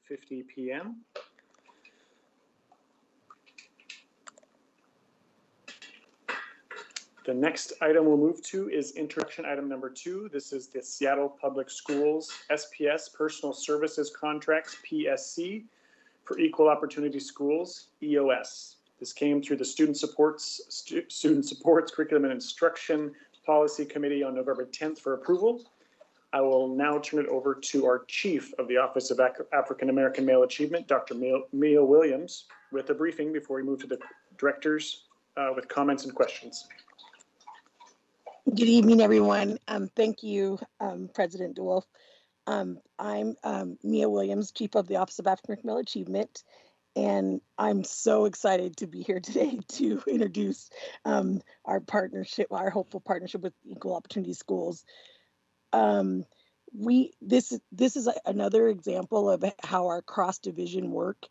5:50 p.m. The next item we'll move to is introduction item number 2. This is the Seattle Public Schools SPS Personal Services Contracts, PSC, for Equal Opportunity Schools, EOS. This came through the Student Supports Curriculum and Instruction Policy Committee on November 10th for approval. I will now turn it over to our Chief of the Office of African American Male Achievement, Dr. Mia Williams, with a briefing before we move to the directors with comments and questions. Good evening, everyone. Thank you, President DeWolf. I'm Mia Williams, Chief of the Office of African American Male Achievement, and I'm so excited to be here today to introduce our partnership, our hopeful partnership with Equal Opportunity Schools. This is another example of how our cross-division work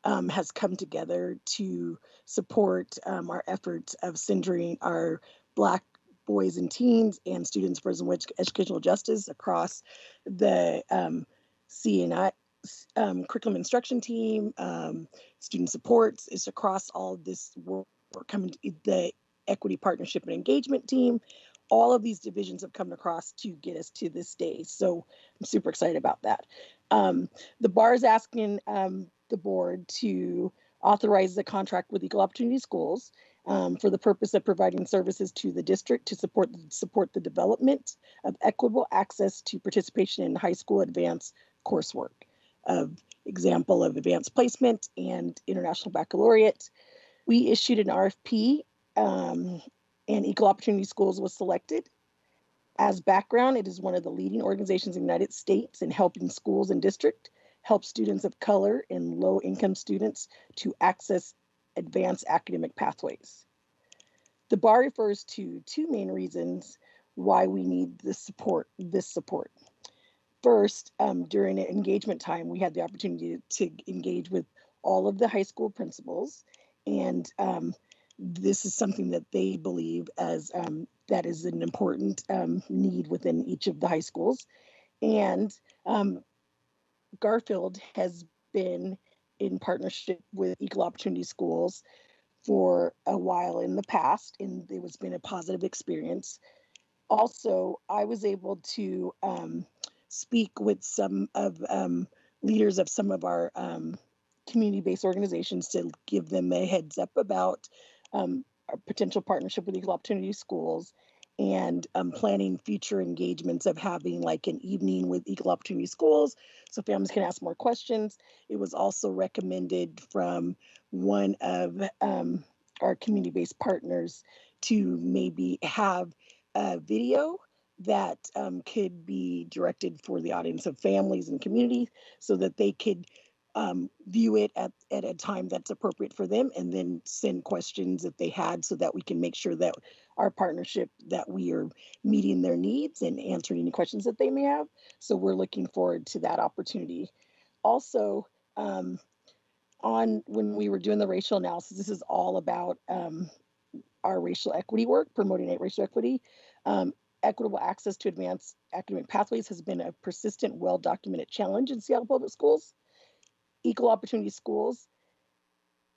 has come together to support our efforts of centering our Black boys and teens and students for educational justice across the CNI curriculum instruction team, student supports. It's across all of this work coming, the equity partnership and engagement team. All of these divisions have come across to get us to this day. So I'm super excited about that. The bar is asking the board to authorize the contract with Equal Opportunity Schools for the purpose of providing services to the district to support the development of equitable access to participation in high school advanced coursework, example of advanced placement and international baccalaureate. We issued an RFP and Equal Opportunity Schools was selected. As background, it is one of the leading organizations in the United States in helping schools and district help students of color and low-income students to access advanced academic pathways. The bar refers to 2 main reasons why we need this support. First, during an engagement time, we had the opportunity to engage with all of the high school principals, and this is something that they believe as that is an important need within each of the high schools. And Garfield has been in partnership with Equal Opportunity Schools for a while in the past, and it was been a positive experience. Also, I was able to speak with some of leaders of some of our community-based organizations to give them a heads up about our potential partnership with Equal Opportunity Schools, and planning future engagements of having like an evening with Equal Opportunity Schools so families can ask more questions. It was also recommended from one of our community-based partners to maybe have a video that could be directed for the audience of families and community so that they could view it at a time that's appropriate for them, and then send questions that they had so that we can make sure that our partnership, that we are meeting their needs and answering any questions that they may have. So we're looking forward to that opportunity. Also, when we were doing the racial analysis, this is all about our racial equity work, promoting racial equity. Equitable access to advanced academic pathways has been a persistent, well-documented challenge in Seattle Public Schools. Equal Opportunity Schools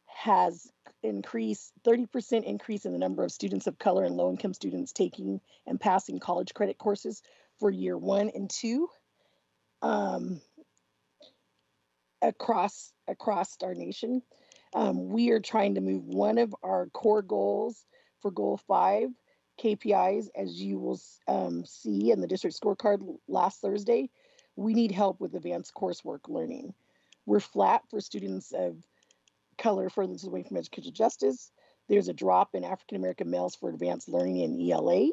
has increased 30% increase in the number of students of color and low-income students taking and passing college credit courses for year 1 and 2 across our nation. We are trying to move one of our core goals for Goal 5 KPIs, as you will see in the district scorecard last Thursday. We need help with advanced coursework learning. We're flat for students of color furthest away from educational justice. There's a drop in African American males for advanced learning in ELA.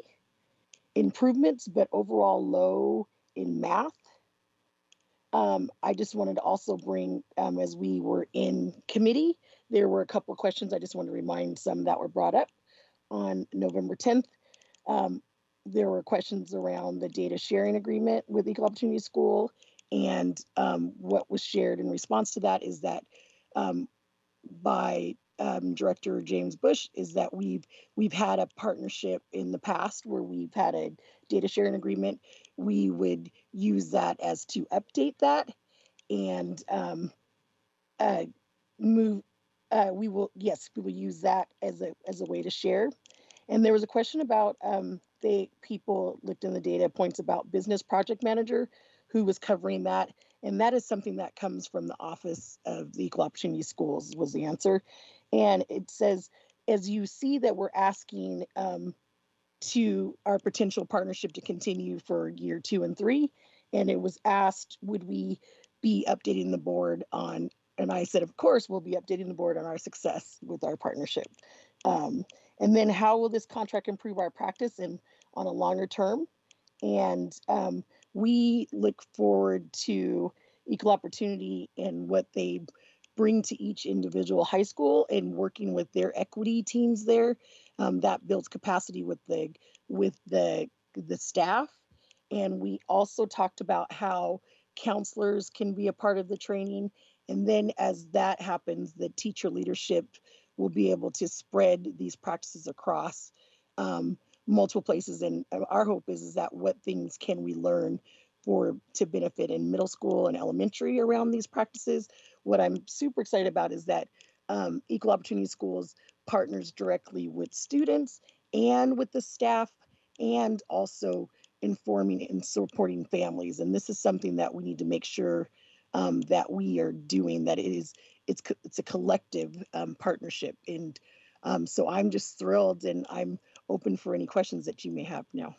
Improvements, but overall low in math. I just wanted to also bring, as we were in committee, there were a couple of questions I just want to remind some that were brought up on November 10th. There were questions around the data sharing agreement with Equal Opportunity School. And what was shared in response to that is that by Director James Bush is that we've had a partnership in the past where we've had a data sharing agreement. We would use that as to update that. and move. We will use that as a way to share. And there was a question about the people looked in the data points about business project manager who was covering that. And that is something that comes from the Office of the Equal Opportunity Schools was the answer. And it says, as you see that we're asking to our potential partnership to continue for year 2 and 3. And it was asked, would we be updating the board on, and I said, of course, we'll be updating the board on our success with our partnership. And then how will this contract improve our practice and on a longer term? And we look forward to equal opportunity and what they bring to each individual high school and working with their equity teams there. That builds capacity with the staff. And we also talked about how counselors can be a part of the training. And then as that happens, the teacher leadership will be able to spread these practices across multiple places. And our hope is that what things can we learn to benefit in middle school and elementary around these practices. What I'm super excited about is that Equal Opportunity Schools partners directly with students and with the staff, and also informing and supporting families. And this is something that we need to make sure that we are doing, that it's a collective partnership. And so I'm just thrilled, and I'm open for any questions that you may have now.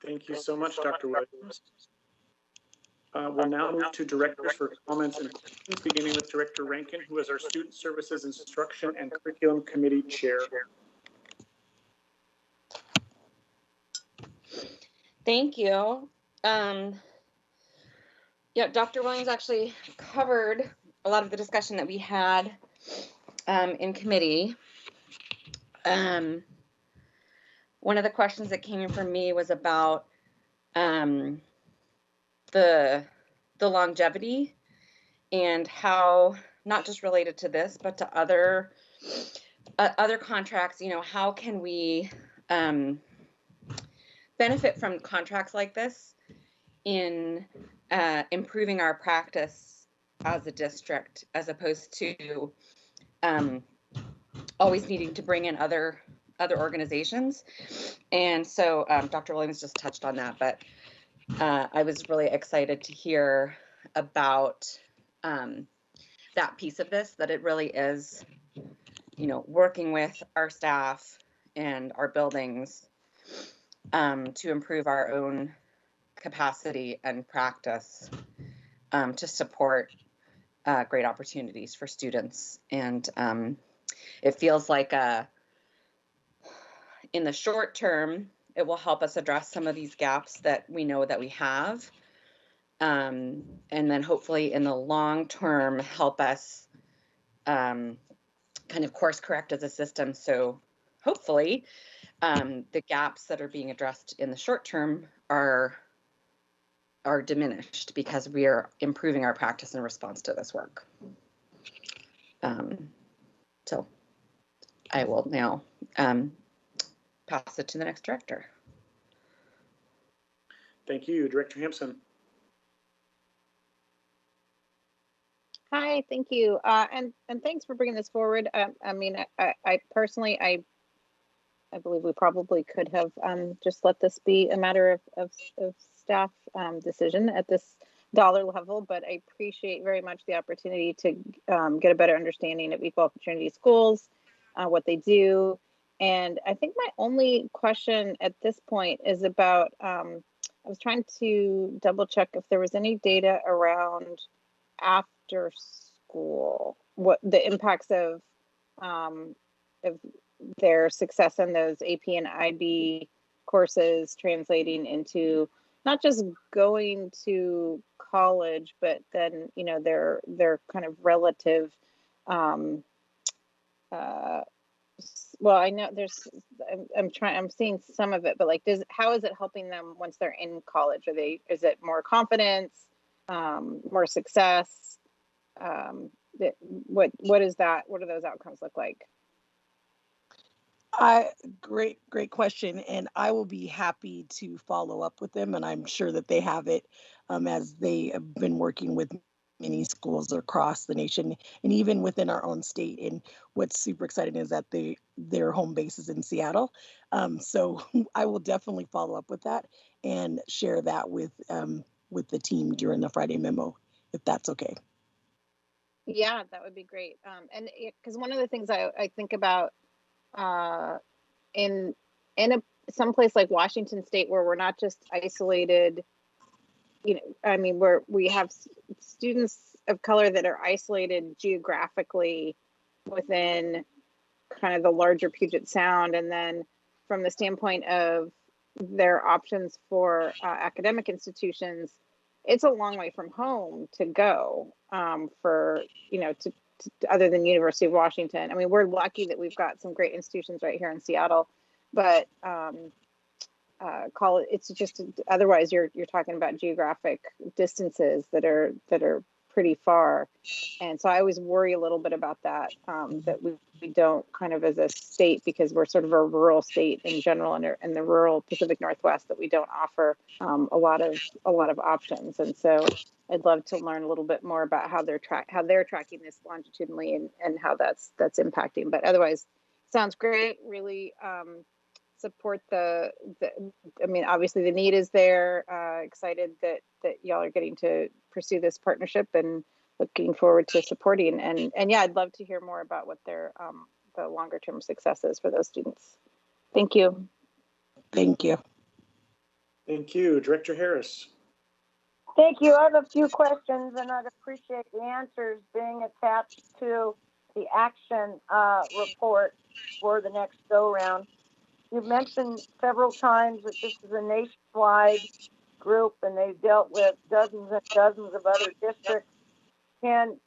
Thank you so much, Dr. Williams. We'll now move to directors for comments and questions, beginning with Director Rankin, who is our Student Services Instruction and Curriculum Committee Chair. Thank you. Yeah, Dr. Williams actually covered a lot of the discussion that we had in committee. One of the questions that came in from me was about the longevity and how, not just related to this, but to other contracts, how can we benefit from contracts like this in improving our practice as a district, as opposed to always needing to bring in other organizations. And so Dr. Williams just touched on that, but I was really excited to hear about that piece of this, that it really is, working with our staff and our buildings to improve our own capacity and practice to support great opportunities for students. And it feels like in the short term, it will help us address some of these gaps that we know that we have. And then hopefully in the long term, help us kind of course correct as a system. So hopefully the gaps that are being addressed in the short term are diminished because we are improving our practice in response to this work. So I will now pass it to the next director. Thank you, Director Hampson. Hi, thank you, and thanks for bringing this forward. I mean, I personally, I believe we probably could have just let this be a matter of staff decision at this dollar level, but I appreciate very much the opportunity to get a better understanding of Equal Opportunity Schools, what they do. And I think my only question at this point is about, I was trying to double check if there was any data around after school, what the impacts of their success in those AP and IB courses translating into not just going to college, but then, their kind of relative, well, I know I'm seeing some of it, but like, how is it helping them once they're in college? Is it more confidence, more success? What is that? What do those outcomes look like? Great question, and I will be happy to follow up with them, and I'm sure that they have it, as they have been working with many schools across the nation and even within our own state. And what's super exciting is that their home base is in Seattle, so I will definitely follow up with that and share that with the team during the Friday memo, if that's okay. Yeah, that would be great. And because one of the things I think about in someplace like Washington State, where we're not just isolated, I mean, where we have students of color that are isolated geographically within kind of the larger Puget Sound, and then from the standpoint of their options for academic institutions, it's a long way from home to go for, to other than University of Washington. I mean, we're lucky that we've got some great institutions right here in Seattle, but it's just, otherwise you're talking about geographic distances that are pretty far. And so I always worry a little bit about that, that we don't kind of, as a state, because we're sort of a rural state in general, in the rural Pacific Northwest, that we don't offer a lot of options. And so I'd love to learn a little bit more about how they're tracking this longitudinally and how that's impacting. But otherwise, sounds great. Really support I mean, obviously the need is there. Excited that y'all are getting to pursue this partnership, and looking forward to supporting. And yeah, I'd love to hear more about what their the longer term success is for those students. Thank you. Thank you. Thank you, Director Harris. Thank you. I have a few questions, and I'd appreciate the answers being attached to the action report for the next go-round. You've mentioned several times that this is a nationwide group, and they've dealt with dozens and dozens of other districts. Can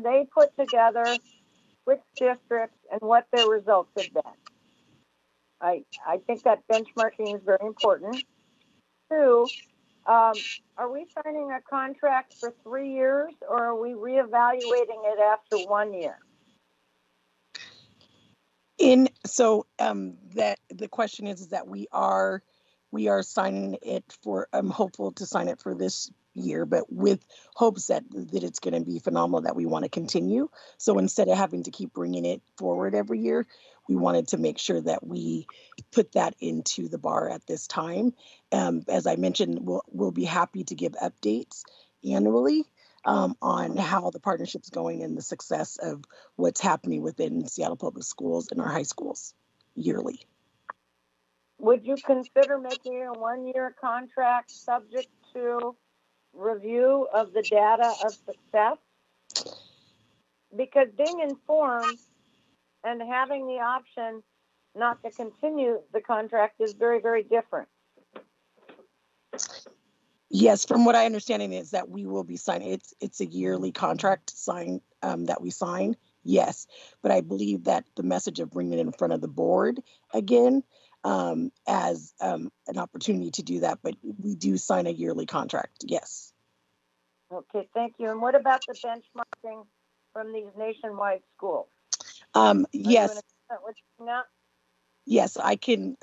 they put together which districts and what their results have been? I think that benchmarking is very important. Two, are we signing a contract for 3 years, or are we reevaluating it after 1 year? That the question is that we are signing it for, I'm hopeful to sign it for this year, but with hopes that it's going to be phenomenal, that we want to continue. So instead of having to keep bringing it forward every year, we wanted to make sure that we put that into the bar at this time. As I mentioned, we'll be happy to give updates annually on how the partnership's going and the success of what's happening within Seattle Public Schools and our high schools yearly. Would you consider making a 1-year contract subject to review of the data of success? Because being informed and having the option not to continue the contract is very, very different. Yes, from what I understanding is that we will be signing, it's a yearly contract that we sign, yes. But I believe that the message of bringing it in front of the board again, as an opportunity to do that, but we do sign a yearly contract, yes. Okay, thank you. And what about the benchmarking from these nationwide schools? Yes. Yes, I can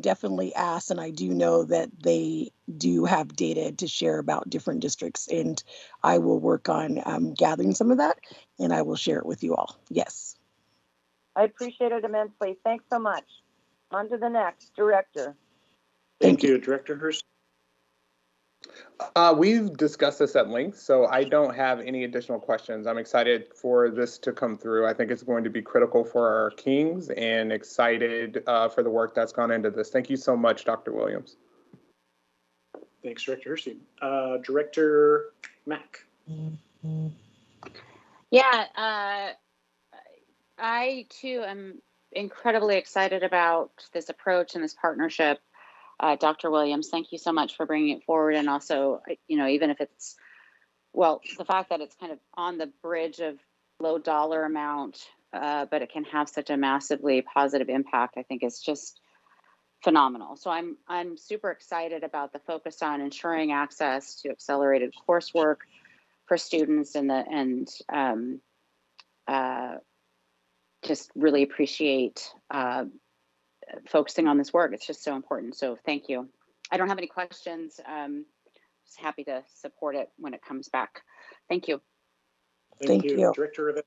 definitely ask, and I do know that they do have data to share about different districts, and I will work on gathering some of that, and I will share it with you all. Yes. I appreciate it immensely. Thanks so much. On to the next, Director. Thank you, Director Hurst. We've discussed this at length, so I don't have any additional questions. I'm excited for this to come through. I think it's going to be critical for our Kings, and excited for the work that's gone into this. Thank you so much, Dr. Williams. Thanks, Director Hersey. Director Mack. Yeah, I too am incredibly excited about this approach and this partnership. Dr. Williams, thank you so much for bringing it forward. And also, even if it's, well, the fact that it's kind of on the bridge of low dollar amount, but it can have such a massively positive impact, I think is just phenomenal. So I'm super excited about the focus on ensuring access to accelerated coursework for students, and just really appreciate focusing on this work. It's just so important. So thank you. I don't have any questions. Just happy to support it when it comes back. Thank you. Thank you. Director of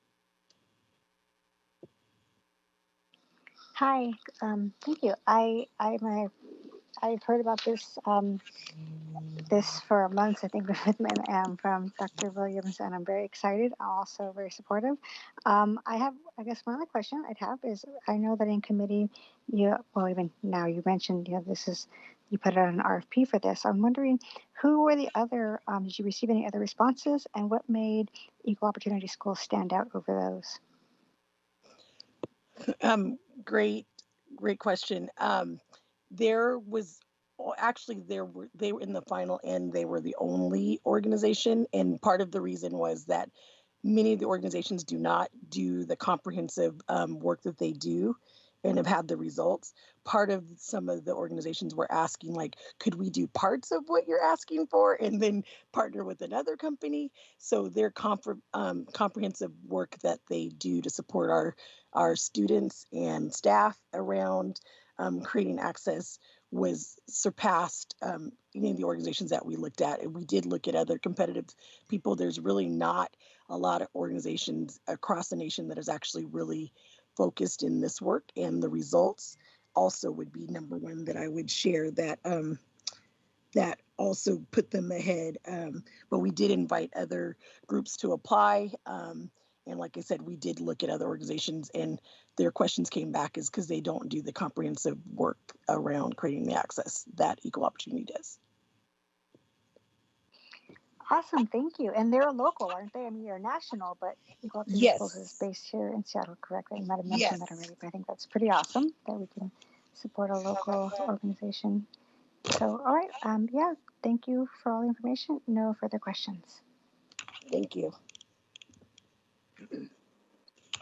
Hi, thank you. I've heard about this this for months, I think, with from Dr. Williams, and I'm very excited. I'm also very supportive. I guess one other question I'd have is, I know that in committee, even now you mentioned, you put out an RFP for this. I'm wondering, who were the other, did you receive any other responses, and what made Equal Opportunity Schools stand out over those? Great question. There was they were in the final end, they were the only organization, and part of the reason was that many of the organizations do not do the comprehensive work that they do and have had the results. Part of some of the organizations were asking, like, could we do parts of what you're asking for and then partner with another company? So their comprehensive work that they do to support our students and staff around creating access was surpassed any of the organizations that we looked at. And we did look at other competitive people. There's really not a lot of organizations across the nation that is actually really focused in this work, and the results also would be number one that I would share, that that also put them ahead. But we did invite other groups to apply. And like I said, we did look at other organizations, and their questions came back is because they don't do the comprehensive work around creating the access that Equal Opportunity does. Awesome, thank you. And they're local, aren't they? I mean, you're national, but Equal Opportunity Schools is based here in Seattle, correct? You might have mentioned that already, but I think that's pretty awesome that we can support a local organization. So, all right, yeah, thank you for all the information. No further questions. Thank you.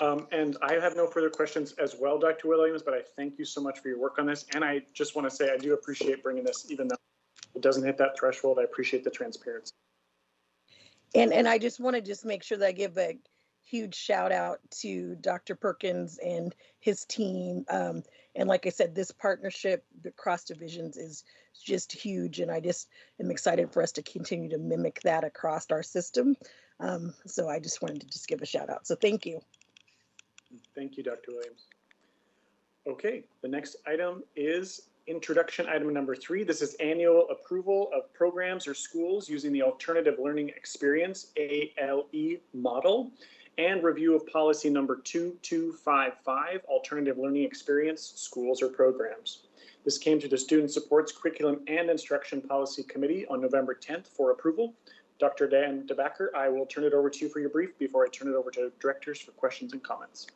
And I have no further questions as well, Dr. Williams, but I thank you so much for your work on this. And I just want to say I do appreciate bringing this, even though it doesn't hit that threshold. I appreciate the transparency. And I just want to make sure that I give a huge shout out to Dr. Perkins and his team. And like I said, this partnership across divisions is just huge. And I just am excited for us to continue to mimic that across our system. So I just wanted to just give a shout out. So thank you. Thank you, Dr. Williams. Okay, the next item is introduction item number 3. This is annual approval of programs or schools using the Alternative Learning Experience, ALE model, and review of policy number 2255, Alternative Learning Experience, schools or programs. This came to the Student Supports Curriculum and Instruction Policy Committee on November 10th for approval. Dr. Dan DeBacker, I will turn it over to you for your brief before I turn it over to directors for questions and comments.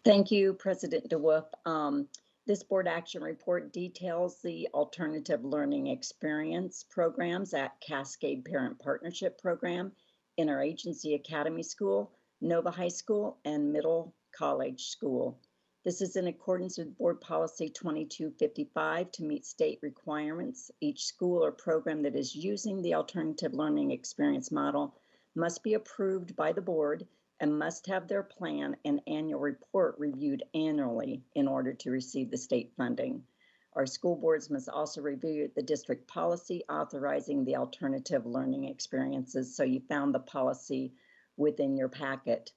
Thank you, President DeWolf. This board action report details the Alternative Learning Experience programs at Cascade Parent Partnership Program, Interagency Academy School, Nova High School, and Middle College School. This is in accordance with Board Policy 2255 to meet state requirements. Each school or program that is using the Alternative Learning Experience model must be approved by the board and must have their plan and annual report reviewed annually in order to receive the state funding. Our school boards must also review the district policy authorizing the alternative learning experiences. So you found the policy within your packet.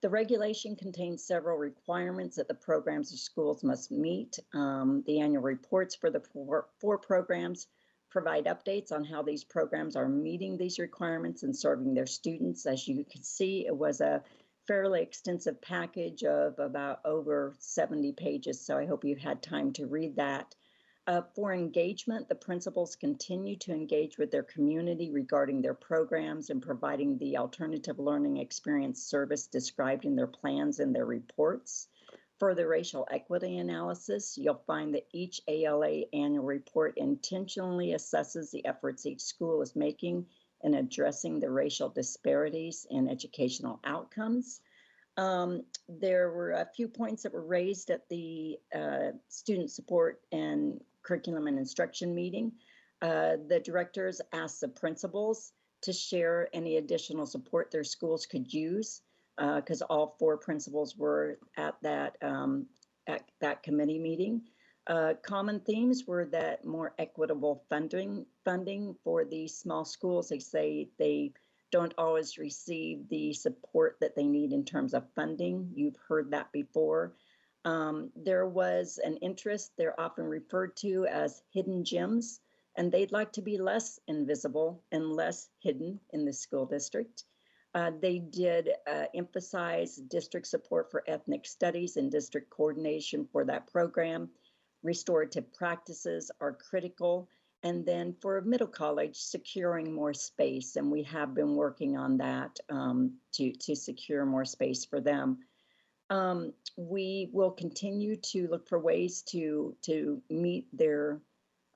The regulation contains several requirements that the programs or schools must meet. The annual reports for the four programs provide updates on how these programs are meeting these requirements and serving their students. As you can see, it was a fairly extensive package of about over 70 pages, so I hope you had time to read that. For engagement, the principals continue to engage with their community regarding their programs and providing the alternative learning experience service described in their plans and their reports. For the racial equity analysis, you'll find that each ALA annual report intentionally assesses the efforts each school is making in addressing the racial disparities in educational outcomes. There were a few points that were raised at the student support and curriculum and instruction meeting. The directors asked the principals to share any additional support their schools could use. because all 4 principals were at that committee meeting. Common themes were that more equitable funding for these small schools. They say they don't always receive the support that they need in terms of funding. You've heard that before. There was an interest, they're often referred to as hidden gems, and they'd like to be less invisible and less hidden in the school district. They did emphasize district support for ethnic studies and district coordination for that program. Restorative practices are critical. And then for middle college, securing more space. And we have been working on that to secure more space for them. We will continue to look for ways to meet their,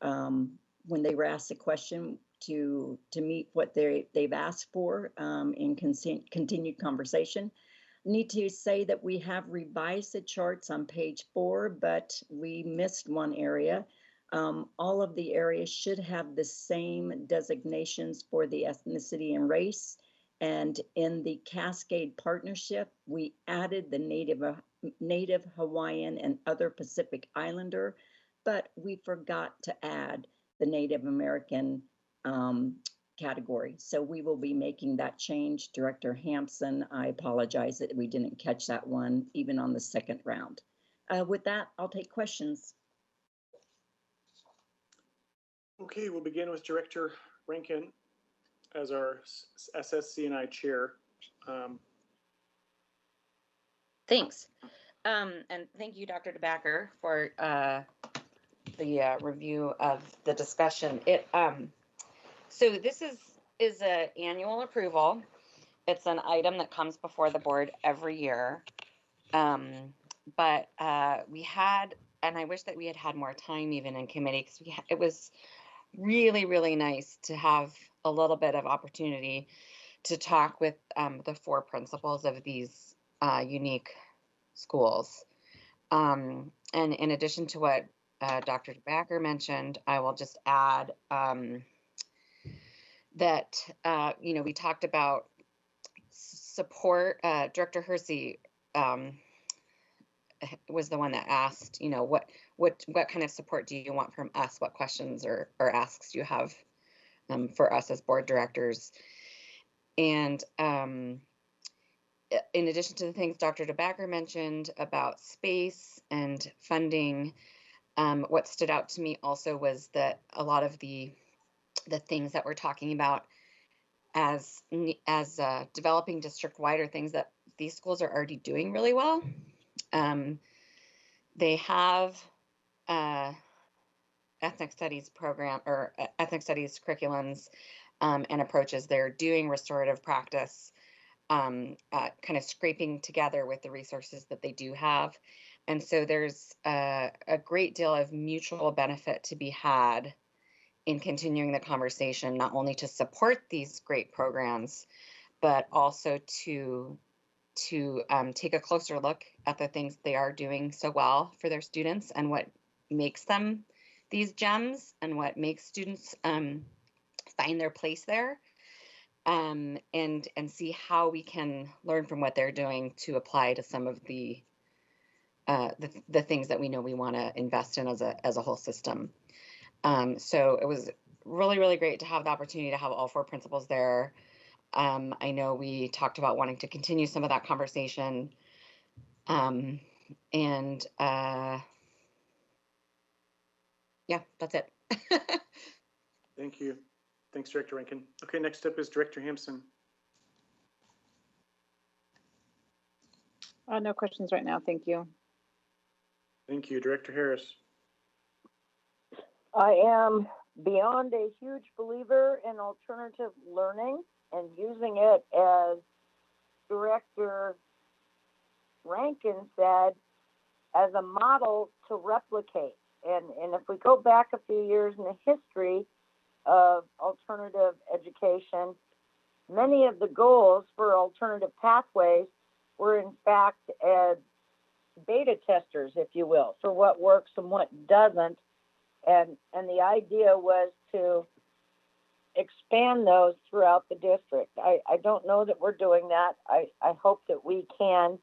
when they were asked a question, to meet what they've asked for in continued conversation. Need to say that we have revised the charts on page 4, but we missed one area. All of the areas should have the same designations for the ethnicity and race. And in the Cascade Partnership, we added the Native Hawaiian and other Pacific Islander, but we forgot to add the Native American category. So we will be making that change. Director Hampson, I apologize that we didn't catch that one even on the second round. With that, I'll take questions. Okay, we'll begin with Director Rankin as our SSC&I chair. Thanks. And thank you, Dr. DeBacker, for the review of the discussion. So this is an annual approval. It's an item that comes before the board every year. But we had, and I wish that we had had more time even in committee, because it was really, really nice to have a little bit of opportunity to talk with the 4 principals of these unique schools. And in addition to what Dr. DeBacker mentioned, I will just add that, we talked about support. Director Hersey was the one that asked, what kind of support do you want from us? What questions or asks do you have for us as board directors? And in addition to the things Dr. DeBacker mentioned about space and funding, what stood out to me also was that a lot of the things that we're talking about as developing district-wide are things that these schools are already doing really well. They have ethnic studies program or ethnic studies curriculums and approaches. They're doing restorative practice, kind of scraping together with the resources that they do have. And so there's a great deal of mutual benefit to be had in continuing the conversation, not only to support these great programs, but also to take a closer look at the things they are doing so well for their students and what makes them these gems and what makes students find their place there, and see how we can learn from what they're doing to apply to some of the things that we know we want to invest in as a whole system. So it was really, really great to have the opportunity to have all 4 principals there. I know we talked about wanting to continue some of that conversation. Yeah, that's it. Thank you. Thanks, Director Rankin. Okay, next up is Director Hampson. No questions right now. Thank you. Thank you. Director Harris. I am beyond a huge believer in alternative learning and using it, as Director Rankin said, as a model to replicate. And if we go back a few years in the history of alternative education, many of the goals for alternative pathways were in fact beta testers, if you will, for what works and what doesn't. And the idea was to expand those throughout the district. I don't know that we're doing that. I hope that we can,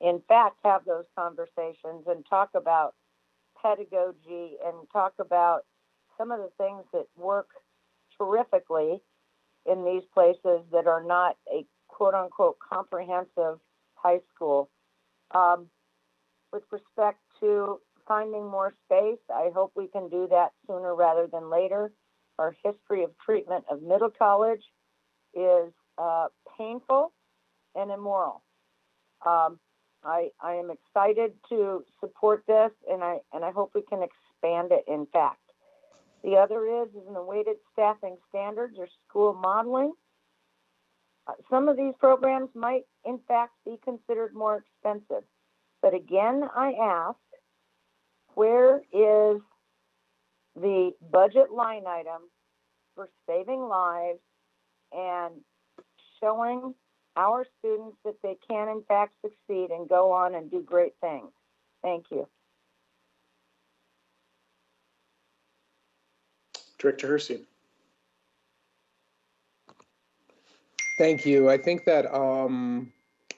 in fact, have those conversations and talk about pedagogy and talk about some of the things that work terrifically in these places that are not a quote unquote comprehensive high school. With respect to finding more space, I hope we can do that sooner rather than later. Our history of treatment of middle college is painful and immoral. I am excited to support this, and I hope we can expand it. In fact, the other is in the weighted staffing standards or school modeling. Some of these programs might, in fact, be considered more expensive. But again, I ask, where is the budget line item for saving lives and showing our students that they can, in fact, succeed and go on and do great things? Thank you. Director Hersey. Thank you. I think that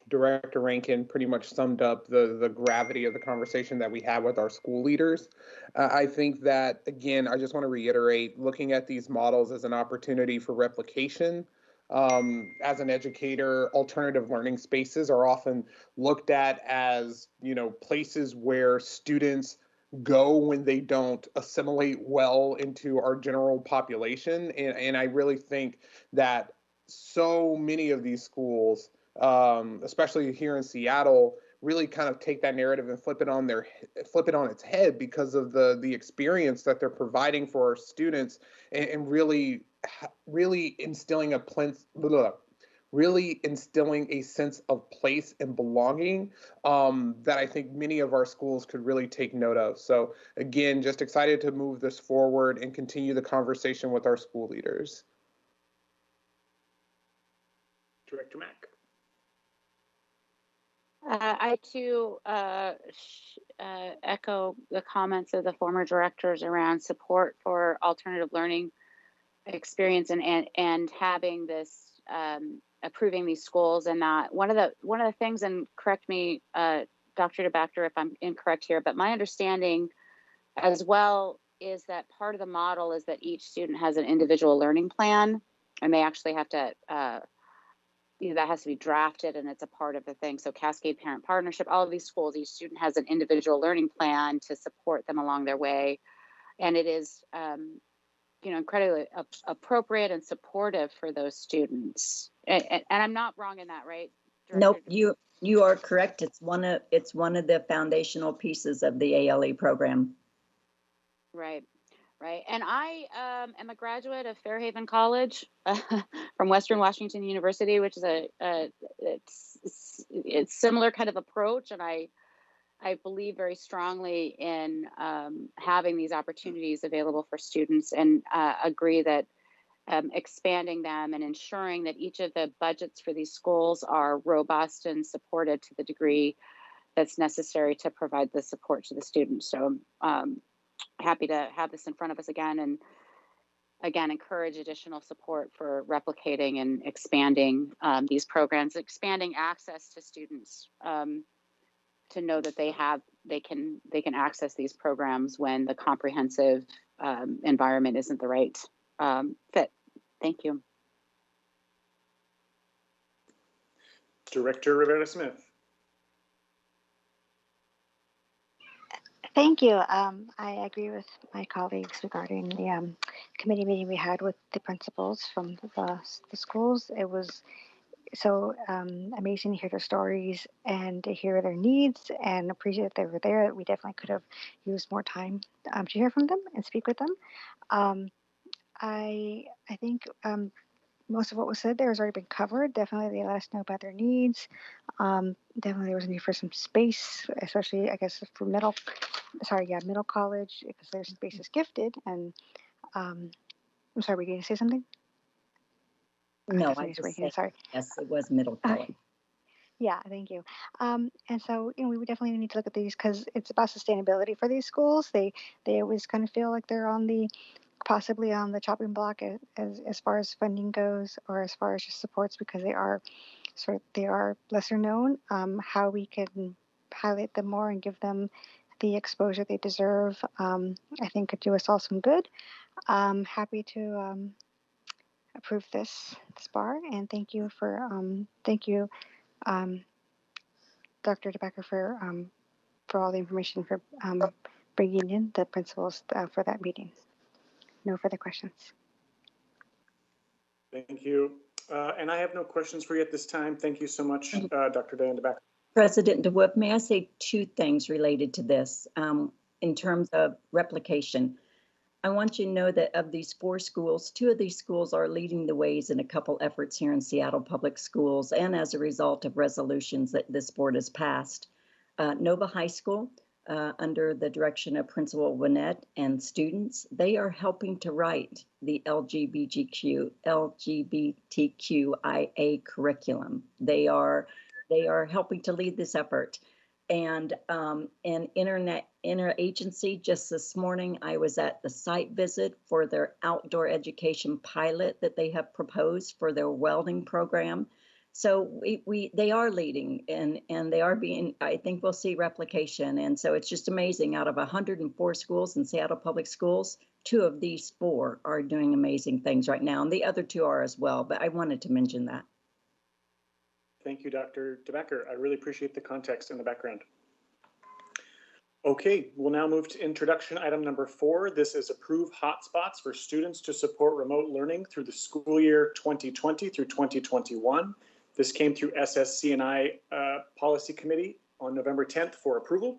Director Rankin pretty much summed up the gravity of the conversation that we had with our school leaders. I think that, again, I just want to reiterate, looking at these models as an opportunity for replication. As an educator, alternative learning spaces are often looked at as, places where students go when they don't assimilate well into our general population. And I really think that so many of these schools, especially here in Seattle, really kind of take that narrative and flip it on its head because of the experience that they're providing for our students, and really instilling a sense of place and belonging that I think many of our schools could really take note of. So again, just excited to move this forward and continue the conversation with our school leaders. Director Mack. I too echo the comments of the former directors around support for alternative learning experience and having this approving these schools. And that one of the things, and correct me, Dr. DeBacker, if I'm incorrect here, but my understanding as well is that part of the model is that each student has an individual learning plan, and they actually have to that has to be drafted, and it's a part of the thing. So Cascade Parent Partnership, all of these schools, each student has an individual learning plan to support them along their way. And it is, incredibly appropriate and supportive for those students. And I'm not wrong in that, right? Nope, you are correct. It's one of the foundational pieces of the ALE program. Right. Right. And I am a graduate of Fairhaven College from Western Washington University, which is it's similar kind of approach. And I believe very strongly in having these opportunities available for students, and agree that expanding them and ensuring that each of the budgets for these schools are robust and supported to the degree that's necessary to provide the support to the students. So happy to have this in front of us again, and again encourage additional support for replicating and expanding these programs, expanding access to students to know that they can access these programs when the comprehensive environment isn't the right fit. Thank you. Director Rivera Smith. Thank you. I agree with my colleagues regarding the committee meeting we had with the principals from the schools. It was so amazing to hear their stories and to hear their needs, and appreciate that they were there. We definitely could have used more time to hear from them and speak with them. I think most of what was said there has already been covered. Definitely they let us know about their needs. Definitely there was a need for some space, especially I guess for middle college, because their space is gifted. And I'm sorry, were you going to say something? No, I just say, sorry. Yes, it was middle college. Yeah, thank you. And so, we would definitely need to look at these because it's about sustainability for these schools. They always kind of feel like they're on the possibly on the chopping block as far as funding goes, or as far as just supports, because they are lesser known. How we can highlight them more and give them the exposure they deserve, I think could do us all some good. Happy to approve this bar, and thank you, Dr. DeBecker, for all the information, for bringing in the principals for that meeting. No further questions. Thank you. And I have no questions for you at this time. Thank you so much, Dr. Diane DeBecker. President DeWitt, may I say two things related to this in terms of replication? I want you to know that of these 4 schools, 2 of these schools are leading the ways in a couple efforts here in Seattle Public Schools, and as a result of resolutions that this board has passed. Nova High School, under the direction of Principal Winnett and students, they are helping to write the LGBTQIA curriculum. They are helping to lead this effort. And an interagency, just this morning, I was at the site visit for their outdoor education pilot that they have proposed for their welding program. So they are leading, and they are being, I think we'll see replication. And so it's just amazing. Out of 104 schools in Seattle Public Schools, 2 of these 4 are doing amazing things right now. And the other 2 are as well, but I wanted to mention that. Thank you, Dr. DeBecker. I really appreciate the context and the background. Okay, we'll now move to introduction item number 4. This is approve hotspots for students to support remote learning through the school year 2020 through 2021. This came through SSC&I Policy Committee on November 10th for approval.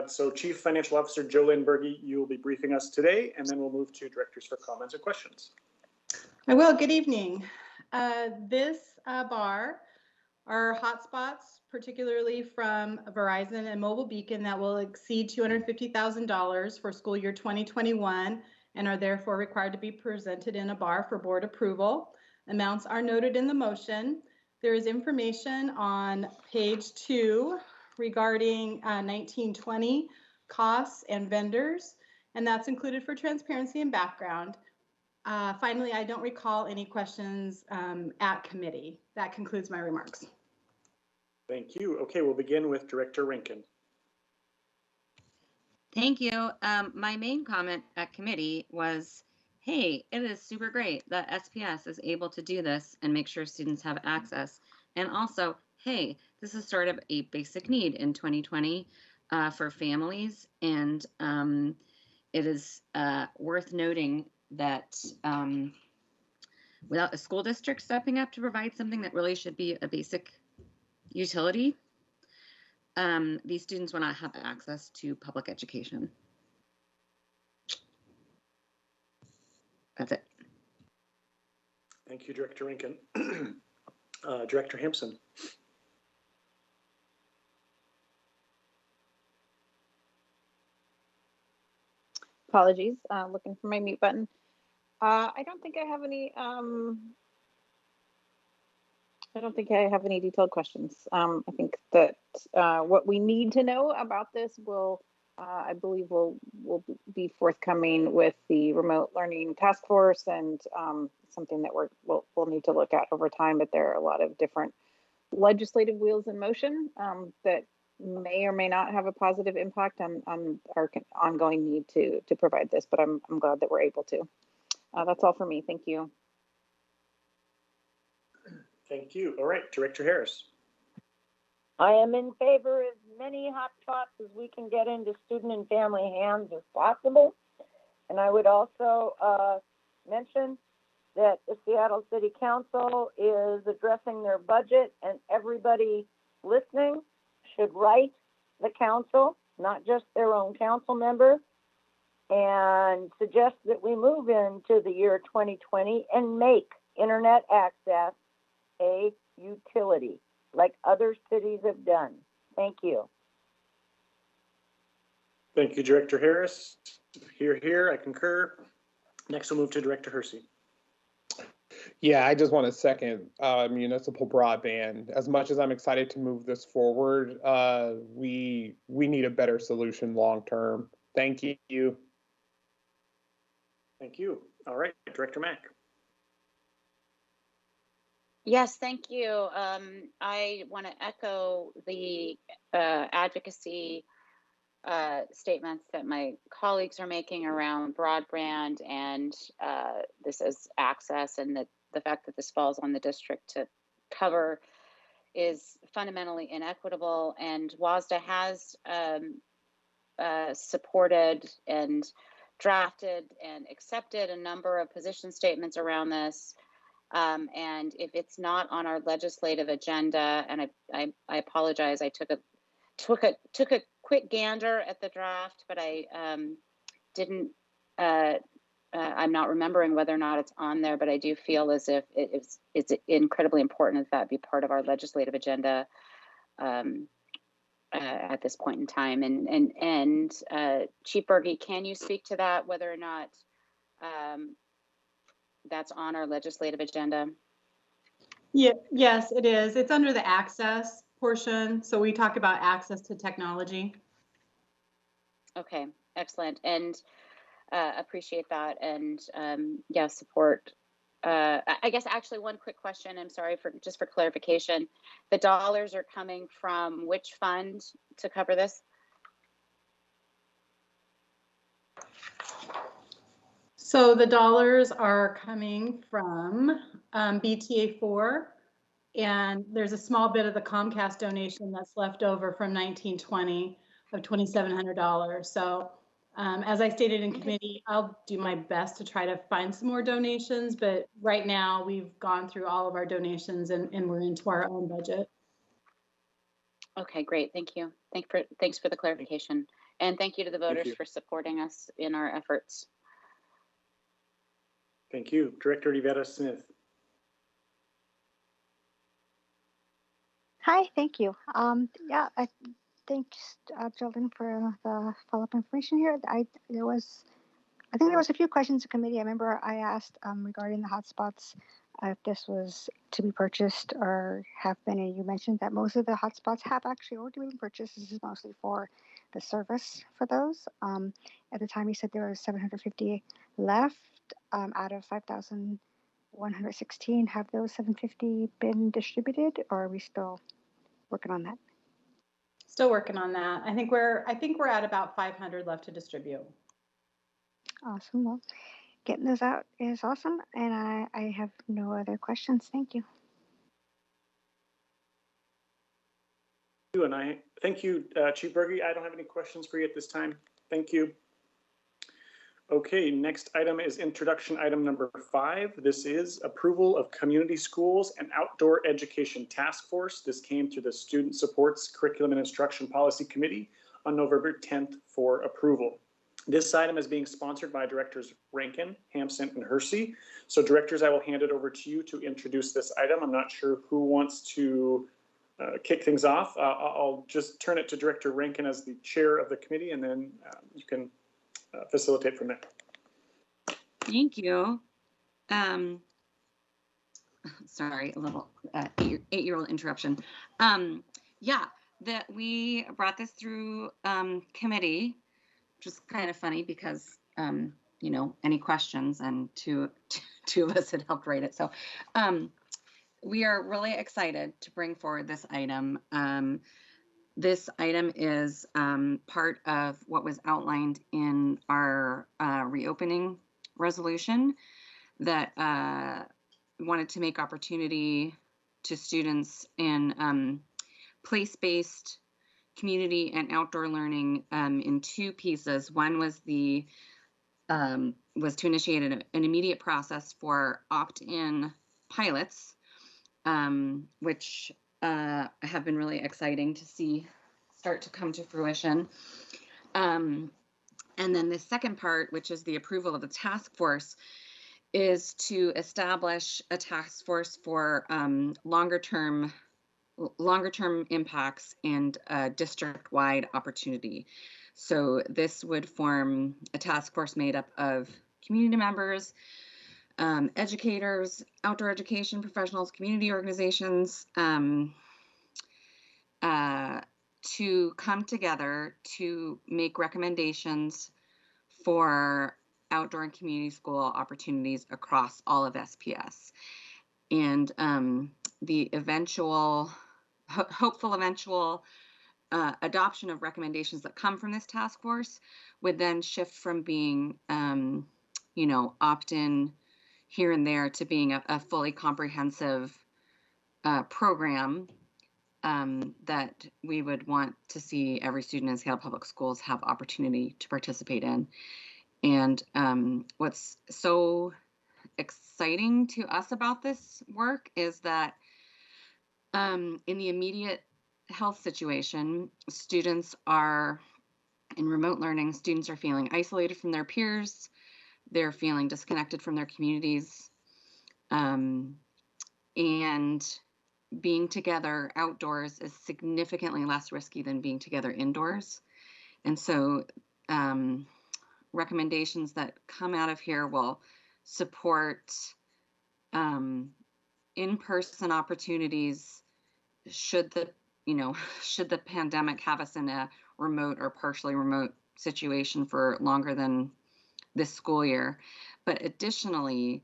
So Chief Financial Officer Jolynn Berge, you will be briefing us today, and then we'll move to directors for comments or questions. I will. Good evening. This bar are hotspots, particularly from Verizon and Mobile Beacon, that will exceed $250,000 for school year 2021 and are therefore required to be presented in a bar for board approval. Amounts are noted in the motion. There is information on page 2 regarding 1920 costs and vendors, and that's included for transparency and background. Finally, I don't recall any questions at committee. That concludes my remarks. Thank you. Okay, we'll begin with Director Rankin. Thank you. My main comment at committee was, hey, it is super great that SPS is able to do this and make sure students have access. And also, hey, this is sort of a basic need in 2020 for families. And it is worth noting that without a school district stepping up to provide something that really should be a basic utility, these students will not have access to public education. That's it. Thank you, Director Rankin. Director Hampson. Apologies, looking for my mute button. I don't think I have any detailed questions. I think that what we need to know about this will, I believe, will be forthcoming with the remote learning task force, and something that we'll need to look at over time. But there are a lot of different legislative wheels in motion that may or may not have a positive impact on our ongoing need to provide this. But I'm glad that we're able to. That's all for me. Thank you. Thank you. All right, Director Harris. I am in favor of as many hotspots as we can get into student and family hands as possible. And I would also mention that the Seattle City Council is addressing their budget, and everybody listening should write the council, not just their own council member, and suggest that we move into the year 2020 and make internet access a utility like other cities have done. Thank you. Thank you, Director Harris. Here, I concur. Next, we'll move to Director Hersey. Yeah, I just want to second municipal broadband. As much as I'm excited to move this forward, we need a better solution long term. Thank you. Thank you. All right, Director Mack. Yes, thank you. I want to echo the advocacy statements that my colleagues are making around broadband and this as access, and the fact that this falls on the district to cover is fundamentally inequitable. And WASDA has supported and drafted and accepted a number of position statements around this. And if it's not on our legislative agenda, and I apologize, I took a quick gander at the draft, but I didn't. I'm not remembering whether or not it's on there, but I do feel as if it's incredibly important that be part of our legislative agenda at this point in time. And Chief Berge, can you speak to that, whether or not that's on our legislative agenda? Yeah, yes, it is. It's under the access portion. So we talk about access to technology. Okay, excellent. And appreciate that. And yeah, support. I guess actually one quick question. I'm sorry for clarification. The dollars are coming from which fund to cover this? So the dollars are coming from BTA4, and there's a small bit of the Comcast donation that's left over from 1920 of $2,700. So as I stated in committee, I'll do my best to try to find some more donations, but right now we've gone through all of our donations and we're into our own budget. Okay, great. Thank you. Thanks for the clarification. And thank you to the voters for supporting us in our efforts. Thank you. Director Yvetta Smith. Hi, thank you. Yeah, thanks, Sheldon, for the follow-up information here. I think there was a few questions in committee. I remember I asked regarding the hotspots if this was to be purchased or have been, and you mentioned that most of the hotspots have actually already been purchased. This is mostly for the service for those. At the time, you said there were 750 left out of 5,116. Have those 750 been distributed, or are we still working on that? Still working on that. I think we're at about 500 left to distribute. Awesome. Well, getting those out is awesome, and I have no other questions. Thank you. And I thank you, Chief Berge. I don't have any questions for you at this time. Thank you. Okay, next item is introduction item number 5. This is approval of community schools and outdoor education task force. This came through the Student Supports Curriculum and Instruction Policy Committee on November 10th for approval. This item is being sponsored by Directors Rankin, Hampson, and Hersey. So directors, I will hand it over to you to introduce this item. I'm not sure who wants to kick things off. I'll just turn it to Director Rankin as the chair of the committee, and then you can facilitate from there. Thank you. Sorry, a little 8-year-old interruption. Yeah, that we brought this through committee, which is kind of funny because you know, any questions, and two of us had helped write it. So we are really excited to bring forward this item. This item is part of what was outlined in our reopening resolution that wanted to make opportunity to students in place-based community and outdoor learning in 2 pieces. One was to initiate an immediate process for opt-in pilots, which have been really exciting to see start to come to fruition. And then the second part, which is the approval of the task force, is to establish a task force for longer term impacts and district-wide opportunity. So this would form a task force made up of community members, educators, outdoor education professionals, community organizations, to come together to make recommendations for outdoor and community school opportunities across all of SPS. And the hopeful eventual adoption of recommendations that come from this task force would then shift from being, opt-in here and there to being a fully comprehensive program that we would want to see every student in Seattle Public Schools have opportunity to participate in. And what's so exciting to us about this work is that in the immediate health situation, students are in remote learning, students are feeling isolated from their peers, they're feeling disconnected from their communities, and being together outdoors is significantly less risky than being together indoors. And so recommendations that come out of here will support in-person opportunities should the pandemic have us in a remote or partially remote situation for longer than this school year. But additionally,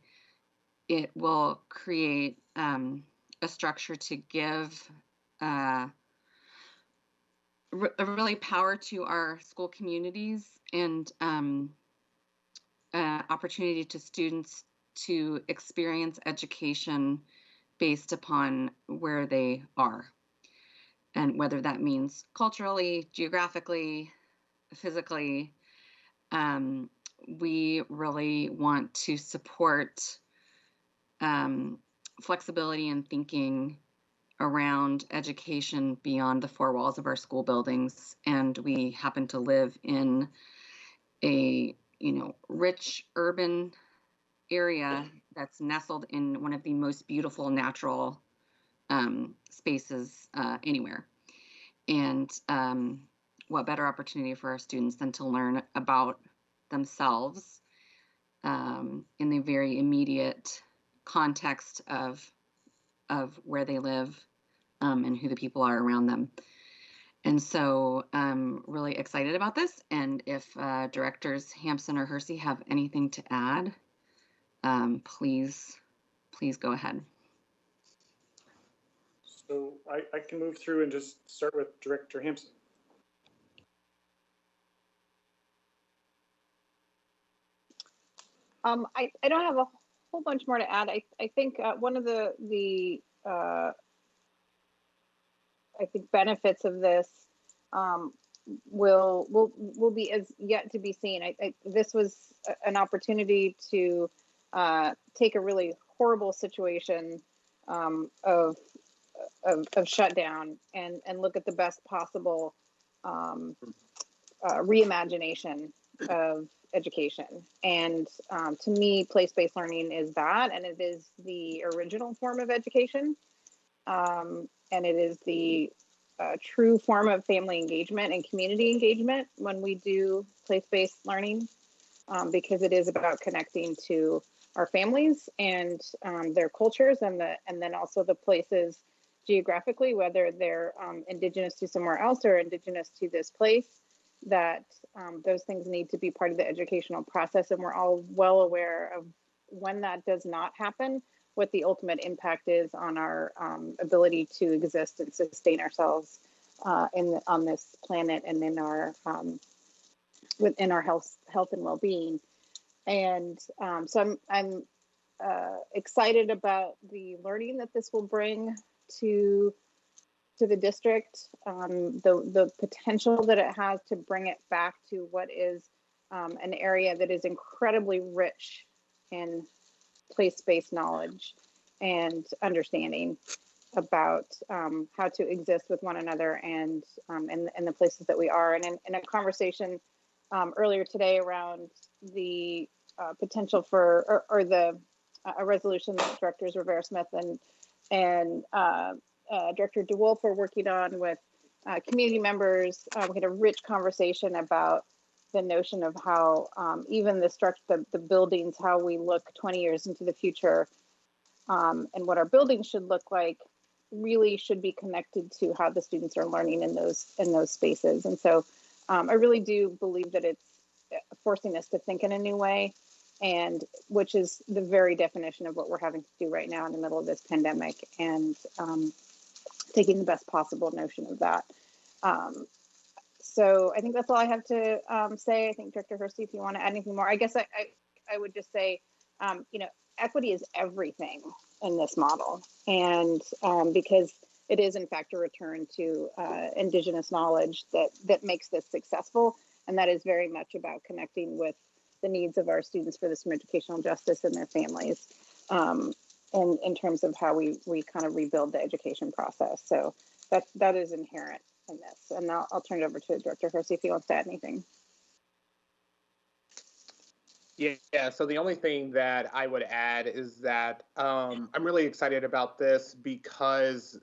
it will create a structure to give really power to our school communities and opportunity to students to experience education based upon where they are, and whether that means culturally, geographically, physically. We really want to support flexibility and thinking around education beyond the four walls of our school buildings. And we happen to live in a rich urban area that's nestled in one of the most beautiful natural spaces anywhere. And what better opportunity for our students than to learn about themselves in the very immediate context of where they live and who the people are around them. And so I'm really excited about this. And if directors Hampson or Hersey have anything to add, please go ahead. So I can move through and just start with Director Hampson. I don't have a whole bunch more to add. I think one of the I think benefits of this will be as yet to be seen. This was an opportunity to take a really horrible situation of shutdown and look at the best possible reimagination of education. And to me, place-based learning is that, and it is the original form of education. And it is the true form of family engagement and community engagement when we do place-based learning, because it is about connecting to our families and their cultures, and then also the places geographically, whether they're indigenous to somewhere else or indigenous to this place, that those things need to be part of the educational process. And we're all well aware of when that does not happen, what the ultimate impact is on our ability to exist and sustain ourselves on this planet and in our within our health and well-being. And so I'm excited about the learning that this will bring to the district, the potential that it has to bring it back to what is an area that is incredibly rich in place-based knowledge and understanding about how to exist with one another and in the places that we are. And in a conversation earlier today around the potential for a resolution that Directors Rivera-Smith and Director DeWolf are working on with community members, we had a rich conversation about the notion of how even the structure, the buildings, how we look 20 years into the future, and what our buildings should look like, really should be connected to how the students are learning in those spaces. And so I really do believe that it's forcing us to think in a new way, and which is the very definition of what we're having to do right now in the middle of this pandemic, and taking the best possible notion of that. So I think that's all I have to say. I think Director Hersey, if you want to add anything more, I guess I would just say, you know, equity is everything in this model, and because it is in fact a return to Indigenous knowledge that makes this successful, and that is very much about connecting with the needs of our students for this educational justice and their families, and in terms of how we kind of rebuild the education process. So that is inherent in this. And now I'll turn it over to Director Hersey if he wants to add anything. Yeah, so the only thing that I would add is that I'm really excited about this because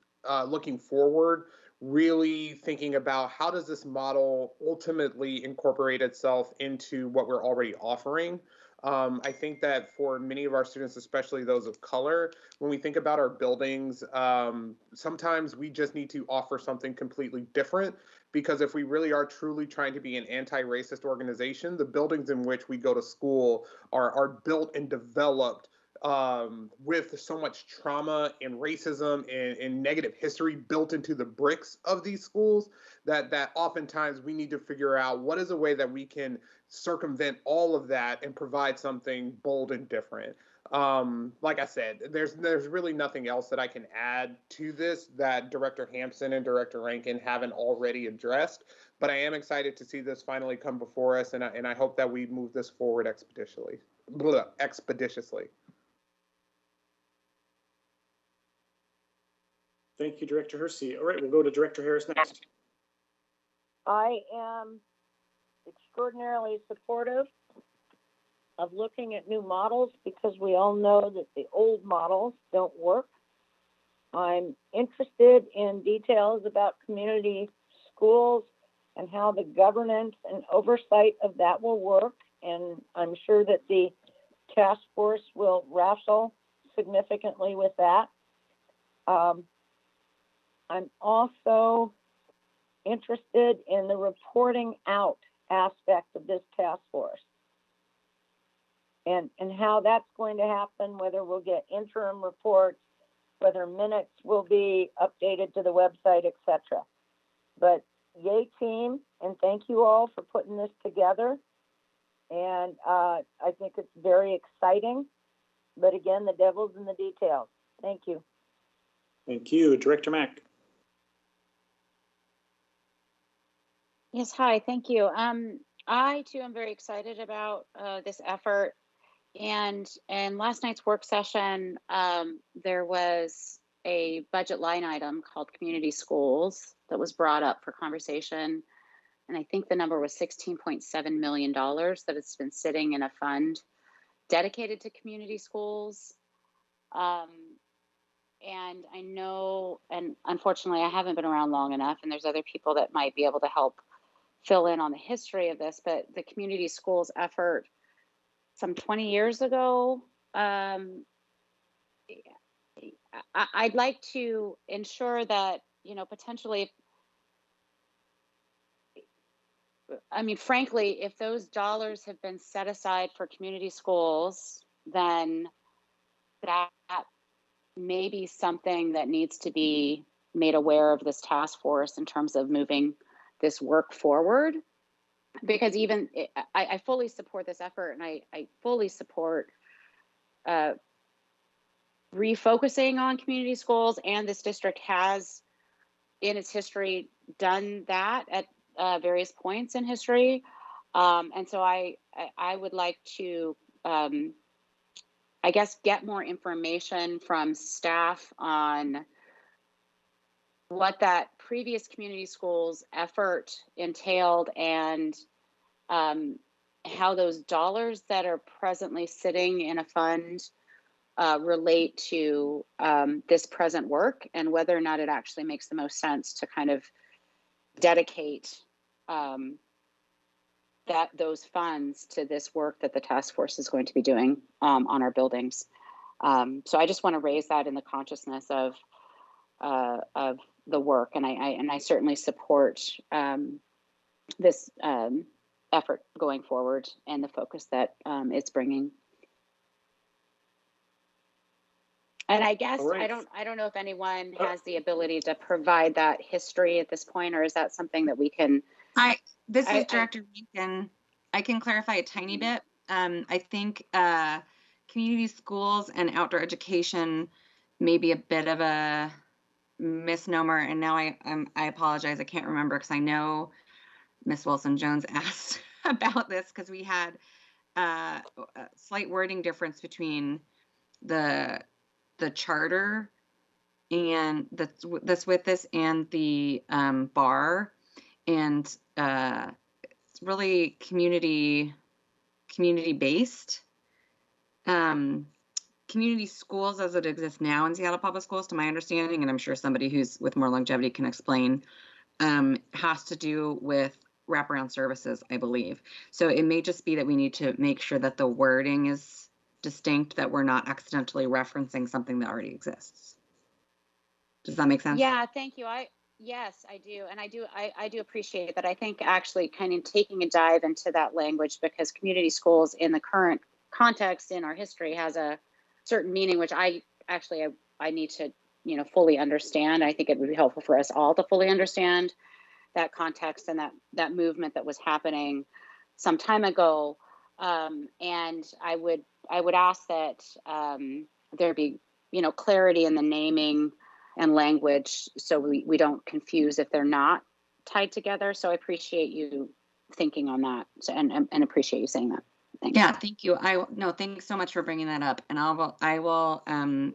looking forward, really thinking about how does this model ultimately incorporate itself into what we're already offering. I think that for many of our students, especially those of color, when we think about our buildings, sometimes we just need to offer something completely different, because if we really are truly trying to be an anti-racist organization, the buildings in which we go to school are built and developed with so much trauma and racism and negative history built into the bricks of these schools that oftentimes we need to figure out what is a way that we can circumvent all of that and provide something bold and different. Like I said, there's really nothing else that I can add to this that Director Hampson and Director Rankin haven't already addressed, but I am excited to see this finally come before us, and I hope that we move this forward expeditiously. Thank you, Director Hersey. All right, we'll go to Director Harris next. I am extraordinarily supportive of looking at new models because we all know that the old models don't work. I'm interested in details about community schools and how the governance and oversight of that will work. And I'm sure that the task force will wrestle significantly with that. I'm also interested in the reporting out aspect of this task force and how that's going to happen, whether we'll get interim reports, whether minutes will be updated to the website, etc. But yay team, and thank you all for putting this together. And I think it's very exciting. But again, the devil's in the details. Thank you. Thank you. Director Mack. Yes, hi, thank you. I too am very excited about this effort. And last night's work session, there was a budget line item called community schools that was brought up for conversation. And I think the number was $16.7 million that it's been sitting in a fund dedicated to community schools. And I know, and unfortunately I haven't been around long enough, and there's other people that might be able to help fill in on the history of this, but the community schools effort some 20 years ago, I'd like to ensure that, you know, potentially, I mean, frankly, if those dollars have been set aside for community schools, then that may be something that needs to be made aware of this task force in terms of moving this work forward. Because even I fully support this effort, and I fully support refocusing on community schools, and this district has in its history done that at various points in history. And so I would like to, I guess, get more information from staff on what that previous community schools effort entailed, and how those dollars that are presently sitting in a fund relate to this present work, and whether or not it actually makes the most sense to kind of dedicate those funds to this work that the task force is going to be doing on our buildings. So I just want to raise that in the consciousness of the work, and I certainly support this effort going forward and the focus that it's bringing. And I guess right. I don't know if anyone has the ability to provide that history at this point, or is that something that we can? This is Director Rankin. I can clarify a tiny bit. I think community schools and outdoor education may be a bit of a misnomer. And now I apologize. I can't remember because I know Miss Wilson Jones asked about this because we had a slight wording difference between the charter and this and the bar, and it's really community based. Community schools as it exists now in Seattle Public Schools, to my understanding, and I'm sure somebody who's with more longevity can explain, has to do with wraparound services, I believe. So it may just be that we need to make sure that the wording is distinct, that we're not accidentally referencing something that already exists. Does that make sense? Yeah, thank you. Yes, I do. And I do appreciate that. I think actually kind of taking a dive into that language, because community schools in the current context in our history has a certain meaning, which I need to, fully understand. I think it would be helpful for us all to fully understand that context and that movement that was happening some time ago. And I would ask that there be, clarity in the naming and language, so we don't confuse if they're not tied together. So I appreciate you thinking on that, and appreciate you saying that. Thanks. Yeah, thank you. Thanks so much for bringing that up. And I will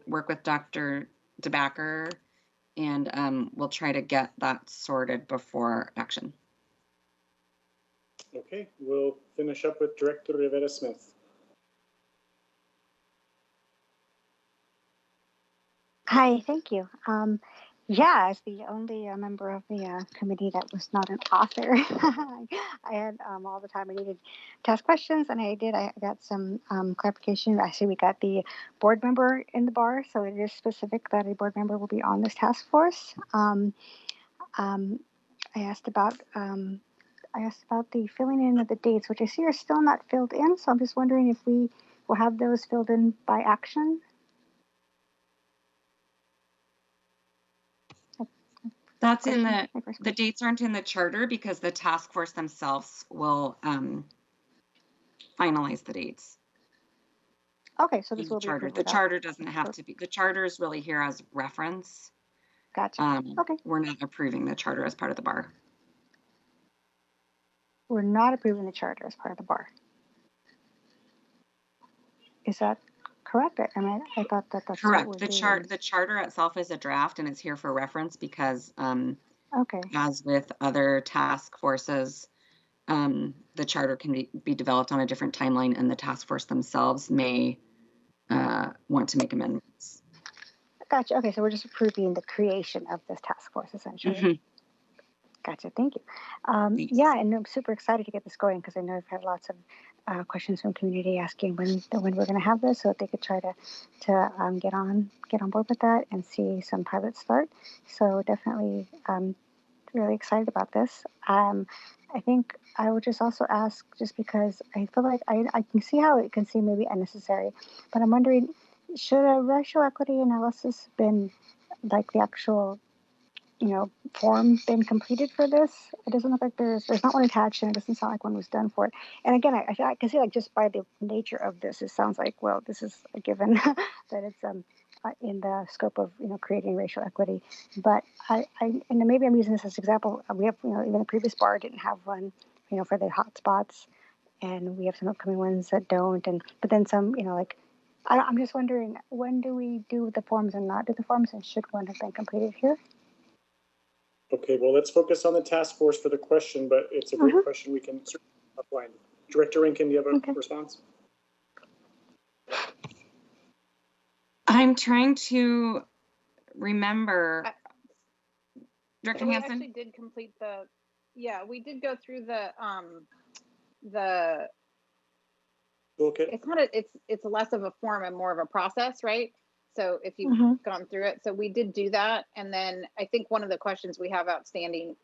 work with Dr. DeBacker, and we'll try to get that sorted before action. Okay, we'll finish up with Director Rivera Smith. Hi, thank you. As the only member of the committee that was not an author, I had all the time I needed to ask questions, and I did. I got some clarification. Actually, we got the board member in the bar, so it is specific that a board member will be on this task force. I asked about the filling in of the dates, which I see are still not filled in. So I'm just wondering if we will have those filled in by action. That's in the dates aren't in the charter because the task force themselves will finalize the dates. Okay, so this will charter. be The charter doesn't have to be. The charter is really here as reference. Gotcha. Okay. We're not approving the charter as part of the bar. We're not approving the charter as part of the bar. Is that correct? I thought that's correct. The charter itself is a draft, and it's here for reference because, okay, as with other task forces, the charter can be developed on a different timeline, and the task force themselves may want to make amendments. Gotcha. Okay, so we're just approving the creation of this task force, essentially. Mm-hmm. Gotcha. Thank you. Yeah, and I'm super excited to get this going because I know I've had lots of questions from community asking when we're going to have this, so that they could try to get on board with that and see some pilots start. So definitely really excited about this. I think I would just also ask, just because I feel like I can see how it can seem maybe unnecessary, but I'm wondering, should a racial equity analysis been like the actual form been completed for this? It doesn't look like there's not one attached, and it doesn't sound like one was done for it. And again, I can see, like, just by the nature of this, it sounds like, well, this is a given that it's in the scope of creating racial equity. But and maybe I'm using this as an example. We have even the previous bar didn't have one for the hotspots, and we have some upcoming ones that don't. But then some like. I'm just wondering, when do we do the forms and not do the forms, and should one have been completed here? Okay, well, let's focus on the task force for the question, but it's a great question. We can certainly outline. Director Rankin, do you have a response? I'm trying to remember. Director Hansen? We actually did complete we did go through the okay. It's less of a form and more of a process, right? So if you've gone through it, so we did do that. And then I think one of the questions we have outstanding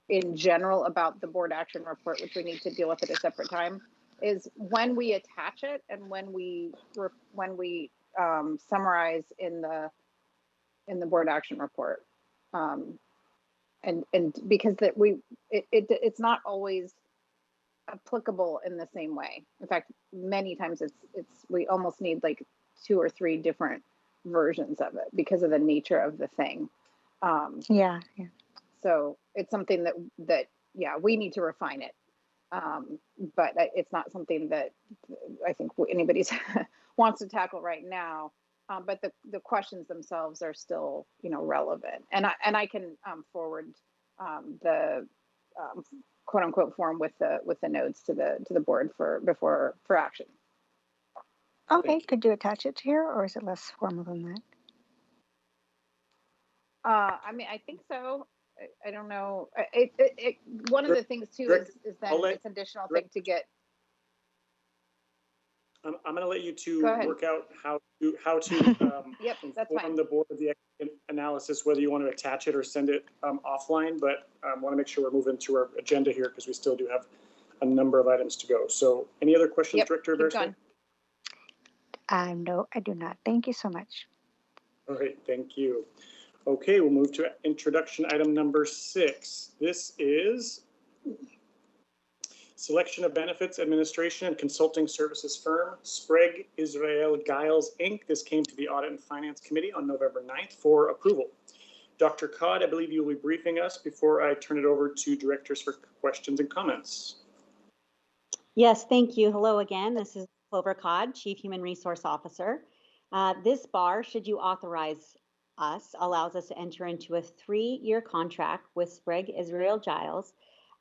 in general about the board action report, which we need to deal with at a separate time, is when we attach it and when we summarize in the board action report, and because it's not always applicable in the same way. In fact, many times we almost need like 2 or 3 different versions of it because of the nature of the thing. Yeah. So it's something that we need to refine it. But it's not something that I think anybody wants to tackle right now. But the questions themselves are still, relevant. And I can forward the quote unquote form with the notes to the board for action. Okay, could you attach it here, or is it less formal than that? I mean, I think so. I don't know. One of the things too is that it's an additional thing to get. I'm going to let you two Go ahead. work out how to Yep, that's fine. inform the board of the analysis, whether you want to attach it or send it offline, but I want to make sure we're moving to our agenda here because we still do have a number of items to go. So any other questions, Director Beresford? No, I do not. Thank you so much. All right, thank you. Okay, we'll move to introduction item number 6. This is selection of benefits administration and consulting services firm, Sprague Israel Giles, Inc. This came to the Audit and Finance Committee on November 9th for approval. Dr. Codd, I believe you will be briefing us before I turn it over to directors for questions and comments. Yes, thank you. Hello again. This is Clover Codd, Chief Human Resource Officer. This bar, should you authorize us, allows us to enter into a 3-year contract with Sprague Israel Giles,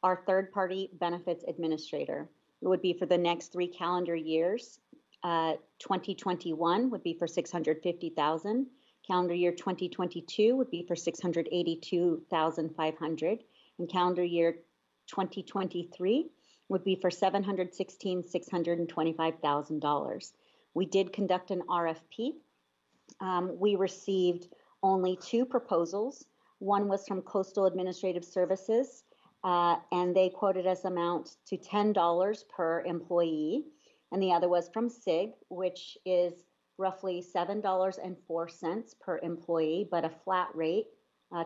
our third-party benefits administrator. It would be for the next 3 calendar years. 2021 would be for $650,000. Calendar year 2022 would be for $682,500, and calendar year 2023 would be for $716,625,000. We did conduct an RFP. We received only 2 proposals. One was from Coastal Administrative Services, and they quoted us amount to $10 per employee. And the other was from SIG, which is roughly $7.04 per employee, but a flat rate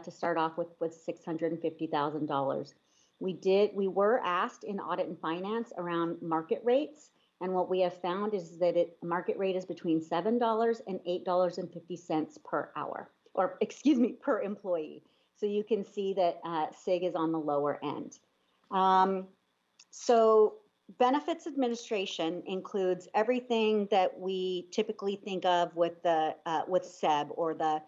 to start off with was $650,000. We were asked in audit and finance around market rates. And what we have found is that market rate is between $7 and $8.50 per hour, or excuse me, per employee. So you can see that SIG is on the lower end. So benefits administration includes everything that we typically think of with the with SEB, or the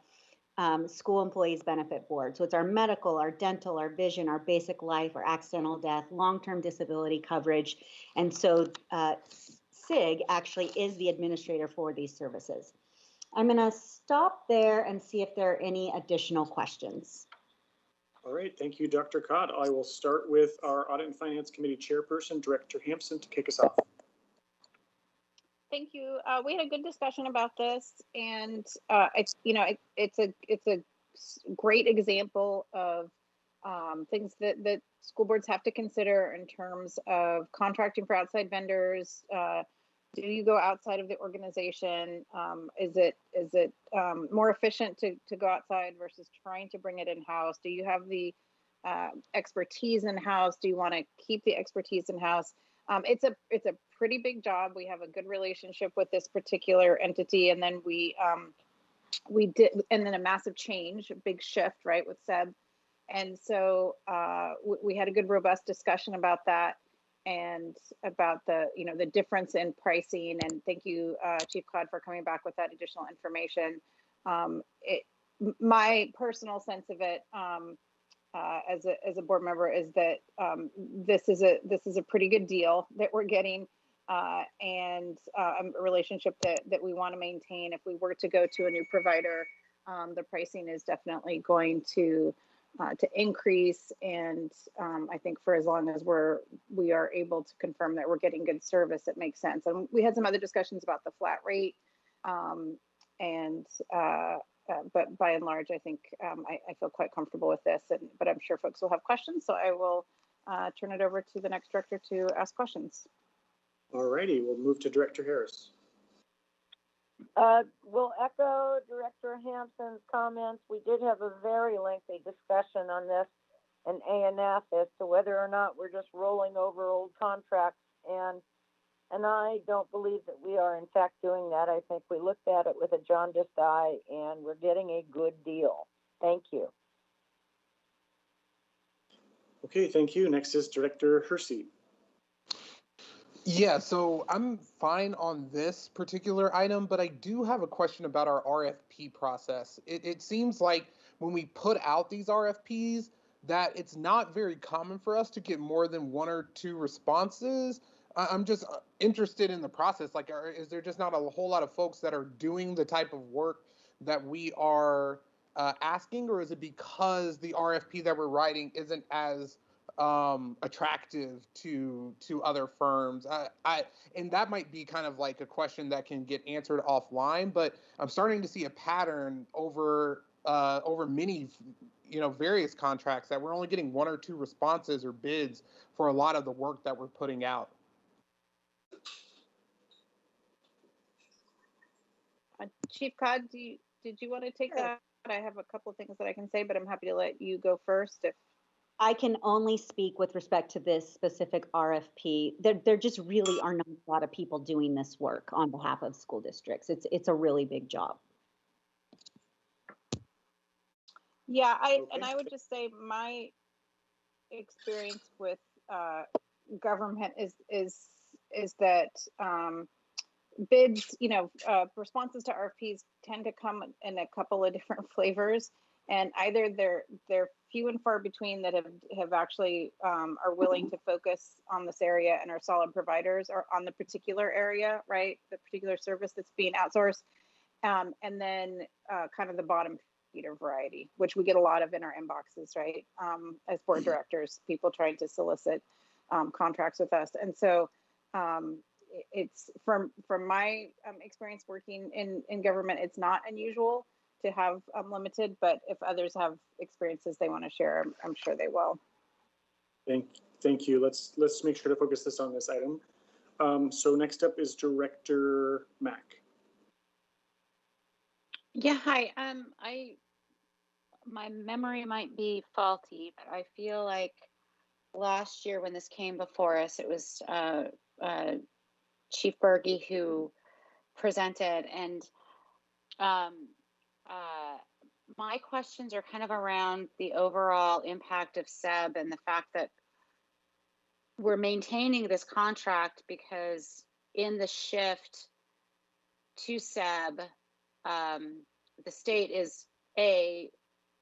School Employees Benefit Board. So it's our medical, our dental, our vision, our basic life, our accidental death, long-term disability coverage. And so SIG actually is the administrator for these services. I'm going to stop there and see if there are any additional questions. All right, thank you, Dr. Codd. I will start with our Audit and Finance Committee Chairperson, Director Hampson, to kick us off. Thank you. We had a good discussion about this, and it's a great example of things that school boards have to consider in terms of contracting for outside vendors. Do you go outside of the organization? Is it more efficient to go outside versus trying to bring it in-house? Do you have the expertise in-house? Do you want to keep the expertise in-house? It's a pretty big job. We have a good relationship with this particular entity, and then we did, and then a massive change, a big shift, right, with SEB. And so we had a good, robust discussion about that, and about the difference in pricing. And thank you, Chief Codd, for coming back with that additional information. My personal sense of it, as a board member, is that this is a pretty good deal that we're getting, and a relationship that we want to maintain. If we were to go to a new provider, the pricing is definitely going to increase, and I think for as long as we are able to confirm that we're getting good service, it makes sense. And we had some other discussions about the flat rate, and but by and large, I think I feel quite comfortable with this, but I'm sure folks will have questions, so I will turn it over to the next director to ask questions. All righty, we'll move to Director Harris. We'll echo Director Hampson's comments. We did have a very lengthy discussion on this and ANF as to whether or not we're just rolling over old contracts, and I don't believe that we are in fact doing that. I think we looked at it with a jaundiced eye, and we're getting a good deal. Thank you. Okay, thank you. Next is Director Hersey. Yeah, so I'm fine on this particular item, but I do have a question about our RFP process. It seems like when we put out these RFPs, that it's not very common for us to get more than 1 or 2 responses. I'm just interested in the process. Like, is there just not a whole lot of folks that are doing the type of work that we are asking, or is it because the RFP that we're writing isn't as attractive to other firms? And that might be kind of like a question that can get answered offline, but I'm starting to see a pattern over many, various contracts that we're only getting 1 or 2 responses or bids for a lot of the work that we're putting out. Chief Codd, did you want to take that? I have a couple of things that I can say, but I'm happy to let you go first. If I can only speak with respect to this specific RFP. There just really are not a lot of people doing this work on behalf of school districts. It's a really big job. Yeah, and I would just say my experience with government is that bids, responses to RFPs tend to come in a couple of different flavors, and either they're few and far between that have actually are willing to focus on this area and are solid providers, or on the particular area, right, the particular service that's being outsourced, and then kind of the bottom feeder variety, which we get a lot of in our inboxes, right, as board directors, people trying to solicit contracts with us. And so it's from my experience working in government, it's not unusual to have limited, but if others have experiences they want to share, I'm sure they will. Thank you. Let's make sure to focus this on this item. So next up is Director Mack. Yeah, hi. My memory might be faulty, but I feel like last year when this came before us, it was Chief Berge who presented, and my questions are kind of around the overall impact of SEB and the fact that we're maintaining this contract because in the shift to SEB, the state is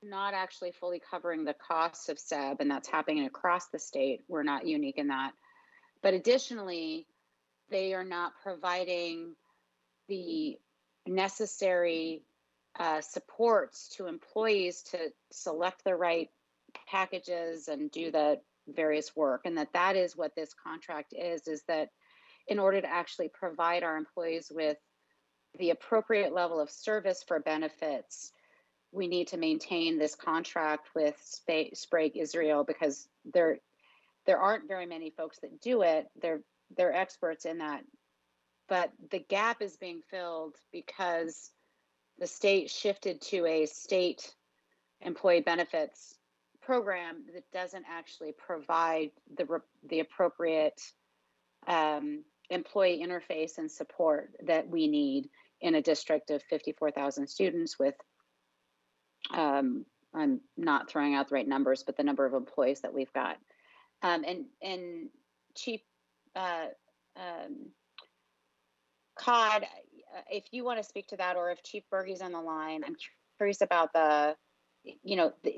not actually fully covering the costs of SEB, and that's happening across the state. We're not unique in that. But additionally, they are not providing the necessary supports to employees to select the right packages and do the various work. And that is what this contract is that in order to actually provide our employees with the appropriate level of service for benefits, we need to maintain this contract with Sprague Israel, because there aren't very many folks that do it. They're experts in that. But the gap is being filled because the state shifted to a state employee benefits program that doesn't actually provide the appropriate employee interface and support that we need in a district of 54,000 students with, I'm not throwing out the right numbers, but the number of employees that we've got. And Chief Codd, if you want to speak to that, or if Chief Berge's on the line, I'm curious about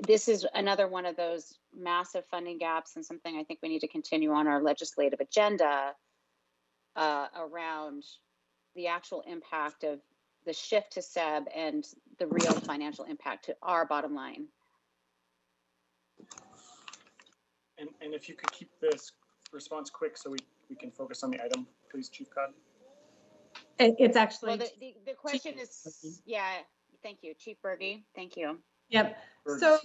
this is another one of those massive funding gaps, and something I think we need to continue on our legislative agenda around the actual impact of the shift to SEB and the real financial impact to our bottom line. And if you could keep this response quick so we can focus on the item, please, Chief Codd. It's actually... Well, the question is, yeah, Thank you. Chief Berge, thank you. Yep. So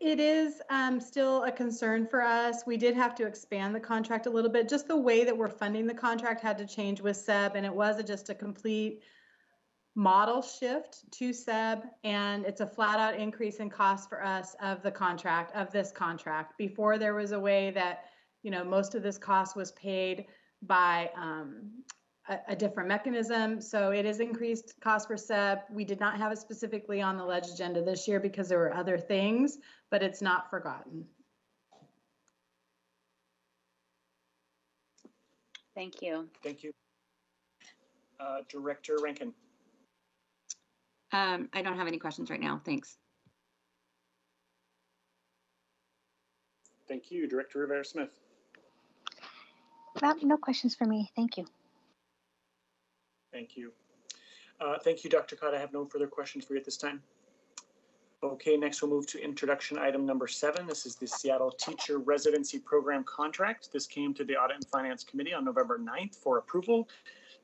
it is still a concern for us. We did have to expand the contract a little bit. Just the way that we're funding the contract had to change with SEB, and it wasn't just a complete model shift to SEB, and it's a flat out increase in cost for us of the contract, of this contract. Before, there was a way that, you know, most of this cost was paid by a different mechanism. So it is increased cost for SEB. We did not have it specifically on the ledge agenda this year because there were other things, but it's not forgotten. Thank you. Thank you. Director Rankin. I don't have any questions right now. Thanks. Thank you. Director Rivera-Smith. No questions for me. Thank you. Thank you. Thank you, Dr. Codd. I have no further questions for you at this time. Okay, next we'll move to introduction item number 7. This is the Seattle Teacher Residency Program contract. This came to the Audit and Finance Committee on November 9th for approval.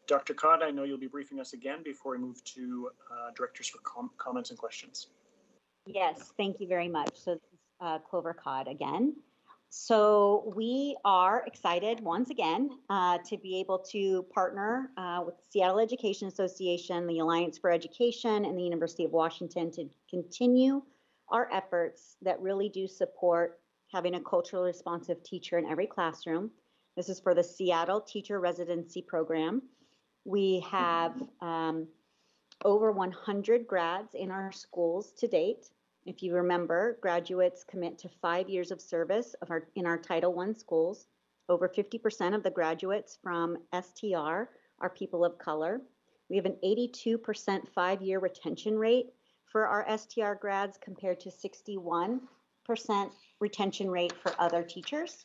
Dr. Codd, I know you'll be briefing us again before we move to directors for comments and questions. Yes, thank you very much. So this is Clover Codd again. So we are excited once again to be able to partner with the Seattle Education Association, the Alliance for Education, and the University of Washington to continue our efforts that really do support having a culturally responsive teacher in every classroom. This is for the Seattle Teacher Residency Program. We have over 100 grads in our schools to date. If you remember, graduates commit to 5 years of service in our Title I schools. Over 50% of the graduates from STR are people of color. We have an 82% 5-year retention rate for our STR grads compared to 61% retention rate for other teachers.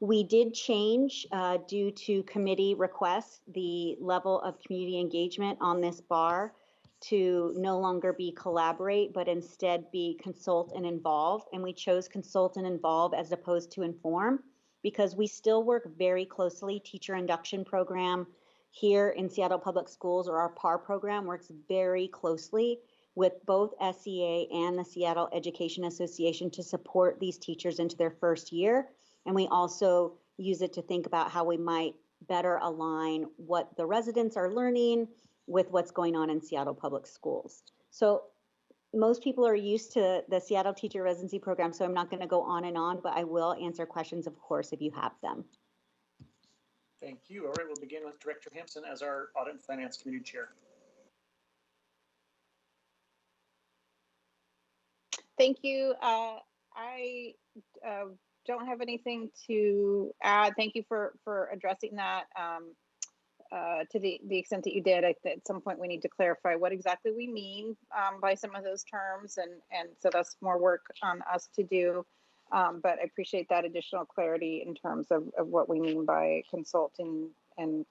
We did change, due to committee requests, the level of community engagement on this bar to no longer be collaborate, but instead be consult and involve. And we chose consult and involve as opposed to inform because we still work very closely. Teacher induction program here in Seattle Public Schools, or our PAR program, works very closely with both SEA and the Seattle Education Association to support these teachers into their first year. And we also use it to think about how we might better align what the residents are learning with what's going on in Seattle Public Schools. So most people are used to the Seattle Teacher Residency Program, so I'm not going to go on and on, but I will answer questions, of course, if you have them. Thank you. All right, we'll begin with Director Hampson as our Audit and Finance Committee Chair. Thank you. I don't have anything to add. Thank you for addressing that. To the extent that you did, at some point we need to clarify what exactly we mean by some of those terms, and so that's more work on us to do. But I appreciate that additional clarity in terms of what we mean by consulting and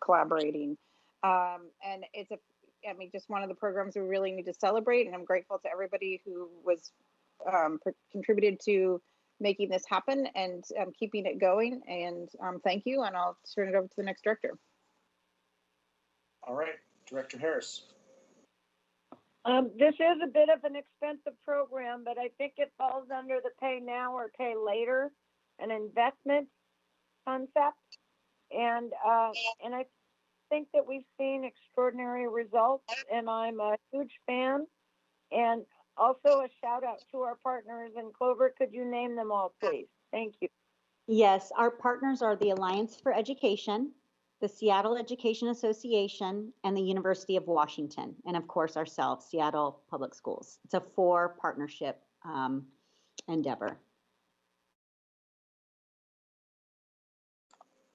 collaborating. And it's just one of the programs we really need to celebrate, and I'm grateful to everybody who was contributed to making this happen and keeping it going. And thank you, and I'll turn it over to the next director. All right, Director Harris. This is a bit of an expensive program, but I think it falls under the pay now or pay later, an investment concept. And I think that we've seen extraordinary results, and I'm a huge fan. And also a shout out to our partners. And Clover, could you name them all, please? Thank you. Yes, our partners are the Alliance for Education, the Seattle Education Association, and the University of Washington, and of course ourselves, Seattle Public Schools. It's a 4-partnership endeavor.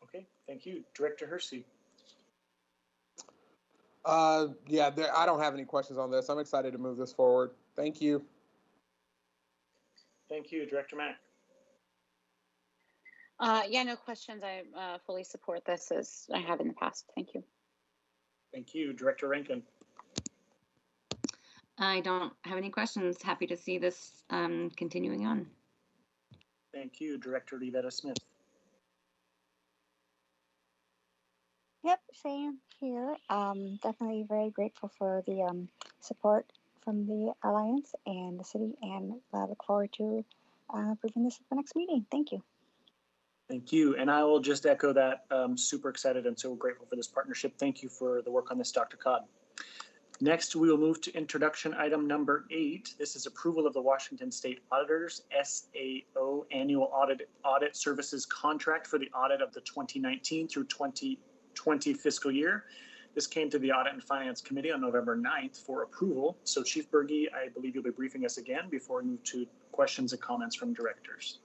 Okay, thank you. Director Hersey. Yeah, I don't have any questions on this. I'm excited to move this forward. Thank you. Thank you, Director Mack. Yeah, no questions. I fully support this as I have in the past. Thank you. Thank you, Director Rankin. I don't have any questions. Happy to see this continuing on. Thank you, Director Rivera-Smith. Yep, same here. Definitely very grateful for the support from the Alliance and the city, and look forward to approving this at the next meeting. Thank you. Thank you. And I will just echo that. Super excited and so grateful for this partnership. Thank you for the work on this, Dr. Codd. Next, we will move to introduction item number 8. This is approval of the Washington State Auditors SAO Annual Audit Services Contract for the audit of the 2019 through 2020 fiscal year. This came to the Audit and Finance Committee on November 9th for approval. So Chief Berge, I believe you'll be briefing us again before we move to questions and comments from directors.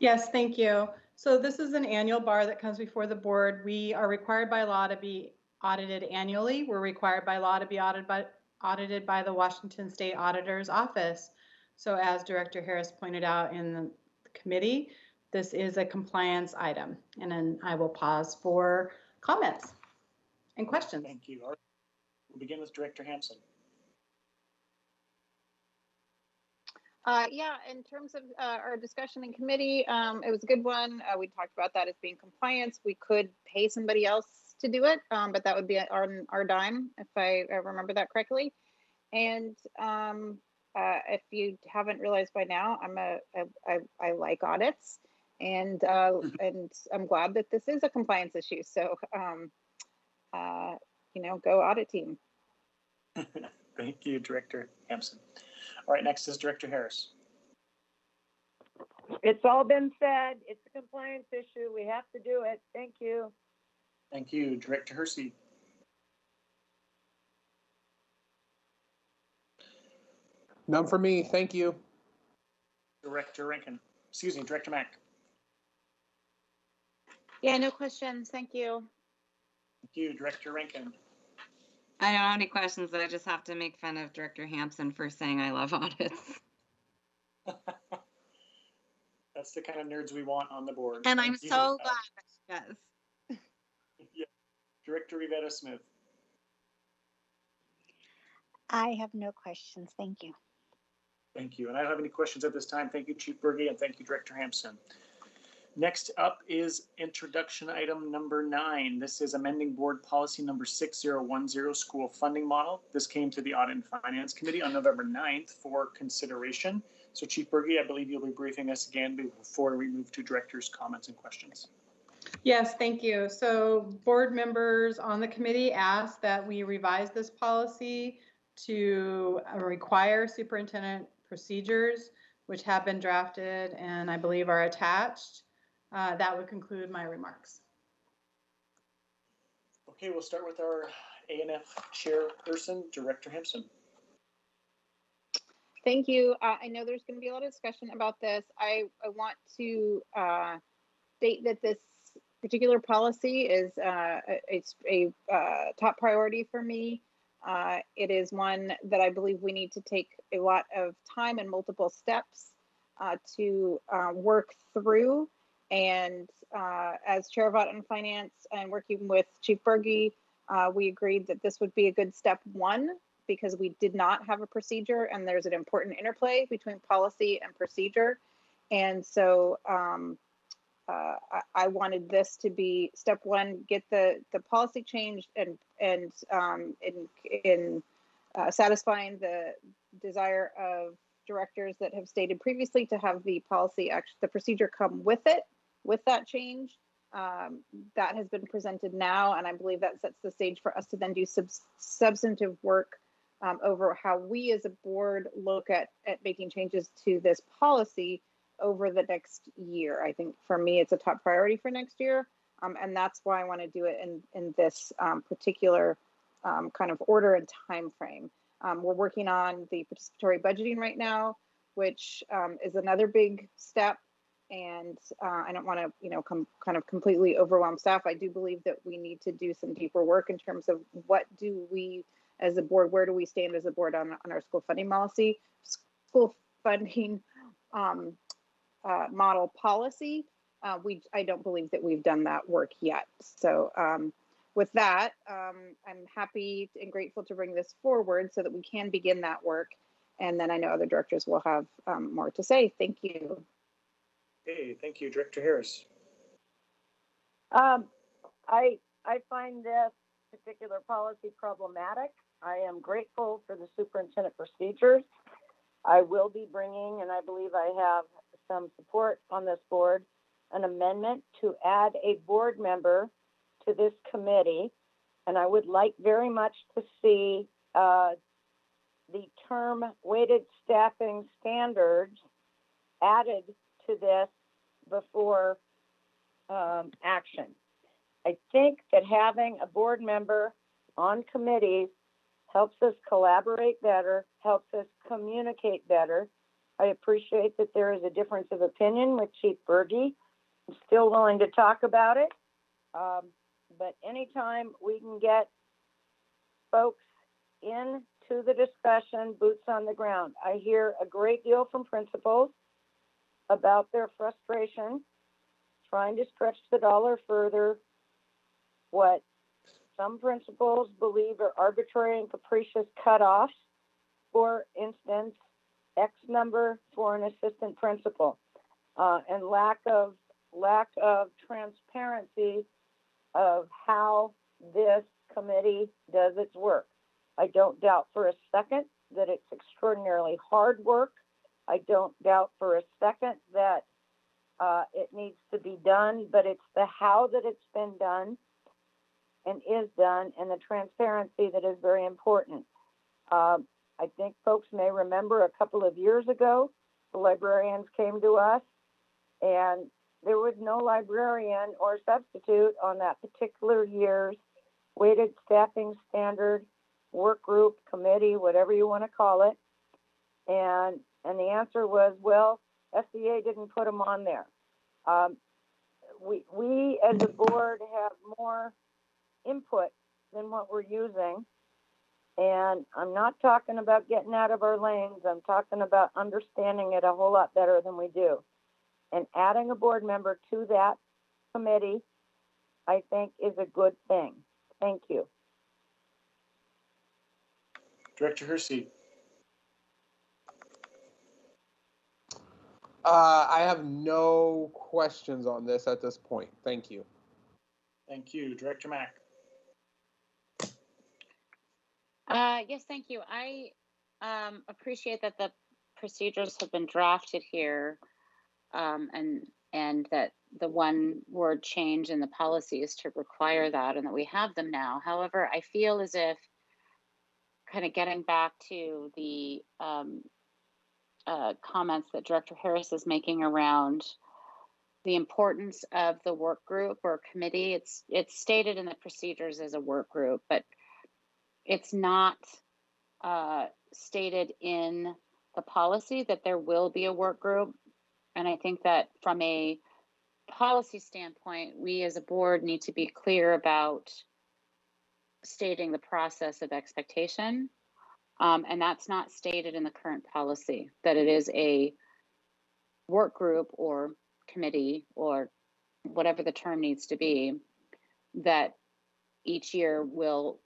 Yes, thank you. So this is an annual bar that comes before the board. We are required by law to be audited annually. We're required by law to be audited by the Washington State Auditor's Office. So as Director Harris pointed out in the committee, this is a compliance item. And then I will pause for comments and questions. Thank you. All right. We'll begin with Director Hampson. Yeah, in terms of our discussion in committee, it was a good one. We talked about that as being compliance. We could pay somebody else to do it, but that would be on our dime, if I remember that correctly. And if you haven't realized by now, I like audits, and I'm glad that this is a compliance issue. So, go audit team. Thank you, Director Hampson. All right, next is Director Harris. It's all been said. It's a compliance issue. We have to do it. Thank you. Thank you, Director Hersey. None for me. Thank you. Director Mack. Yeah, no questions. Thank you. Thank you, Director Rankin. I don't have any questions, but I just have to make fun of Director Hampson for saying I love audits. That's the kind of nerds we want on the board. And I'm so glad that she does. Yeah. Director Rivera Smith. I have no questions. Thank you. Thank you. And I don't have any questions at this time. Thank you, Chief Berge, and thank you, Director Hampson. Next up is introduction item number 9. This is amending board policy number 6010, school funding model. This came to the Audit and Finance Committee on November 9th for consideration. So Chief Berge, I believe you'll be briefing us again before we move to directors' comments and questions. Yes, thank you. So board members on the committee asked that we revise this policy to require superintendent procedures, which have been drafted and I believe are attached. That would conclude my remarks. Okay, we'll start with our ANF chairperson, Director Hampson. Thank you. I know there's going to be a lot of discussion about this. I want to state that this particular policy is it's a top priority for me. It is one that I believe we need to take a lot of time and multiple steps to work through. And as Chair of Audit and Finance and working with Chief Berge, we agreed that this would be a good step 1 because we did not have a procedure, and there's an important interplay between policy and procedure. And so I wanted this to be step 1, get the policy changed and in satisfying the desire of directors that have stated previously to have the policy, the procedure come with it, with that change. That has been presented now, and I believe that sets the stage for us to then do substantive work over how we as a board look at making changes to this policy over the next year. I think for me, it's a top priority for next year. And that's why I want to do it in this particular kind of order and time frame. We're working on the participatory budgeting right now, which is another big step. And I don't want to, kind of completely overwhelm staff. I do believe that we need to do some deeper work in terms of what do we, as a board, where do we stand as a board on our school funding policy, school funding model policy. I don't believe that we've done that work yet. So with that, I'm happy and grateful to bring this forward so that we can begin that work. And then I know other directors will have more to say. Thank you. Okay, thank you, Director Harris. I find this particular policy problematic. I am grateful for the superintendent procedures. I will be bringing, and I believe I have some support on this board, an amendment to add a board member to this committee. And I would like very much to see the term weighted staffing standards added to this before action. I think that having a board member on committees helps us collaborate better, helps us communicate better. I appreciate that there is a difference of opinion with Chief Berge. I'm still willing to talk about it. But anytime we can get folks into the discussion, boots on the ground. I hear a great deal from principals about their frustration, trying to stretch the dollar further, what some principals believe are arbitrary and capricious cutoffs, for instance, X number for an assistant principal, and lack of transparency of how this committee does its work. I don't doubt for a second that it's extraordinarily hard work. I don't doubt for a second that it needs to be done, but it's the how that it's been done and is done, and the transparency that is very important. I think folks may remember a couple of years ago, the librarians came to us and there was no librarian or substitute on that particular year's weighted staffing standard work group, committee, whatever you want to call it. And the answer was, well, SEA didn't put them on there. We as a board have more input than what we're using. And I'm not talking about getting out of our lanes. I'm talking about understanding it a whole lot better than we do. And adding a board member to that committee, I think, is a good thing. Thank you. Director Hersey. I have no questions on this at this point. Thank you. Thank you. Director Mack. Yes, thank you. I appreciate that the procedures have been drafted here, and that the one word change in the policy is to require that, and that we have them now. However, I feel as if, kind of getting back to the comments that Director Harris is making around the importance of the work group or committee. It's stated in the procedures as a work group, but it's not stated in the policy that there will be a work group. And I think that from a policy standpoint, we as a board need to be clear about stating the process of expectation. And that's not stated in the current policy, that it is a work group or committee or whatever the term needs to be, that each year will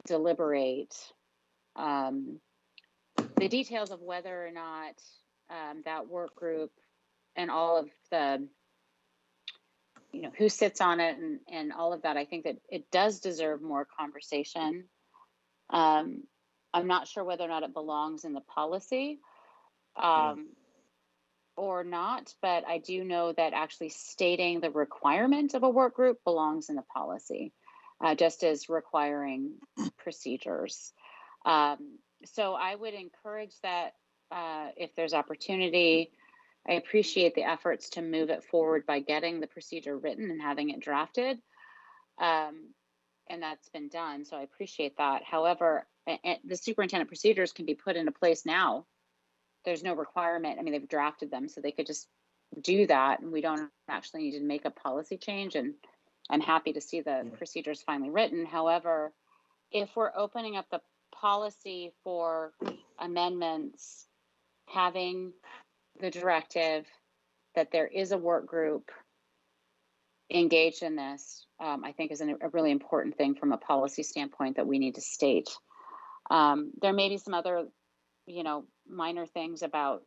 deliberate the details of whether or not that work group and all of the, who sits on it and all of that. I think that it does deserve more conversation. I'm not sure whether or not it belongs in the policy or not, but I do know that actually stating the requirement of a work group belongs in the policy, just as requiring procedures. So I would encourage that if there's opportunity. I appreciate the efforts to move it forward by getting the procedure written and having it drafted. And that's been done, so I appreciate that. However, the superintendent procedures can be put into place now. There's no requirement. I mean, they've drafted them, so they could just do that, and we don't actually need to make a policy change. And I'm happy to see the procedures finally written. However, if we're opening up the policy for amendments, having the directive that there is a work group engaged in this, I think is a really important thing from a policy standpoint that we need to state. There may be some other, minor things about,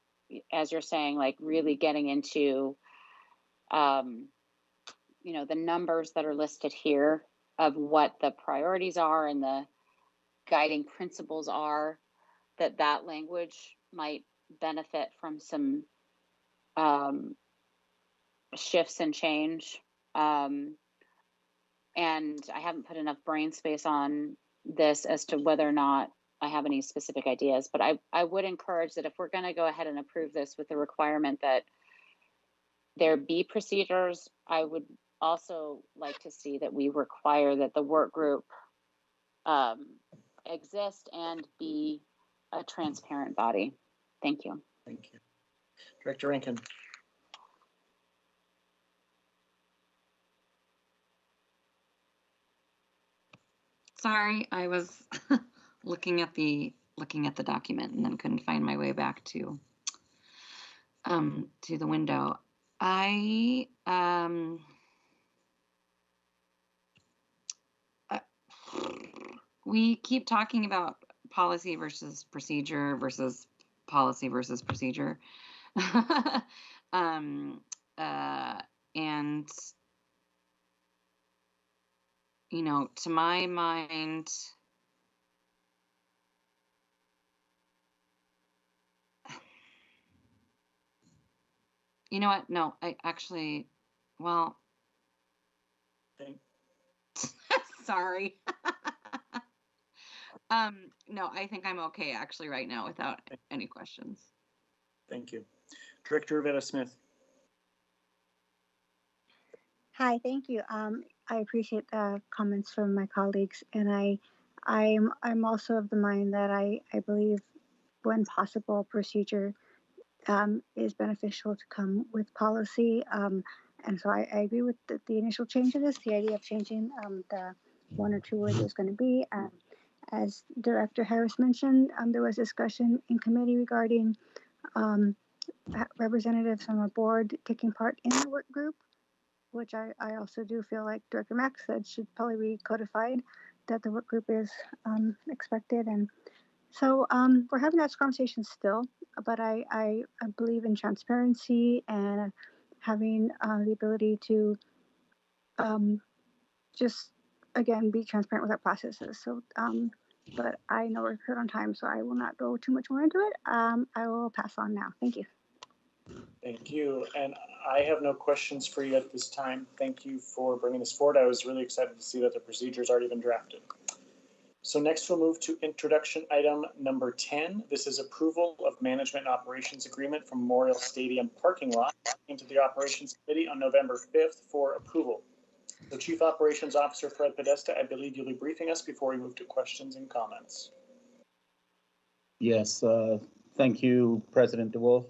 as you're saying, like really getting into, the numbers that are listed here. of what the priorities are and the guiding principles are, that language might benefit from some shifts and change. And I haven't put enough brain space on this as to whether or not I have any specific ideas, but I would encourage that if we're going to go ahead and approve this with the requirement that there be procedures, I would also like to see that we require that the work group exist and be a transparent body. Thank you. Thank you. Director Rankin. Sorry, I was looking at the document and then couldn't find my way back to the window. We keep talking about policy versus procedure versus policy versus procedure. And you know, to my mind, you know what? No, I actually, well, sorry. No, I think I'm okay actually right now without any questions. Thank you. Director Rivera Smith. Hi, thank you. I appreciate the comments from my colleagues, and I'm also of the mind that I believe when possible procedure is beneficial to come with policy. And so I agree with the initial change of this, the idea of changing the one or two words is going to be. As Director Harris mentioned, there was discussion in committee regarding representatives from a board taking part in the work group, which I also do feel like Director Mack said should probably be codified, that the work group is expected. And so we're having that conversation still, but I believe in transparency and having the ability to just, again, be transparent with our processes. So, but I know we're short on time, so I will not go too much more into it. I will pass on now. Thank you. Thank you. And I have no questions for you at this time. Thank you for bringing this forward. I was really excited to see that the procedure's already been drafted. So next we'll move to introduction item number 10. This is approval of management and operations agreement for Memorial Stadium parking lot into the operations committee on November 5th for approval. So Chief Operations Officer Fred Podesta, I believe you'll be briefing us before we move to questions and comments. Yes, thank you, President DeWolf.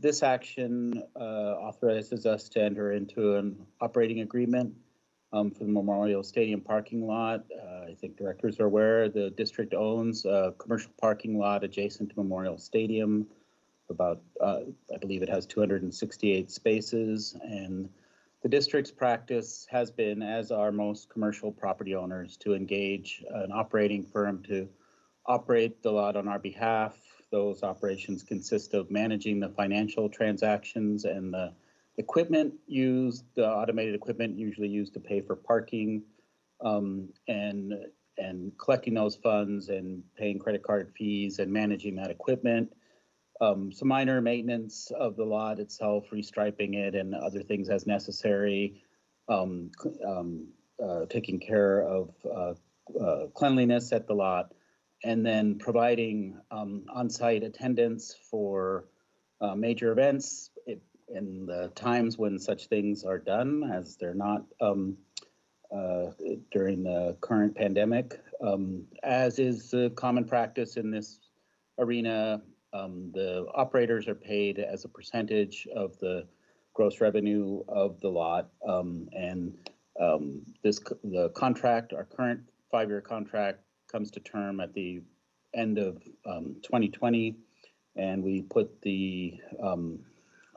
This action authorizes us to enter into an operating agreement for the Memorial Stadium parking lot. I think directors are aware the district owns a commercial parking lot adjacent to Memorial Stadium. About, I believe it has 268 spaces, and the district's practice has been, as are most commercial property owners, to engage an operating firm to operate the lot on our behalf. Those operations consist of managing the financial transactions and the equipment used, the automated equipment usually used to pay for parking, and collecting those funds and paying credit card fees and managing that equipment. Some minor maintenance of the lot itself, restriping it and other things as necessary, taking care of cleanliness at the lot, and then providing on-site attendance for major events in the times when such things are done, as they're not during the current pandemic. As is the common practice in this arena, the operators are paid as a percentage of the gross revenue of the lot, and the contract, our current 5-year contract, comes to term at the end of 2020, and we put the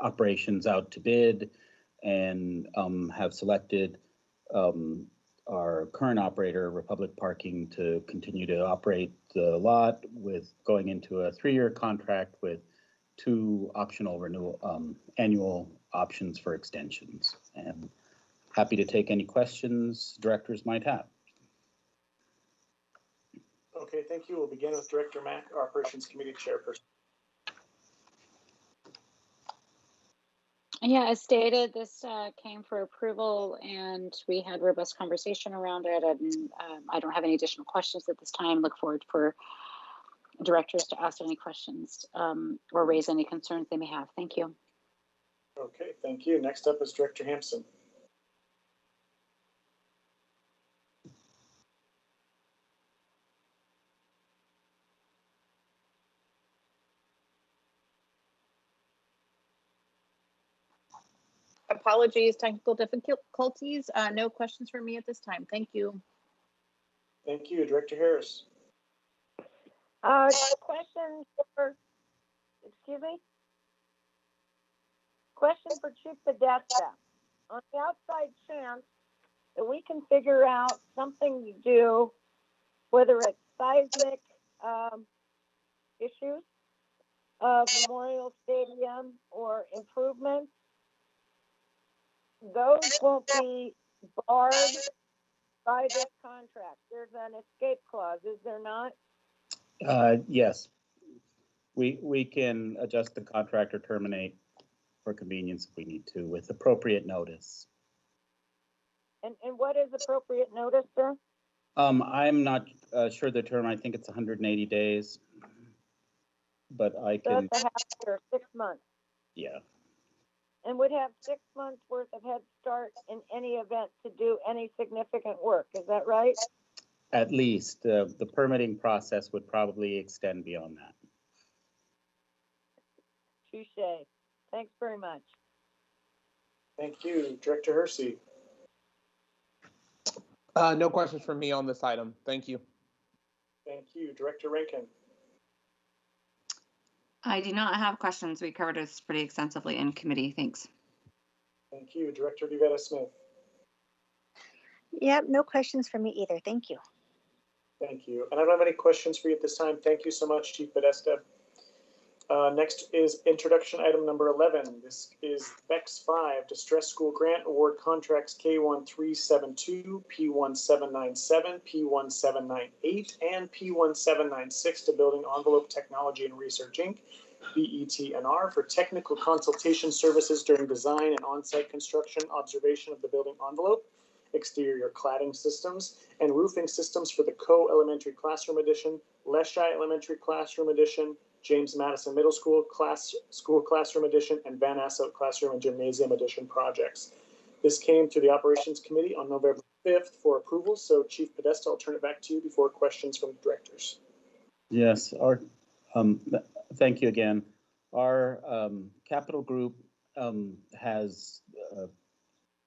operations out to bid and have selected our current operator, Republic Parking, to continue to operate the lot, with going into a 3-year contract with 2 optional renewal annual options for extensions. And happy to take any questions directors might have. Okay, thank you. We'll begin with Director Mack, our Operations Committee Chairperson. Yeah, as stated, this came for approval and we had robust conversation around it, and I don't have any additional questions at this time. Look forward for directors to ask any questions or raise any concerns they may have. Thank you. Okay, thank you. Next up is Director Hampson. Apologies, technical difficulties. No questions for me at this time. Thank you. Thank you. Director Harris. Question for, excuse me? Question for Chief Podesta. On the outside chance that we can figure out something to do, whether it's seismic issues of Memorial Stadium or improvements, those won't be barred by this contract. There's an escape clause, is there not? Yes, we can adjust the contract or terminate for convenience if we need to with appropriate notice. And what is appropriate notice, sir? I'm not sure the term. I think it's 180 days, but I So can. that's a half year, 6 months. Yeah. And would have 6 months worth of head start in any event to do any significant work. Is that right? At least the permitting process would probably extend beyond that. Touche. Thanks very much. Thank you. Director Hersey. No questions from me on this item. Thank you. Thank you. Director Rankin. I do not have questions. We covered this pretty extensively in committee. Thanks. Thank you. Director Duvetta Smith. Yep, no questions for me either. Thank you. Thank you. And I don't have any questions for you at this time. Thank you so much, Chief Podesta. Next is introduction item number 11. This is BEX 5 Distress School Grant Award Contracts K1372, P1797, P1798, and P1796 to Building Envelope Technology and Research Inc., BETNR, for technical consultation services during design and on-site construction observation of the building envelope, exterior cladding systems, and roofing systems for the Coe Elementary Classroom Edition, Leschi Elementary Classroom Edition, James Madison Middle School Classroom Edition, and Van Asselt Classroom and Gymnasium Edition projects. This came to the Operations Committee on November 5th for approval. So Chief Podesta, I'll turn it back to you before questions from directors. Yes, thank you again. Our capital group has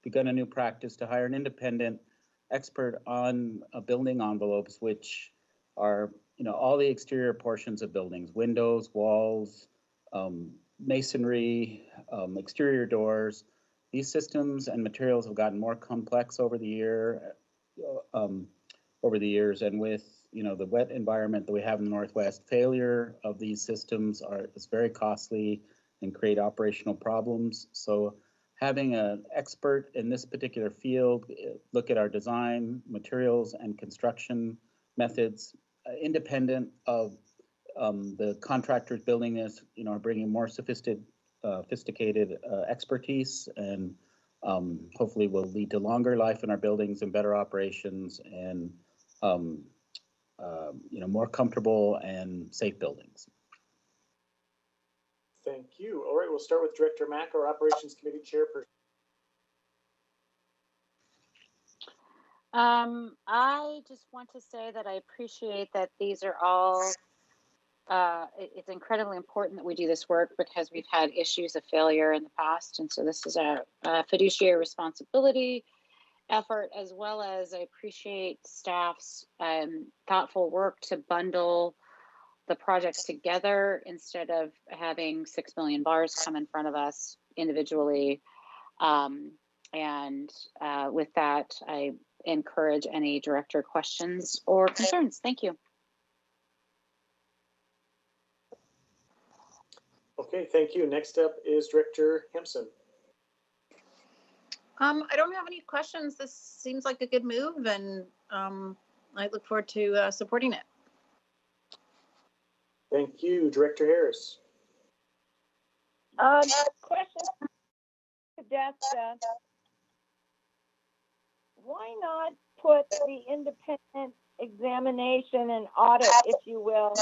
begun a new practice to hire an independent expert on building envelopes, which are all the exterior portions of buildings, windows, walls, masonry, exterior doors. These systems and materials have gotten more complex over the years, and with the wet environment that we have in the Northwest, failure of these systems is very costly and create operational problems. So having an expert in this particular field look at our design, materials, and construction methods, independent of the contractors building this, are bringing more sophisticated expertise, and hopefully will lead to longer life in our buildings and better operations, and more comfortable and safe buildings. Thank you. All right, we'll start with Director Mack, our Operations Committee Chairperson. I just want to say that I appreciate that these are all, it's incredibly important that we do this work because we've had issues of failure in the past. And so this is a fiduciary responsibility effort, as well as I appreciate staff's thoughtful work to bundle the projects together instead of having 6 million bars come in front of us individually. With that, I encourage any director questions or concerns. Thank you. Okay, thank you. Next up is Director Hampson. I don't have any questions. This seems like a good move, and I look forward to supporting it. Thank you, Director Harris. Question to Podesta. Why not put the independent examination and audit, if you will,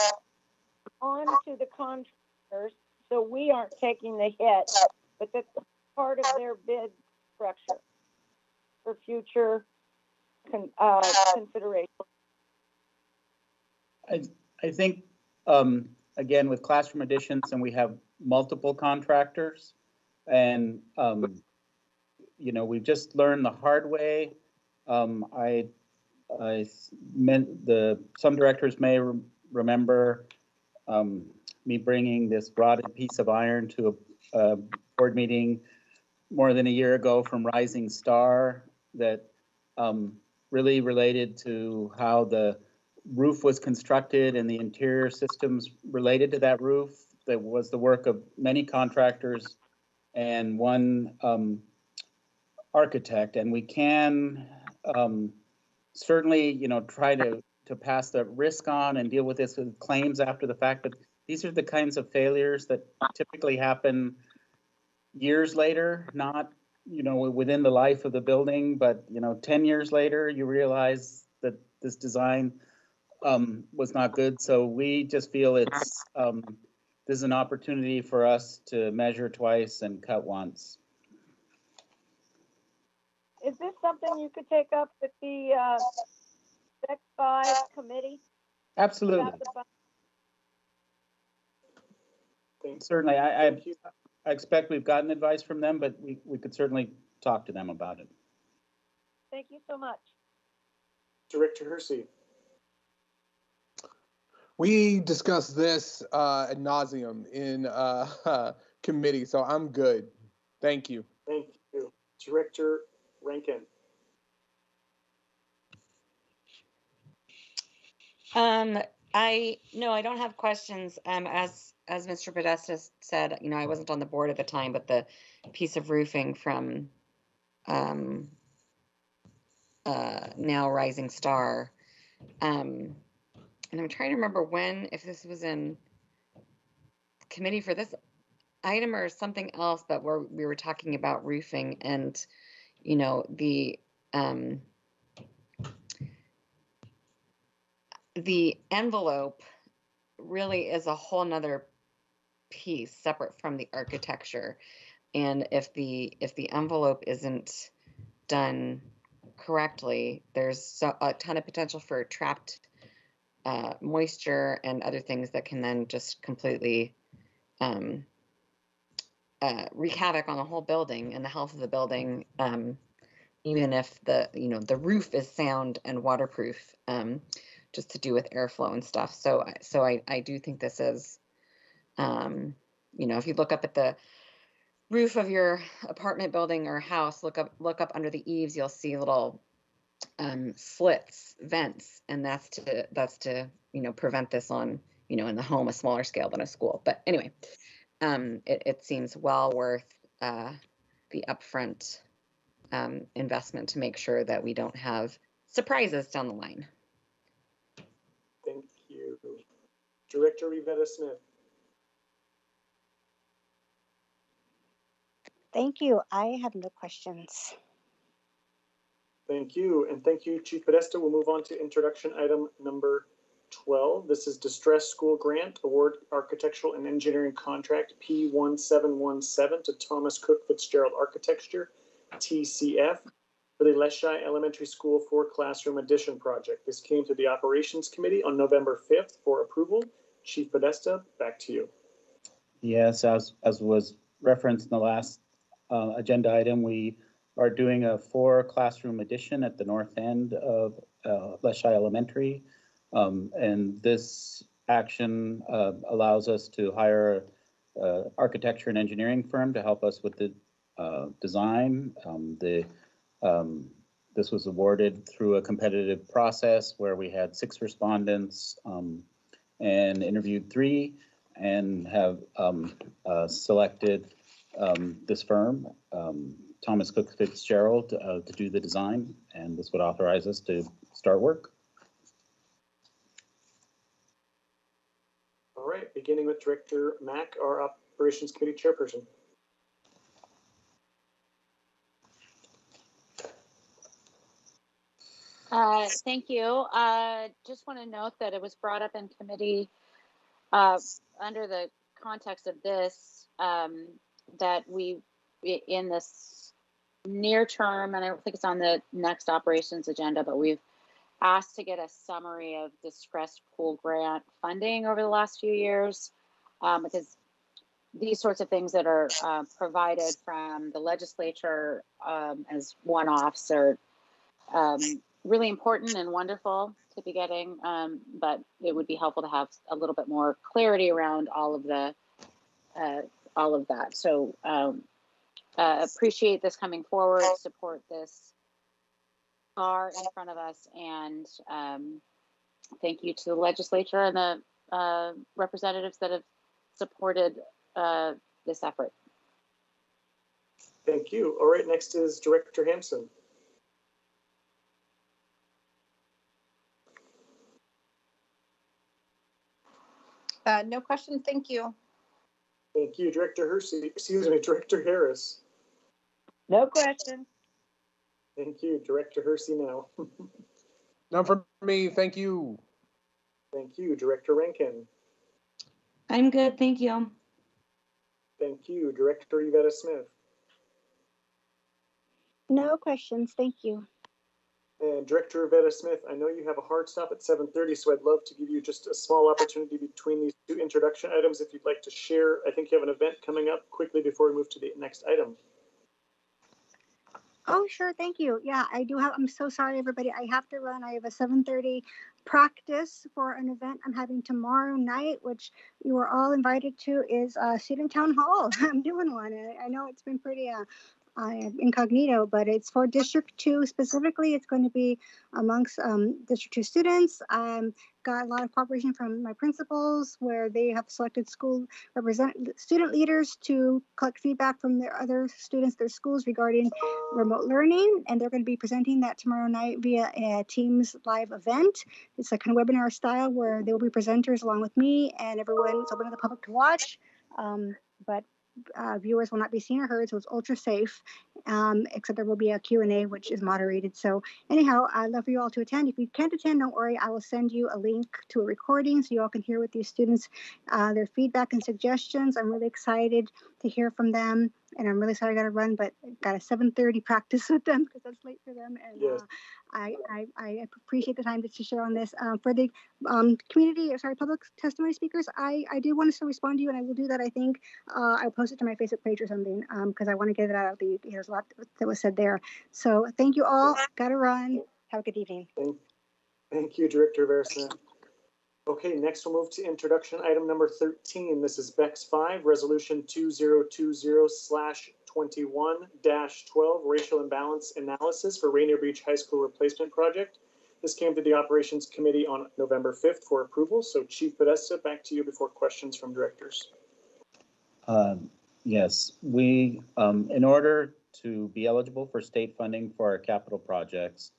onto the contractors so we aren't taking the hit, but that's part of their bid structure for future consideration? I think, again, with classroom additions, and we have multiple contractors, and you know, we've just learned the hard way. I meant some directors may remember me bringing this rotted piece of iron to a board meeting more than a year ago from Rising Star that really related to how the roof was constructed and the interior systems related to that roof. That was the work of many contractors and one architect, and we can certainly, you know, try to pass the risk on and deal with this with claims after the fact. But these are the kinds of failures that typically happen years later, not, you know, within the life of the building, but, you know, 10 years later, you realize that this design was not good. So we just feel it's this is an opportunity for us to measure twice and cut once. Is this something you could take up with the Spec 5 committee? Absolutely. Certainly, I expect we've gotten advice from them, but we could certainly talk to them about it. Thank you so much. Director Hersey. We discussed this ad nauseum in committee, so I'm good. Thank you. Thank you. Director Rankin. I don't have questions. As Mr. Podesta said, you know, I wasn't on the board at the time, but the piece of roofing from now Rising Star, and I'm trying to remember if this was in committee for this item or something else, but where we were talking about roofing and, you know, the envelope really is a whole nother piece separate from the architecture. And if the envelope isn't done correctly, there's a ton of potential for trapped moisture and other things that can then just completely wreak havoc on the whole building and the health of the building, even if the roof is sound and waterproof, just to do with airflow and stuff. So I do think this is, you know, if you look up at the roof of your apartment building or house, look up under the eaves, you'll see little slits, vents, and that's to you know, prevent this on, you know, in the home, a smaller scale than a school. But anyway, it seems well worth the upfront investment to make sure that we don't have surprises down the line. Thank you. Director Rivera Smith. Thank you. I have no questions. Thank you. And thank you, Chief Podesta. We'll move on to introduction item number 12. This is Distress School Grant Award Architectural and Engineering Contract P1717 to Thomas Cook Fitzgerald Architecture, TCF, for the Leschi Elementary School 4 Classroom Addition Project. This came to the Operations Committee on November 5th for approval. Chief Podesta, back to you. Yes, as was referenced in the last agenda item, we are doing a 4 classroom addition at the north end of Leschi Elementary. And this action allows us to hire an architecture and engineering firm to help us with the design. This was awarded through a competitive process where we had 6 respondents and interviewed 3 and have selected this firm Thomas Cook Fitzgerald to do the design, and this would authorize us to start work. All right, beginning with Director Mack, our Operations Committee Chairperson. Thank you. Just want to note that it was brought up in committee under the context of this, that we, in this near term, and I don't think it's on the next operations agenda, but we've asked to get a summary of distressed pool grant funding over the last few years, because these sorts of things that are provided from the legislature as one-offs are really important and wonderful to be getting, but it would be helpful to have a little bit more clarity around all of that. So appreciate this coming forward, support this bar in front of us, and thank you to the legislature and the representatives that have supported this effort. Thank you. All right, next is Director Hampson. No questions, thank you. Thank you, Director Hersey. Excuse me, Director Harris. No questions. Thank you, Director Hersey now. None from me, thank you. Thank you, Director Rankin. I'm good, thank you. Thank you, Director Yvetta Smith. No questions, thank you. And Director Yvetta Smith, I know you have a hard stop at 7:30, so I'd love to give you just a small opportunity between these two introduction items if you'd like to share. I think you have an event coming up quickly before we move to the next item. Oh, sure. Thank you. Yeah, I do have, I'm so sorry, everybody. I have to run. I have a 7:30 practice for an event I'm having tomorrow night, which you are all invited to, is Student Town Hall. I'm doing one. I know it's been pretty incognito, but it's for District 2 specifically. It's going to be amongst District 2 students. Got a lot of cooperation from my principals, where they have selected student leaders to collect feedback from their other students, their schools, regarding remote learning, and they're going to be presenting that tomorrow night via a Teams live event. It's a kind of webinar style where there will be presenters along with me, and everyone. It's open to the public to watch, but viewers will not be seen or heard, so it's ultra safe, except there will be a Q&A, which is moderated. So anyhow, I'd love for you all to attend. If you can't attend, don't worry. I will send you a link to a recording so you all can hear with these students, their feedback and suggestions. I'm really excited to hear from them, and I'm really sorry I got to run, but got a 7:30 practice with them because that's late for them. And yes. I appreciate the time to share on this. For the public testimony speakers, I do want to respond to you, and I will do that. I think I'll post it to my Facebook page or something, because I want to get it out. There's a lot that was said there. So thank you all. Got to run. Have a good evening. Thank you, Director Versna. Okay, next we'll move to introduction item number 13. This is BEX 5, Resolution 2020/21-12, Racial Imbalance Analysis for Rainier Beach High School Replacement Project. This came to the Operations Committee on November 5th for approval. So Chief Podesta, back to you before questions from directors. Yes, we, in order to be eligible for state funding for our capital projects,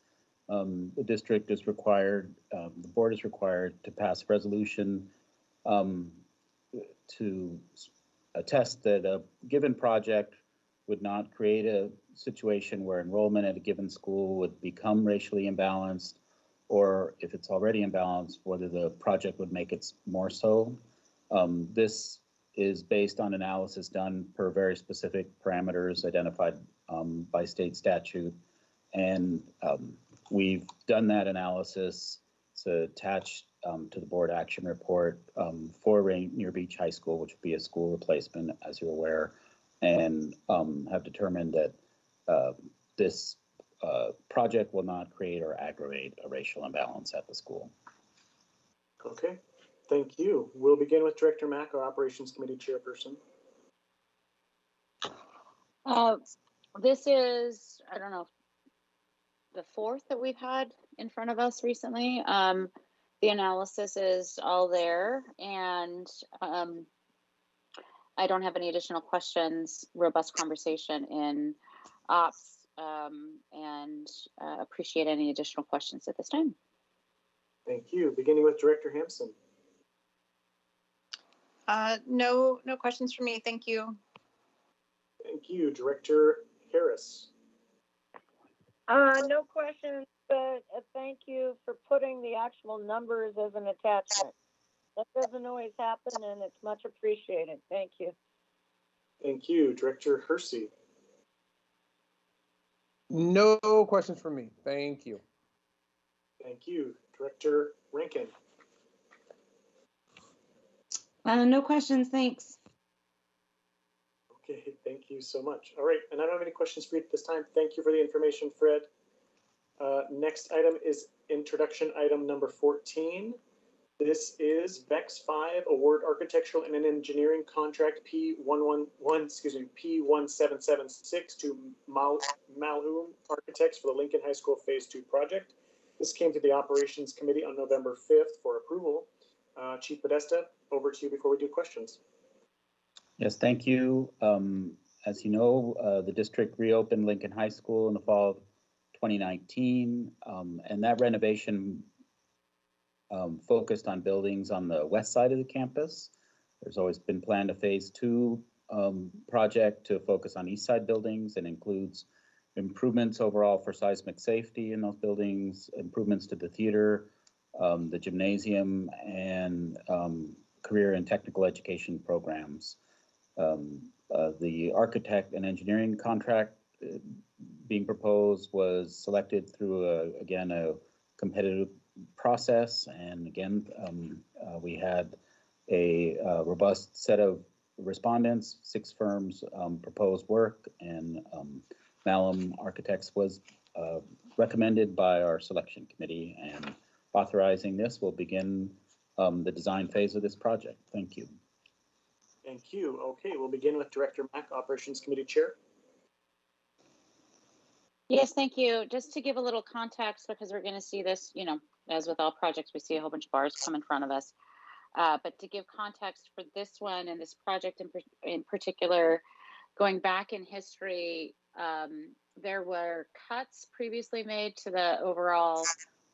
the district is required, the board is required to pass a resolution to attest that a given project would not create a situation where enrollment at a given school would become racially imbalanced, or if it's already imbalanced, whether the project would make it more so. This is based on analysis done per very specific parameters identified by state statute. And we've done that analysis. It's attached to the board action report for Rainier Beach High School, which would be a school replacement, as you're aware, and have determined that this project will not create or aggravate a racial imbalance at the school. Okay, thank you. We'll begin with Director Mack, our Operations Committee Chairperson. This is, I don't know, the fourth that we've had in front of us recently. The analysis is all there, and I don't have any additional questions. Robust conversation in ops, and appreciate any additional questions at this time. Thank you. Beginning with Director Hampson. No questions for me. Thank you. Thank you. Director Harris. No questions, but thank you for putting the actual numbers as an attachment. That doesn't always happen, and it's much appreciated. Thank you. Thank you. Director Hersey. No questions for me. Thank you. Thank you. Director Rankin. No questions, thanks. Okay, thank you so much. All right, and I don't have any questions for you at this time. Thank you for the information, Fred. Next item is introduction item number 14. This is VEX 5 Award Architectural and Engineering Contract P1776 to Malhoum Architects for the Lincoln High School Phase 2 project. This came to the Operations Committee on November 5th for approval. Chief Podesta, over to you before we do questions. Yes, thank you. As you know, the district reopened Lincoln High School in the fall of 2019, and that renovation focused on buildings on the west side of the campus. There's always been planned a phase 2 project to focus on east side buildings and includes improvements overall for seismic safety in those buildings, improvements to the theater, the gymnasium, and career and technical education programs. The architect and engineering contract being proposed was selected through, again, a competitive process. And again, we had a robust set of respondents, 6 firms proposed work, and Malhoum Architects was recommended by our selection committee, and authorizing this will begin the design phase of this project. Thank you. Thank you. Okay, we'll begin with Director Mack, Operations Committee Chair. Yes, thank you. Just to give a little context, because we're going to see this, you know, as with all projects, we see a whole bunch of bars come in front of us. But to give context for this one and this project in particular, going back in history, there were cuts previously made to the overall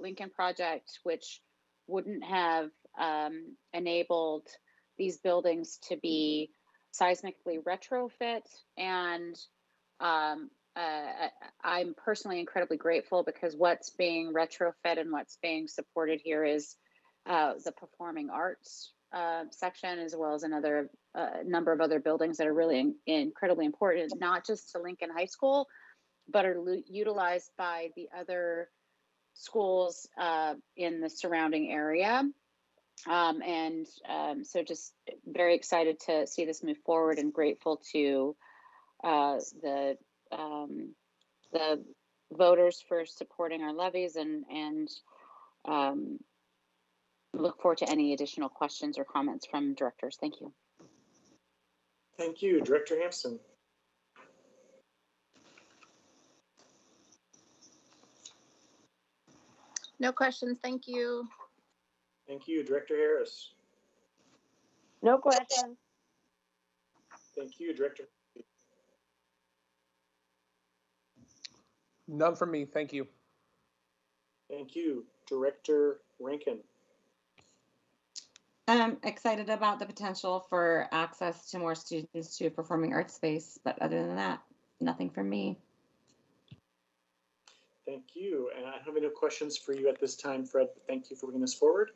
Lincoln project, which wouldn't have enabled these buildings to be seismically retrofit. And I'm personally incredibly grateful because what's being retrofit and what's being supported here is the performing arts section, as well as another number of other buildings that are really incredibly important, not just to Lincoln High School, but are utilized by the other schools in the surrounding area. So just very excited to see this move forward and grateful to the voters for supporting our levies and look forward to any additional questions or comments from directors. Thank you. Thank you. Director Hampson. No questions. Thank you. Thank you. Director Harris. No questions. Thank you. Director. None from me. Thank you. Thank you. Director Rankin. I'm excited about the potential for access to more students to performing arts space, but other than that, nothing from me. Thank you. And I have no questions for you at this time, Fred, but thank you for bringing this forward.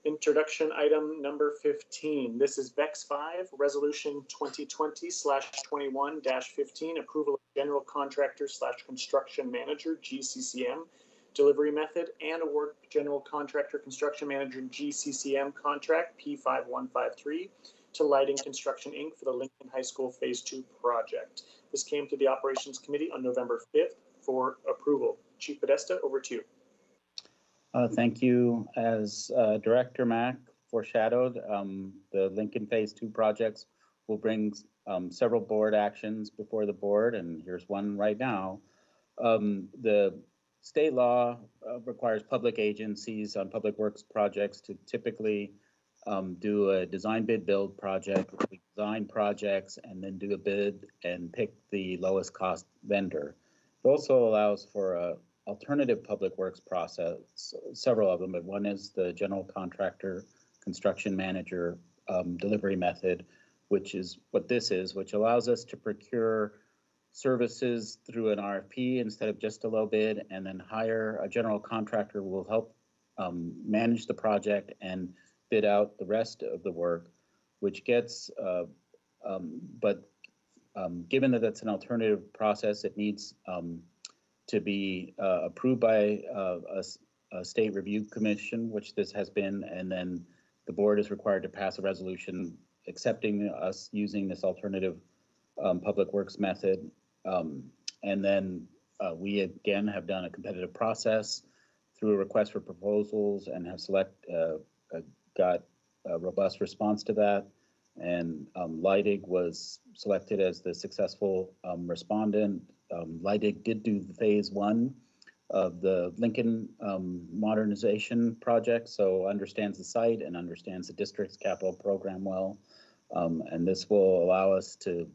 Introduction item number 15. This is VEX 5, Resolution 2020/21-15, Approval of General Contractor / Construction Manager, GCCM, Delivery Method, and Award General Contractor Construction Manager, GCCM Contract P5153 to Lighting Construction, Inc. for the Lincoln High School Phase 2 project. This came to the Operations Committee on November 5th for approval. Chief Podesta, over to you. Thank you. As Director Mack foreshadowed, the Lincoln Phase 2 projects will bring several board actions before the board, and here's one right now. The state law requires public agencies on public works projects to typically do a design bid build project, design projects, and then do a bid and pick the lowest cost vendor. It also allows for a alternative public works process, several of them, but one is the general contractor, construction manager delivery method, which is what this is, which allows us to procure services through an RFP instead of just a low bid, and then hire a general contractor who will help manage the project and bid out the rest of the work, which gets, given that that's an alternative process, it needs to be approved by a state review commission, which this has been, and then the board is required to pass a resolution accepting us using this alternative public works method. And then we again have done a competitive process through a request for proposals and have got a robust response to that. And Leidig was selected as the successful respondent. Leidig did do the phase 1 of the Lincoln modernization project, so understands the site and understands the district's capital program well. And this will allow us to,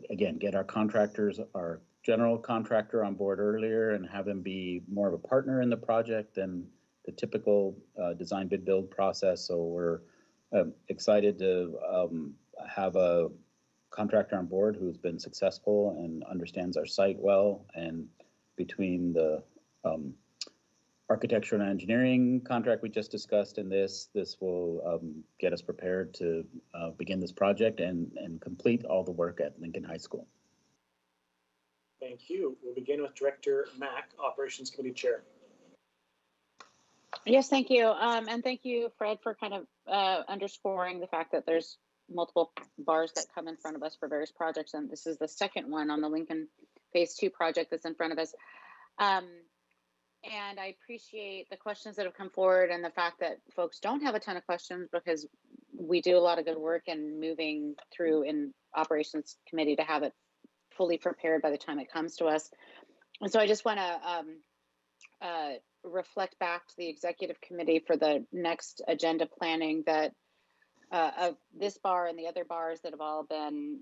again, get our general contractor on board earlier and have him be more of a partner in the project than the typical design bid build process. So we're excited to have a contractor on board who's been successful and understands our site well. And between the architecture and engineering contract we just discussed and this will get us prepared to begin this project and complete all the work at Lincoln High School. Thank you. We'll begin with Director Mack, Operations Committee Chair. Yes, thank you. And thank you, Fred, for kind of underscoring the fact that there's multiple bars that come in front of us for various projects. And this is the second one on the Lincoln Phase 2 project that's in front of us. And I appreciate the questions that have come forward and the fact that folks don't have a ton of questions, because we do a lot of good work in moving through in Operations Committee to have it fully prepared by the time it comes to us. And so I just want to reflect back to the Executive Committee for the next agenda planning that of this bar and the other bars that have all been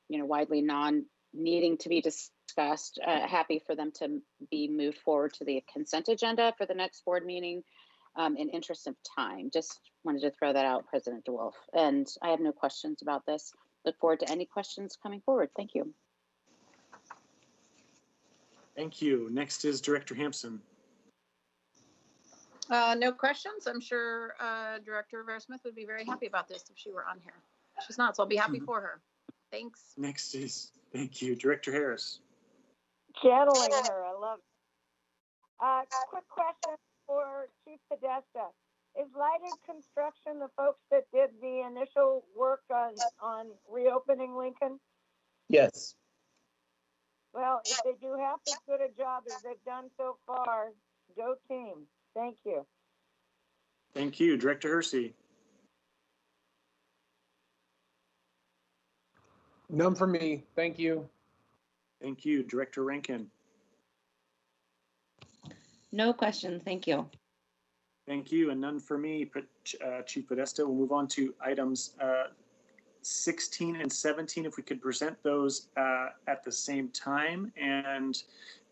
widely needing to be discussed, happy for them to be moved forward to the consent agenda for the next board meeting in interest of time. Just wanted to throw that out, President DeWolf. And I have no questions about this. Look forward to any questions coming forward. Thank you. Thank you. Next is Director Hampson. No questions. I'm sure Director Rivera-Smith would be very happy about this if she were on here. She's not, so I'll be happy for her. Thanks. Next is, thank you, Director Harris. Channeling her, I love it. Quick question for Chief Podesta. Is Leidig Construction the folks that did the initial work on reopening Lincoln? Yes. Well, if they do half as good a job as they've done so far, go team. Thank you. Thank you, Director Hersey. None for me. Thank you. Thank you, Director Rankin. No questions. Thank you. Thank you, and none for me, Chief Podesta. We'll move on to items 16 and 17, if we could present those at the same time. And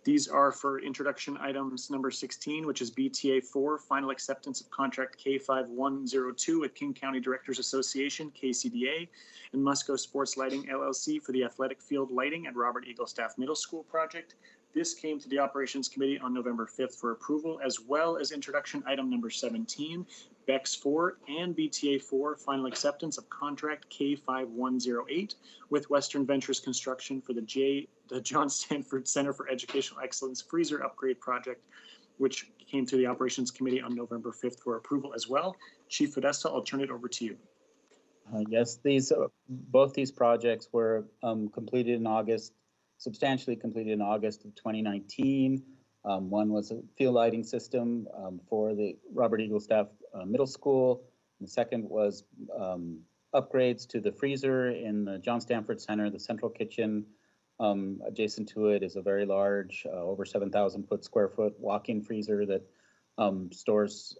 these are for introduction items number 16, which is BTA 4, final acceptance of contract K5102 with King County Directors Association, KCDA, and Musco Sports Lighting LLC for the athletic field lighting at Robert Eagle Staff Middle School project. This came to the Operations Committee on November 5th for approval, as well as introduction item number 17, BEX 4 and BTA 4, final acceptance of contract K5108 with Western Ventures Construction for the John Stanford Center for Educational Excellence freezer upgrade project, which came to the Operations Committee on November 5th for approval as well. Chief Podesta, I'll turn it over to you. Yes, both these projects were completed in August, substantially completed in August of 2019. One was a field lighting system for the Robert Eagle Staff Middle School. And the second was upgrades to the freezer in the John Stanford Center, the central kitchen. Adjacent to it is a very large, over 7,000 square foot walk-in freezer that stores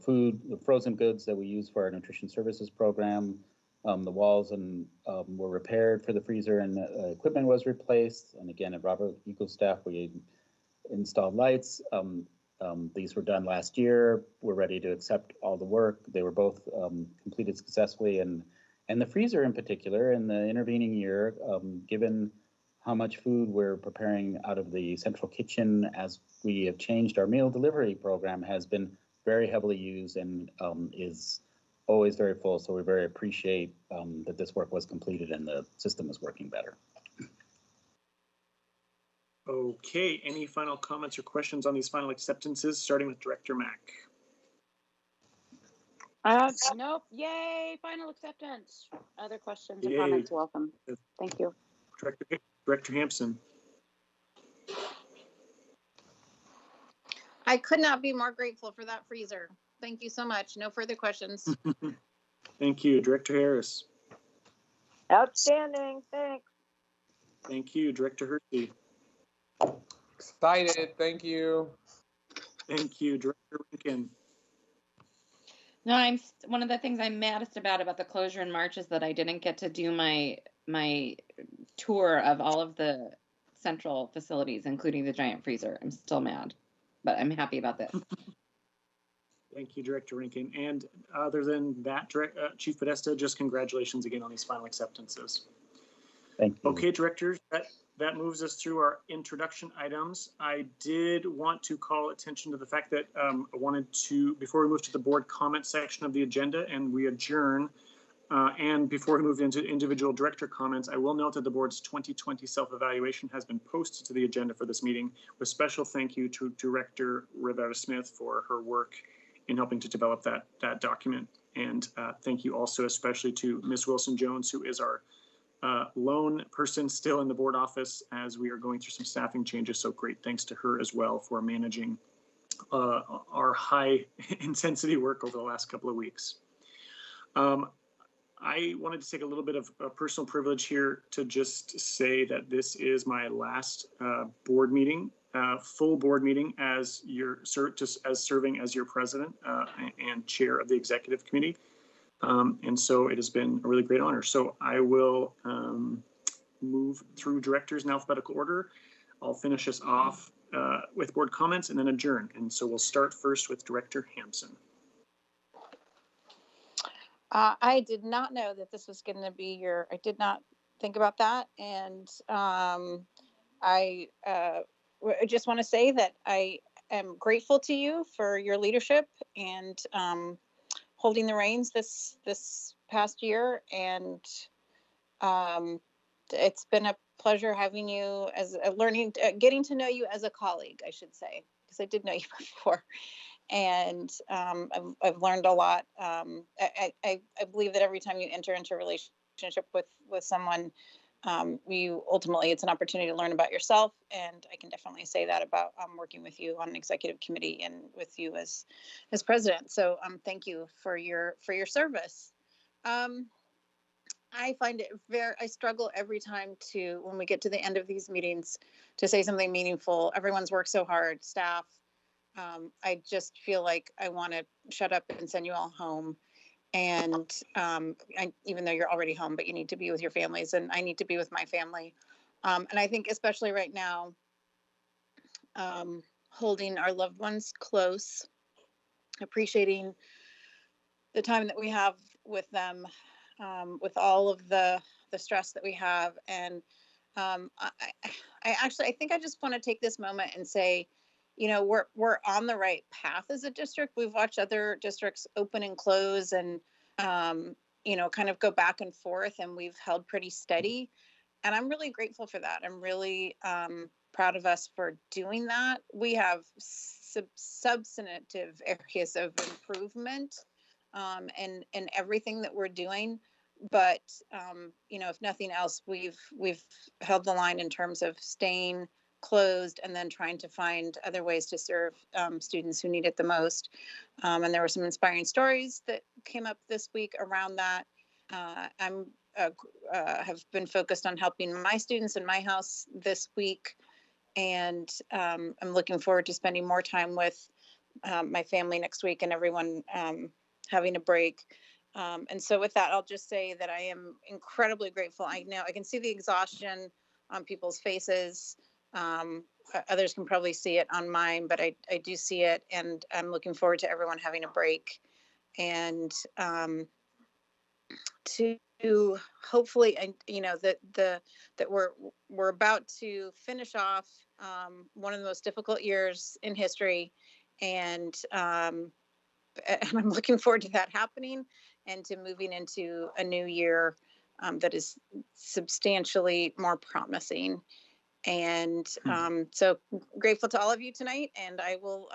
food, the frozen goods that we use for our nutrition services program. The walls and were repaired for the freezer, and equipment was replaced. And again, at Robert Eagle staff, we installed lights. These were done last year. We're ready to accept all the work. They were both completed successfully, and the freezer in particular in the intervening year, given how much food we're preparing out of the central kitchen as we have changed our meal delivery program, has been very heavily used and is always very full. So we very appreciate that this work was completed and the system is working better. Okay, any final comments or questions on these final acceptances, starting with Director Mack? Nope. Yay, final acceptance. Other questions Yay. or comments, welcome. Thank you. Director Hampson. I could not be more grateful for that freezer. Thank you so much. No further questions. Thank you. Director Harris. Outstanding, thanks. Thank you. Director Hersey. Excited, thank you. Thank you. Director Rankin. No, one of the things I'm maddest about the closure in March is that I didn't get to do my tour of all of the central facilities, including the giant freezer. I'm still mad, but I'm happy about this. Thank you, Director Rankin. And other than that, Chief Podesta, just congratulations again on these final acceptances. Thank you. Okay, directors, that moves us through our introduction items. I did want to call attention to the fact that I wanted to, before we move to the board comment section of the agenda and we adjourn, and before we move into individual director comments, I will note that the board's 2020 self-evaluation has been posted to the agenda for this meeting, with special thank you to Director Rivera Smith for her work in helping to develop that document. And thank you also especially to Ms. Wilson Jones, who is our lone person still in the board office as we are going through some staffing changes. So great thanks to her as well for managing our high intensity work over the last couple of weeks. I wanted to take a little bit of personal privilege here to just say that this is my last board meeting, full board meeting as serving as your president and chair of the executive committee. And so it has been a really great honor. So I will move through directors in alphabetical order. I'll finish us off with board comments and then adjourn. And so we'll start first with Director Hampson. I did not know that this was going to be I did not think about that. And I just want to say that I am grateful to you for your leadership and holding the reins this past year. And it's been a pleasure having you as getting to know you as a colleague, I should say, because I did know you before. And I've learned a lot. I believe that every time you enter into a relationship with someone, it's an opportunity to learn about yourself. And I can definitely say that about working with you on an executive committee and with you as president. So thank you for your service. I find it I struggle every time when we get to the end of these meetings to say something meaningful. Everyone's worked so hard, staff. I just feel like I want to shut up and send you all home. And even though you're already home, but you need to be with your families, and I need to be with my family. And I think especially right now, holding our loved ones close, appreciating the time that we have with them, with all of the stress that we have. And I think I just want to take this moment and say, we're on the right path as a district. We've watched other districts open and close and, kind of go back and forth, and we've held pretty steady. And I'm really grateful for that. I'm really proud of us for doing that. We have substantive areas of improvement in everything that we're doing. But, if nothing else, we've held the line in terms of staying closed and then trying to find other ways to serve students who need it the most. And there were some inspiring stories that came up this week around that. I'm have been focused on helping my students in my house this week. And I'm looking forward to spending more time with my family next week and everyone having a break. And so with that, I'll just say that I am incredibly grateful. I know I can see the exhaustion on people's faces. Others can probably see it on mine, but I do see it, and I'm looking forward to everyone having a break and to hopefully, that we're about to finish off one of the most difficult years in history, and I'm looking forward to that happening and to moving into a new year that is substantially more promising. And so grateful to all of you tonight, and I will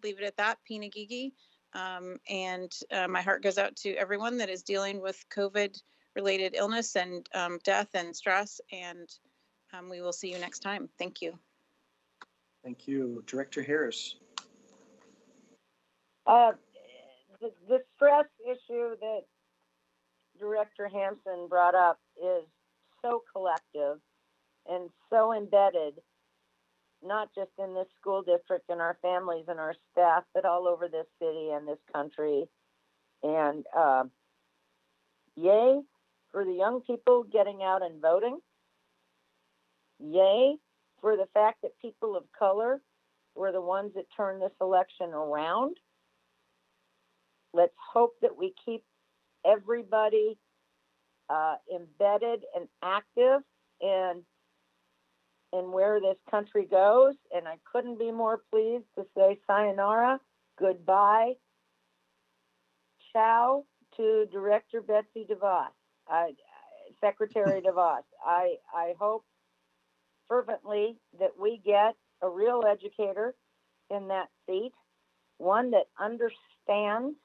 leave it at that. Pina Gigi. And my heart goes out to everyone that is dealing with COVID-related illness and death and stress, and we will see you next time. Thank you. Thank you. Director Harris. The stress issue that Director Hansen brought up is so collective and so embedded, not just in this school district and our families and our staff, but all over this city and this country. And yay for the young people getting out and voting. Yay for the fact that people of color were the ones that turned this election around. Let's hope that we keep everybody embedded and active in where this country goes. And I couldn't be more pleased to say sayonara, goodbye, ciao to Director Betsy DeVos, Secretary DeVos. I hope fervently that we get a real educator in that seat, one that understands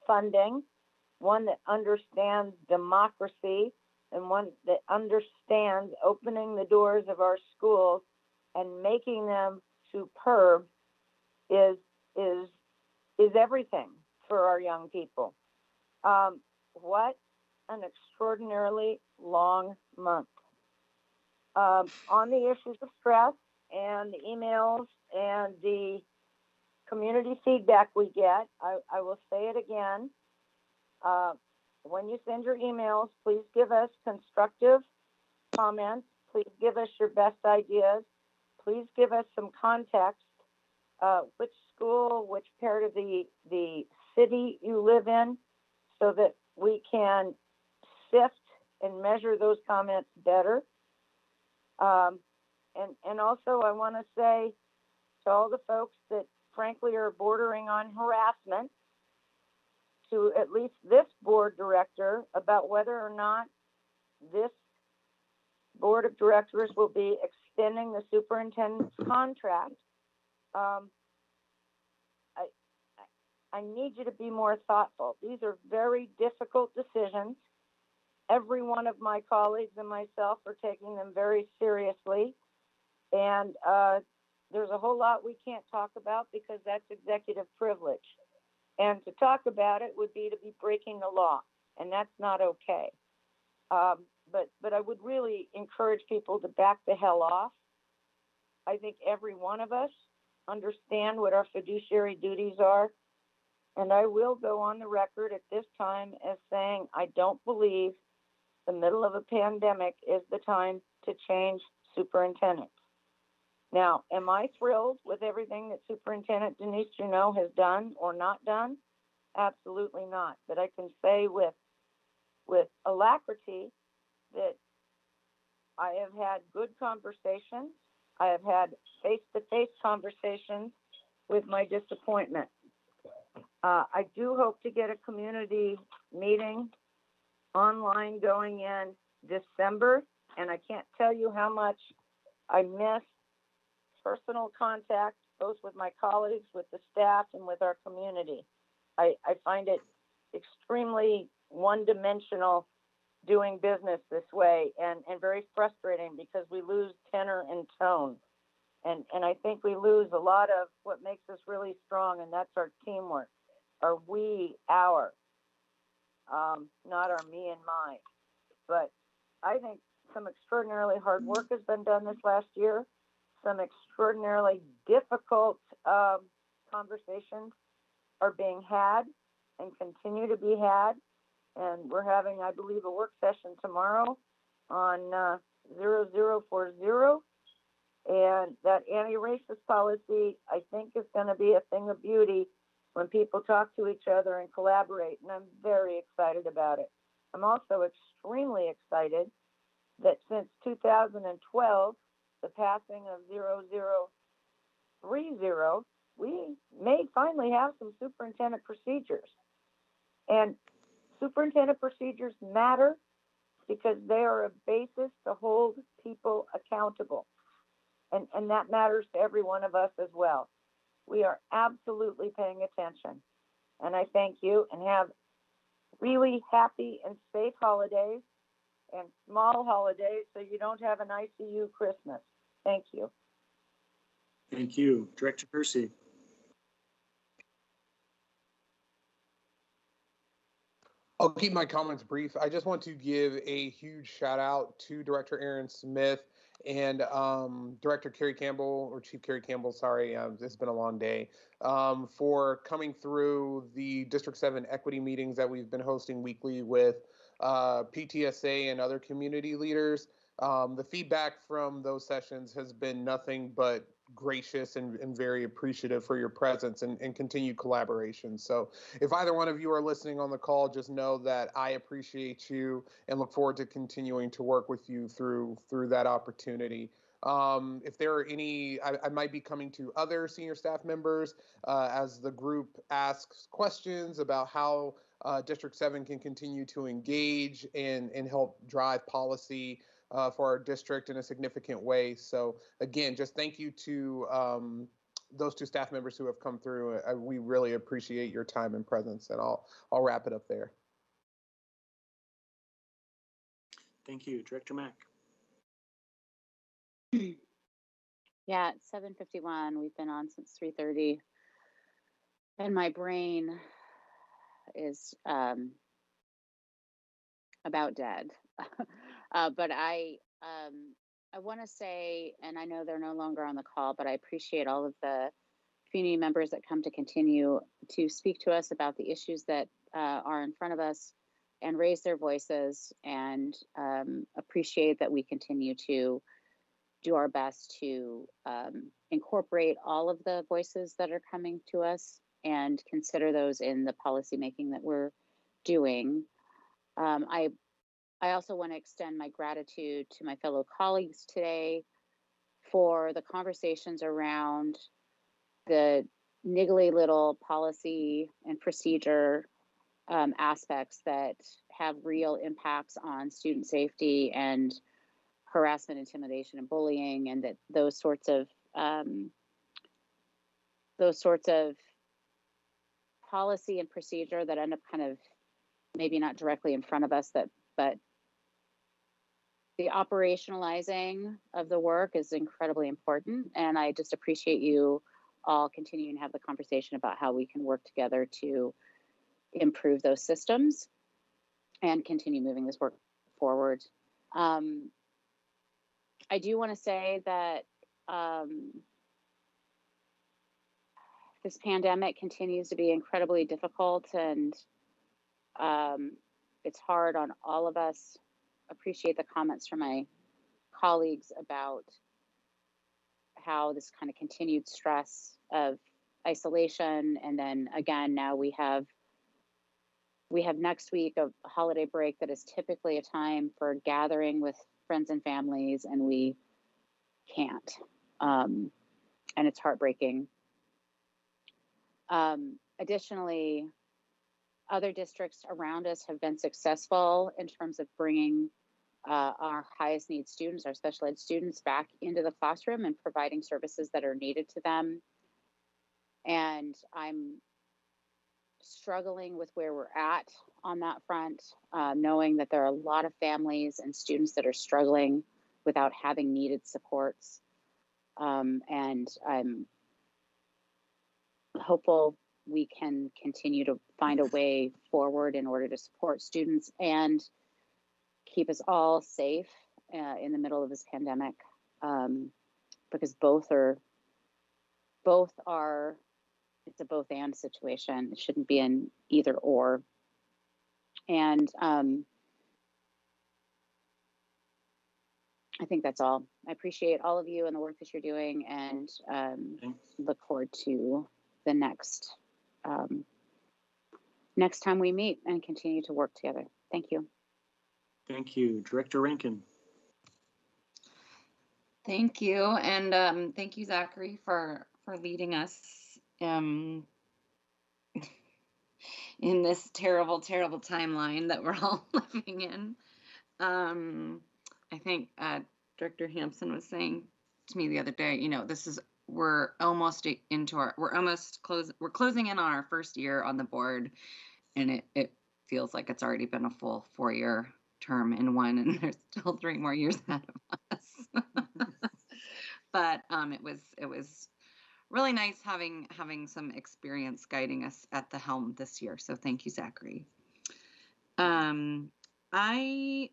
funding, one that understands democracy, and one that understands opening the doors of our schools and making them superb is everything for our young people. What an extraordinarily long month. On the issues of stress and the emails and the community feedback we get, I will say it again. When you send your emails, please give us constructive comments. Please give us your best ideas. Please give us some context, which school, which part of the city you live in, so that we can sift and measure those comments better. And also I want to say to all the folks that frankly are bordering on harassment, to at least this board director, about whether or not this board of directors will be extending the superintendent's contract. I need you to be more thoughtful. These are very difficult decisions. Every one of my colleagues and myself are taking them very seriously. And there's a whole lot we can't talk about because that's executive privilege. And to talk about it would be to be breaking the law, and that's not okay. But I would really encourage people to back the hell off. I think every one of us understand what our fiduciary duties are. And I will go on the record at this time as saying I don't believe the middle of a pandemic is the time to change superintendents. Now, am I thrilled with everything that Superintendent Denise Juneau has done or not done? Absolutely not. But I can say with alacrity that I have had good conversations. I have had face-to-face conversations with my disappointment. I do hope to get a community meeting online going in December, and I can't tell you how much I miss personal contact, both with my colleagues, with the staff, and with our community. I find it extremely one-dimensional doing business this way, and very frustrating because we lose tenor and tone. And I think we lose a lot of what makes us really strong, and that's our teamwork. Our we, our, not our me and mine. But I think some extraordinarily hard work has been done this last year. Some extraordinarily difficult conversations are being had and continue to be had. And we're having, I believe, a work session tomorrow on 0040. And that anti-racist policy, I think, is going to be a thing of beauty when people talk to each other and collaborate. And I'm very excited about it. I'm also extremely excited that since 2012, the passing of 0030, we may finally have some superintendent procedures. And superintendent procedures matter because they are a basis to hold people accountable. And that matters to every one of us as well. We are absolutely paying attention. And I thank you, and have really happy and safe holidays and small holidays so you don't have an ICU Christmas. Thank you. Thank you. Director Percy. I'll keep my comments brief. I just want to give a huge shout out to Director Aaron Smith and Director Carrie Campbell, or Chief Carrie Campbell, sorry, it's been a long day, for coming through the District 7 equity meetings that we've been hosting weekly with PTSA and other community leaders. The feedback from those sessions has been nothing but gracious and very appreciative for your presence and continued collaboration. So if either one of you are listening on the call, just know that I appreciate you and look forward to continuing to work with you through that opportunity. If there are any, I might be coming to other senior staff members as the group asks questions about how District 7 can continue to engage and help drive policy for our district in a significant way. So again, just thank you to those two staff members who have come through. We really appreciate your time and presence, and I'll wrap it up there. Thank you. Director Mack. Yeah, it's 7:51. We've been on since 3:30, and my brain is about dead. But I want to say, and I know they're no longer on the call, but I appreciate all of the community members that come to continue to speak to us about the issues that are in front of us and raise their voices, and appreciate that we continue to do our best to incorporate all of the voices that are coming to us and consider those in the policy making that we're doing. I also want to extend my gratitude to my fellow colleagues today for the conversations around the niggly little policy and procedure aspects that have real impacts on student safety and harassment, intimidation, and bullying, and that those sorts of policy and procedure that end up kind of maybe not directly in front of us, but the operationalizing of the work is incredibly important. And I just appreciate you all continuing to have the conversation about how we can work together to improve those systems and continue moving this work forward. I do want to say that this pandemic continues to be incredibly difficult, and it's hard on all of us. Appreciate the comments from my colleagues about how this kind of continued stress of isolation, and then again, now we have next week a holiday break that is typically a time for gathering with friends and families, and we can't, and it's heartbreaking. Additionally, other districts around us have been successful in terms of bringing our highest need students, our special ed students, back into the classroom and providing services that are needed to them. And I'm struggling with where we're at on that front, knowing that there are a lot of families and students that are struggling without having needed supports. And I'm hopeful we can continue to find a way forward in order to support students and keep us all safe in the middle of this pandemic, because both are, it's a both and situation. It shouldn't be an either or. And I think that's all. I appreciate all of you and the work that you're doing, and look forward to the next next time we meet and continue to work together. Thank you. Thank you. Director Rankin. Thank you, and thank you, Zachary, for leading us in this terrible timeline that we're all living in. I think Director Hampson was saying to me the other day, you know, we're closing in on our first year on the board, and it feels like it's already been a full 4-year term in one, and there's still 3 more years ahead of us. But it was really nice having some experience guiding us at the helm this year. So thank you, Zachary. I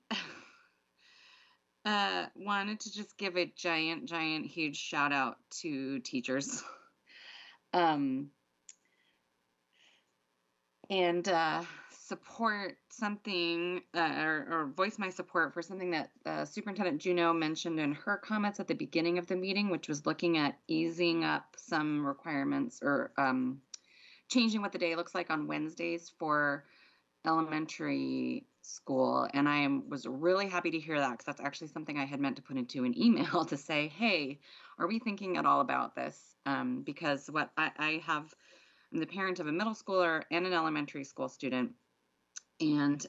wanted to just give a giant, huge shout out to teachers. And support something or voice my support for something that Superintendent Juneau mentioned in her comments at the beginning of the meeting, which was looking at easing up some requirements or changing what the day looks like on Wednesdays for elementary school. And I was really happy to hear that, because that's actually something I had meant to put into an email to say, hey, are we thinking at all about this? Because what I'm the parent of a middle schooler and an elementary school student. And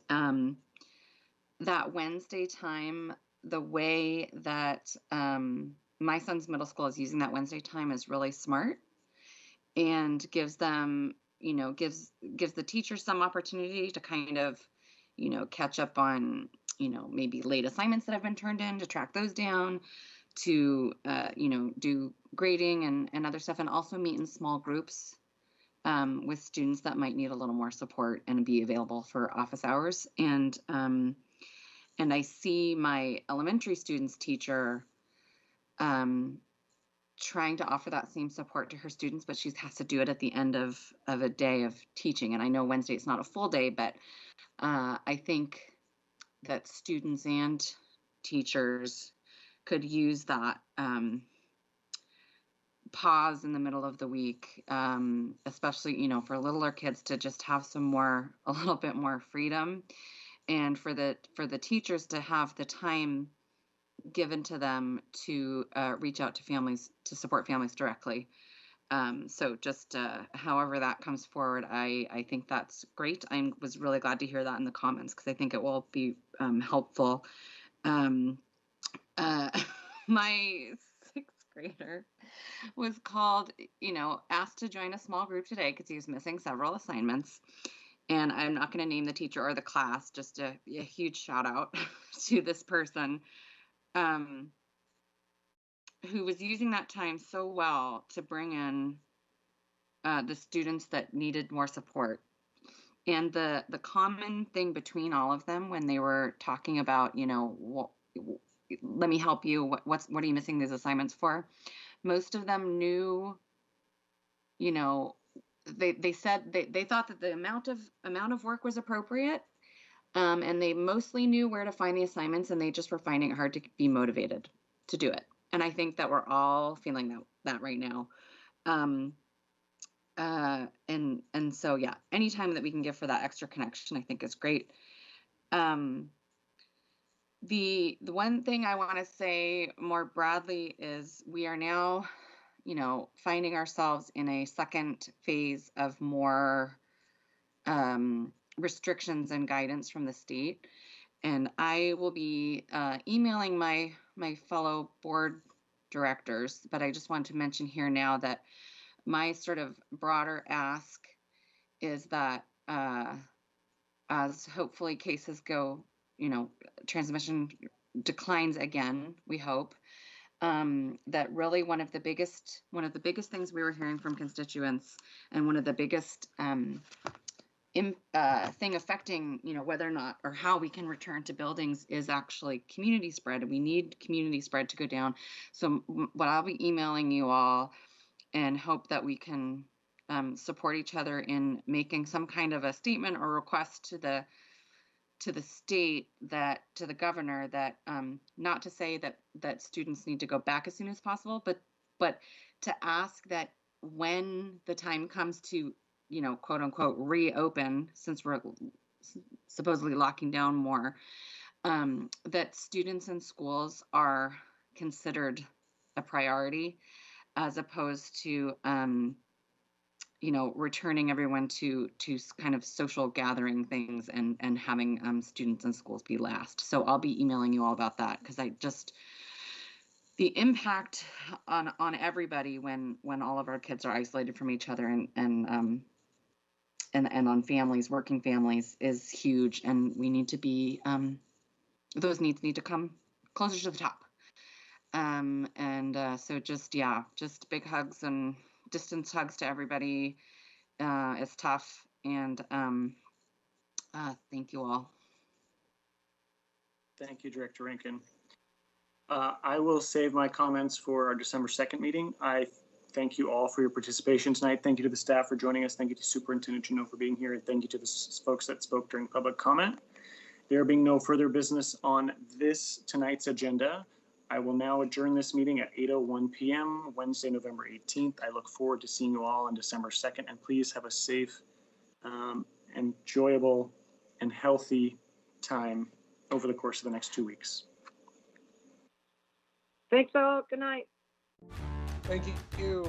that Wednesday time, the way that my son's middle school is using that Wednesday time is really smart, and gives them, you know, gives the teachers some opportunity to kind of, you know, catch up on, you know, maybe late assignments that have been turned in, to track those down, to, you know, do grading and other stuff, and also meet in small groups with students that might need a little more support and be available for office hours. And I see my elementary students teacher trying to offer that same support to her students, but she has to do it at the end of a day of teaching. And I know Wednesday it's not a full day, but I think that students and teachers could use that pause in the middle of the week, especially, you know, for littler kids, to just have a little bit more freedom, and for the teachers to have the time given to them to reach out to families, to support families directly. So just however that comes forward, I think that's great. I was really glad to hear that in the comments, because I think it will be helpful. My 6th grader was called, you know, asked to join a small group today because he was missing several assignments. And I'm not going to name the teacher or the class, just a huge shout out to this person who was using that time so well to bring in the students that needed more support. And the common thing between all of them, when they were talking about, you know, let me help you, what are you missing these assignments for? Most of them knew, you know, they said they thought that the amount of work was appropriate, and they mostly knew where to find the assignments, and they just were finding it hard to be motivated to do it. And I think that we're all feeling that right now. And so, yeah, anytime that we can give for that extra connection, I think is great. The one thing I want to say more broadly is we are now, you know, finding ourselves in a second phase of more restrictions and guidance from the state. And I will be emailing my fellow board directors, but I just want to mention here now that my sort of broader ask is that as hopefully cases go, you know, transmission declines again, we hope, that really one of the biggest things we were hearing from constituents, and one of the biggest thing affecting, you know, whether or not or how we can return to buildings is actually community spread. We need community spread to go down. So what I'll be emailing you all, and hope that we can support each other in making some kind of a statement or request to the to the state, that to the governor, that not to say that students need to go back as soon as possible, but to ask that when the time comes to, you know, quote unquote, reopen, since we're supposedly locking down more, that students in schools are considered a priority, as opposed to, you know, returning everyone to kind of social gathering things and having students in schools be last. So I'll be emailing you all about that, because I just, the impact on everybody when all of our kids are isolated from each other and on families, working families, is huge, and we need to be, those needs need to come closer to the top. So just, yeah, just big hugs and distance hugs to everybody. It's tough, and thank you all. Thank you, Director Rankin. I will save my comments for our December 2nd meeting. I thank you all for your participation tonight. Thank you to the staff for joining us. Thank you to Superintendent Juneau for being here. And thank you to the folks that spoke during public comment. There being no further business on tonight's agenda, I will now adjourn this meeting at 8:01 p.m. Wednesday, November 18th. I look forward to seeing you all on December 2nd, and please have a safe, enjoyable, and healthy time over the course of the next 2 weeks. Thanks all. Good night. Thank you.